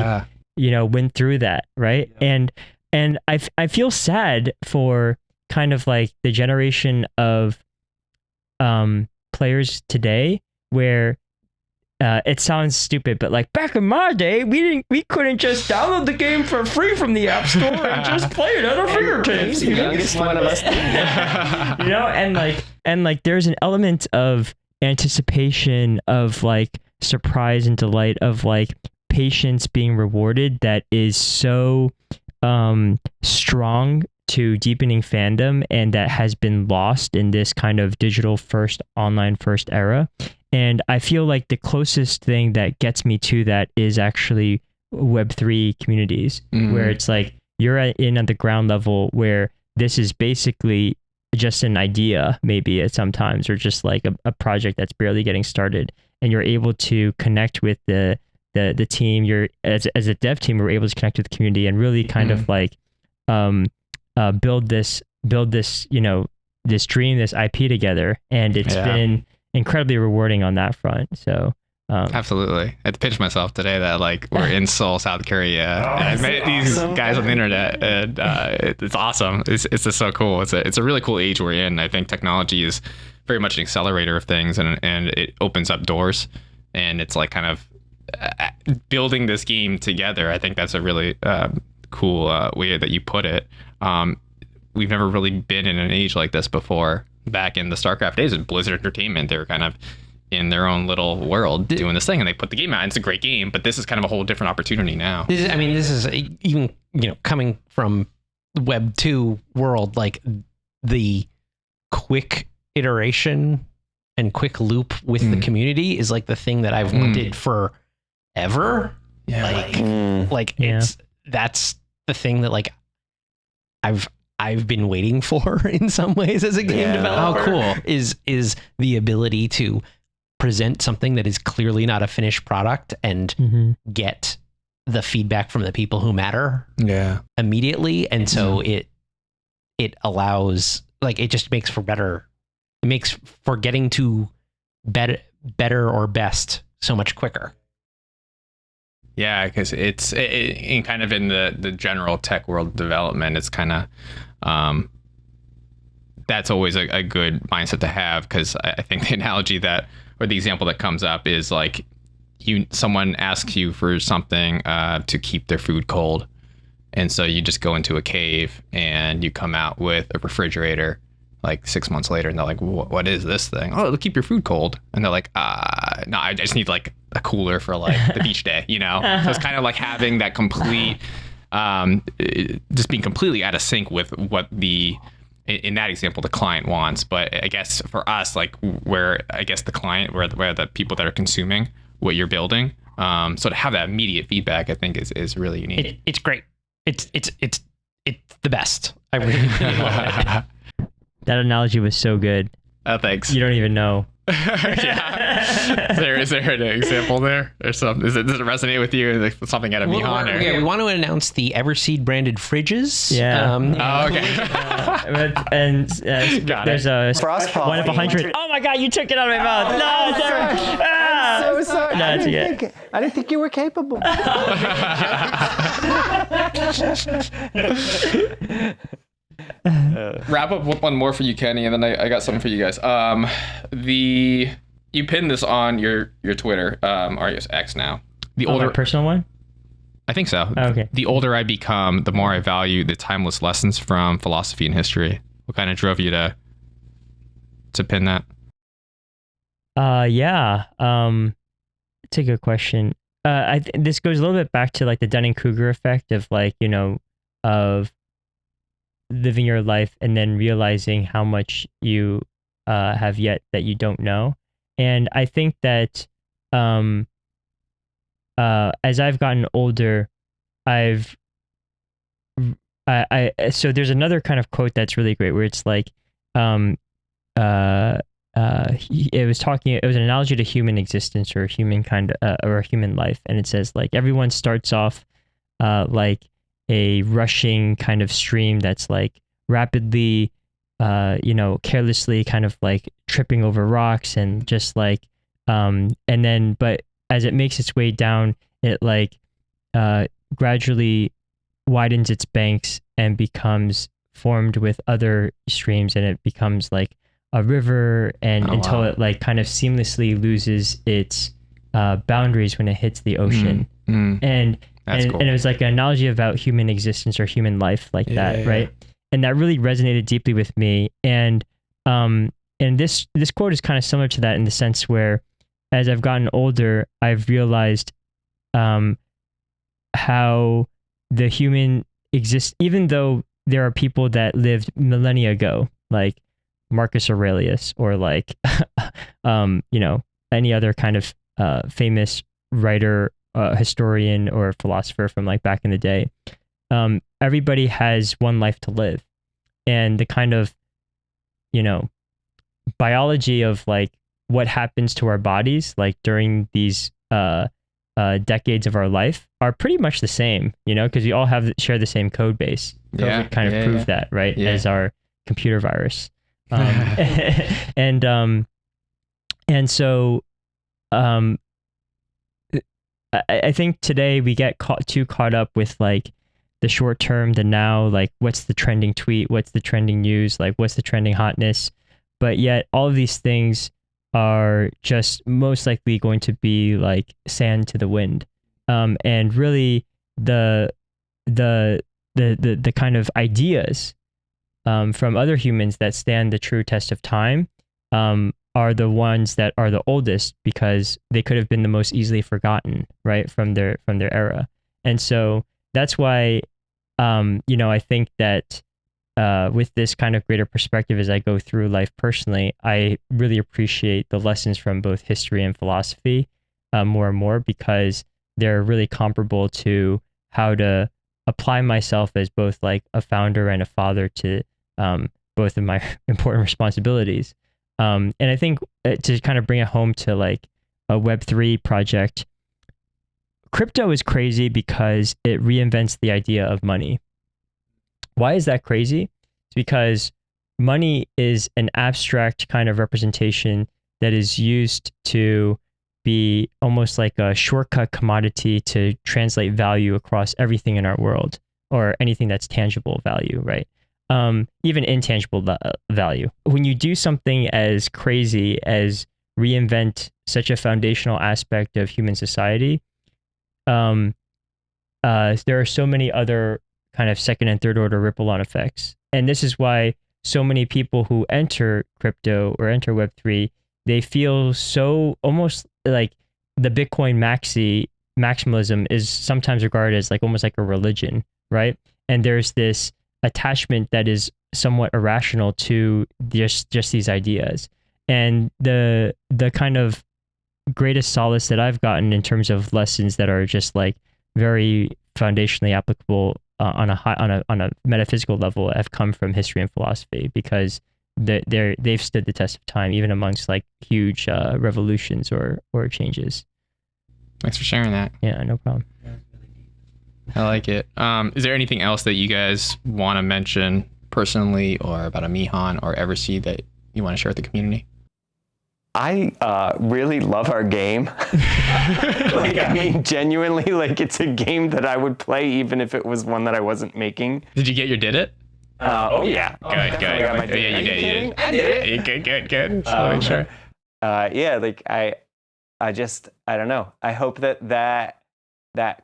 went through that, right? Yeah. And I feel sad for kind of like the generation of players today, where it sounds stupid, but like back in my day, we couldn't just download the game for free from the App Store and just play it at our fingertips. The youngest one of us. And like there's an element of anticipation, of like surprise and delight, of like patience being rewarded, that is so strong to deepening fandom, and that has been lost in this kind of digital first, online first era. And I feel like the closest thing that gets me to that is actually Web3 communities, where it's like you're at the ground level, where this is basically just an idea, maybe at sometimes, or just like a project that's barely getting started, and you're able to connect with the team. You're as a dev team, we're able to connect with the community and really kind of like build this this dream, this IP together, and it's been incredibly rewarding on that front. So absolutely. I had to pitch myself today that like we're in Seoul, South Korea, and I met these guys on the internet, and it's awesome. It's just so cool. It's a really cool age we're in. I think technology is very much an accelerator of things, and it opens up doors, and it's like kind of building this game together. I think that's a really cool way that you put it. We've never really been in an age like this before. Back in the StarCraft days with Blizzard Entertainment, they were kind of in their own little world doing this thing, and they put the game out, and it's a great game, but this is kind of a whole different opportunity now. This is even coming from the Web 2 world, like the quick iteration and quick loop with the community is like the thing that I've wanted forever. That's the thing that like I've been waiting for in some ways as a game developer. Oh, cool. Is the ability to present something that is clearly not a finished product and get the feedback from the people who matter immediately. And so it allows, like, it just makes for getting to better or best so much quicker. Yeah, because it's in kind of in the general tech world development, it's kind of that's always a good mindset to have, because I think the analogy that, or the example that comes up is like someone asks you for something to keep their food cold, and so you just go into a cave and you come out with a refrigerator like 6 months later, and they're like, what is this thing? Oh, it'll keep your food cold. And they're like, no, I just need like a cooler for like the beach day, you know? So it's kind of like having that complete, just being completely out of sync with what in that example, the client wants. But I guess for us, like where I guess the client, where the people that are consuming what you're building, so to have that immediate feedback, I think is really unique. It's great. It's the best. I really love it. That analogy was so good. Oh, thanks. You don't even know. Yeah. Is there an example there? Or some? Does it resonate with you? Like something at Amihan? Yeah, we want to announce the Everseed branded fridges. Yeah. Okay. There's a Frostpaw. one of 100. Oh my God! You took it out of my mouth. No, I'm so sorry. No, I didn't think you were capable. Wrap up with one more for you, Kenny, and then I got something for you guys. You pinned this on your Twitter, or yes, X now. The older my personal one? I think so. Oh, okay. The older I become, the more I value the timeless lessons from philosophy and history. What kind of drove you to pin that? Yeah. It's a good question. This goes a little bit back to like the Dunning-Kruger effect of like, you know, of living your life and then realizing how much you have yet that you don't know. And I think that as I've gotten older, so there's another kind of quote that's really great where it's like it was an analogy to human existence or human kind or human life, and it says like everyone starts off like a rushing kind of stream that's like rapidly carelessly kind of like tripping over rocks and just like and then but as it makes its way down, it like gradually widens its banks and becomes formed with other streams, and it becomes like a river, and until it like kind of seamlessly loses its boundaries when it hits the ocean. And cool. And it was like an analogy about human existence or human life like that, right? And that really resonated deeply with me. And this quote is kind of similar to that in the sense where as I've gotten older, I've realized how the human exists, even though there are people that lived millennia ago, like Marcus Aurelius or like, any other kind of famous writer, historian or philosopher from like back in the day. Everybody has one life to live, and the kind of, biology of like what happens to our bodies, like during these decades of our life are pretty much the same, because we all share the same code base. COVID kind of proved that, right? As our computer virus. And so I think today we get too caught up with like the short term, the now, like what's the trending tweet, what's the trending news, like what's the trending hotness, but yet all of these things are just most likely going to be like sand to the wind. And really the kind of ideas from other humans that stand the true test of time are the ones that are the oldest, because they could have been the most easily forgotten, right, from their era. And so that's why I think that with this kind of greater perspective as I go through life personally, I really appreciate the lessons from both history and philosophy more and more, because they're really comparable to how to apply myself as both like a founder and a father to both of my important responsibilities. And I think to kind of bring it home to like a Web3 project, crypto is crazy because it reinvents the idea of money. Why is that crazy? It's because money is an abstract kind of representation that is used to be almost like a shortcut commodity to translate value across everything in our world, or anything that's tangible value, right? Even intangible value. When you do something as crazy as reinvent such a foundational aspect of human society, there are so many other kind of second and third order ripple-on effects. And this is why so many people who enter crypto or enter Web3, they feel so almost like the Bitcoin maximalism is sometimes regarded as like almost like a religion, right? And there's this attachment that is somewhat irrational to just these ideas. And the kind of greatest solace that I've gotten in terms of lessons that are just like very foundationally applicable on a metaphysical level have come from history and philosophy, because they've stood the test of time, even amongst like huge revolutions or changes. Thanks for sharing that. Yeah, no problem. I like it. Is there anything else that you guys want to mention personally, or about Amihan or Everseed, that you want to share with the community? I really love our game. Like, I mean, genuinely, like, it's a game that I would play even if it was one that I wasn't making. Did you get your did it? Oh yeah. Good. Yeah, you did. I did it. Good. So sure. Yeah, like I don't know. I hope that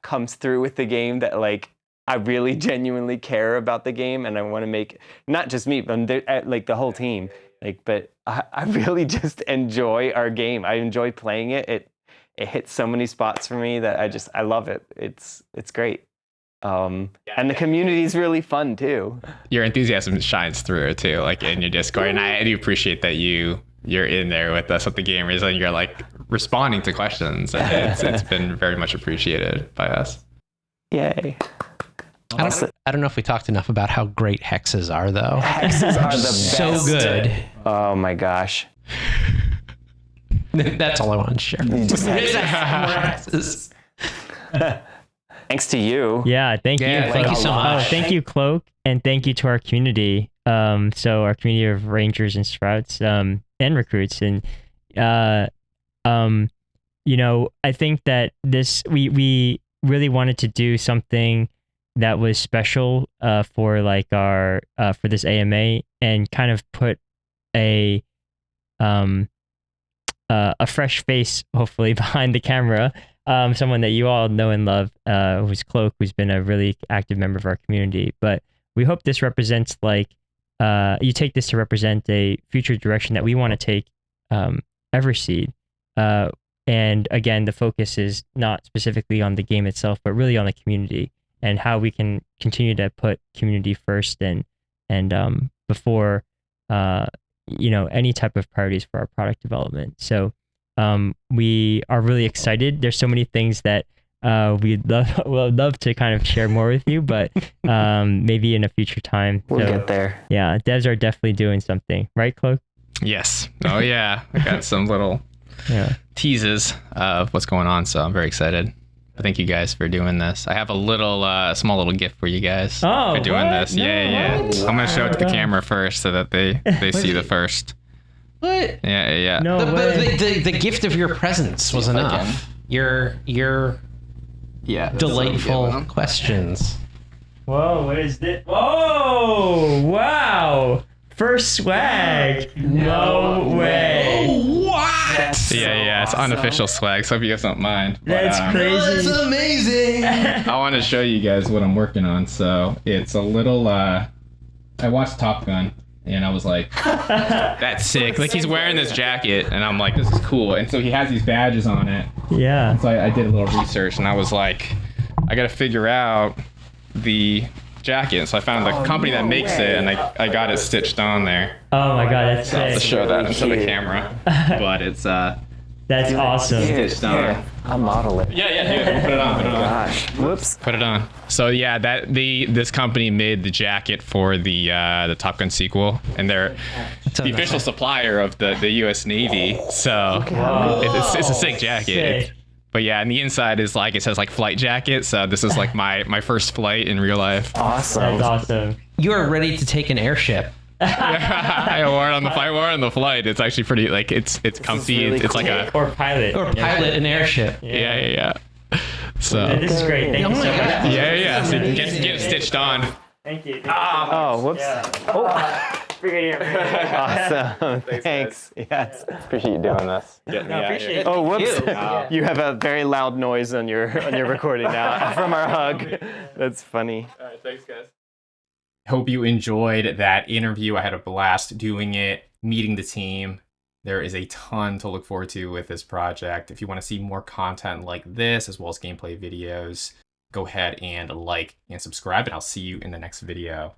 comes through with the game, that like I really genuinely care about the game, and I want to make, not just me, but like the whole team. Like, but I really just enjoy our game. I enjoy playing it. It hits so many spots for me that I love it. It's great. And the community is really fun too. Your enthusiasm shines through it too, like in your Discord, and I do appreciate that you're in there with us with the gamers, and you're like responding to questions. It's been very much appreciated by us. Yay. I don't know if we talked enough about how great hexes are, though. Hexes are the best. So good. Oh my gosh. That's all I want to share. Hexes. Thanks to you. Yeah, thank you. Thank you so much. Thank you, Cloke, and thank you to our community. So our community of rangers and sprouts and recruits, and you know, I think that we really wanted to do something that was special for like our for this AMA, and kind of put a fresh face, hopefully, behind the camera. Someone that you all know and love, who's Cloke, who's been a really active member of our community. But we hope this represents like you take this to represent a future direction that we want to take Everseed. And again, the focus is not specifically on the game itself, but really on the community, and how we can continue to put community first and before you know, any type of priorities for our product development. So we are really excited. There's so many things that we'd love to kind of share more with you, but maybe in a future time. We'll get there. Yeah, devs are definitely doing something, right, Cloke? Yes. Oh yeah, I got some little teases of what's going on, so I'm very excited. But thank you guys for doing this. I have a small little gift for you guys for doing this. No, yeah. What? I'm gonna show it to the camera first so that they see the first. What? Yeah. No way. The gift of your presence was enough. Your delightful questions. Whoa, what is this? Whoa, wow. First swag. No way. What? Yeah, it's unofficial swag, so if you guys don't mind. That's crazy. That's amazing. I want to show you guys what I'm working on. So it's a little, I watched Top Gun, and I was like, that's sick. Like, he's wearing this jacket, and I'm like, this is cool. And so he has these badges on it. Yeah. So I did a little research, and I was like, I got to figure out the jacket. So I found the company that makes it, and I got it stitched on there. Oh my god, that's sick. To show that into the camera. But it's that's awesome. Stitched on. Yeah, I'll model it. Yeah, put it on. Gosh, whoops. Put it on. So yeah, this company made the jacket for the Top Gun sequel, and they're the official supplier of the U.S. Navy. So it's a sick jacket. Sick. But yeah, and the inside is like, it says like flight jacket. So this is like my first flight in real life. Awesome. That's awesome. You are ready to take an airship I wore it on the flight. Wore it on the flight. It's actually pretty like it's comfy. Really it's cool. like a Or pilot an airship. yeah. So this is great. Thank you so much. yeah. So you can get it stitched on. Thank you. Oh, whoops. Figured it out. Awesome. Thanks. Yes. Appreciate you doing this. Appreciate it. Oh, whoops. You have a very loud noise on your recording now from our hug. That's funny. All right, thanks guys. Hope you enjoyed that interview. I had a blast doing it, meeting the team. There is a ton to look forward to with this project. If you want to see more content like this, as well as gameplay videos, go ahead and like and subscribe, and I'll see you in the next video.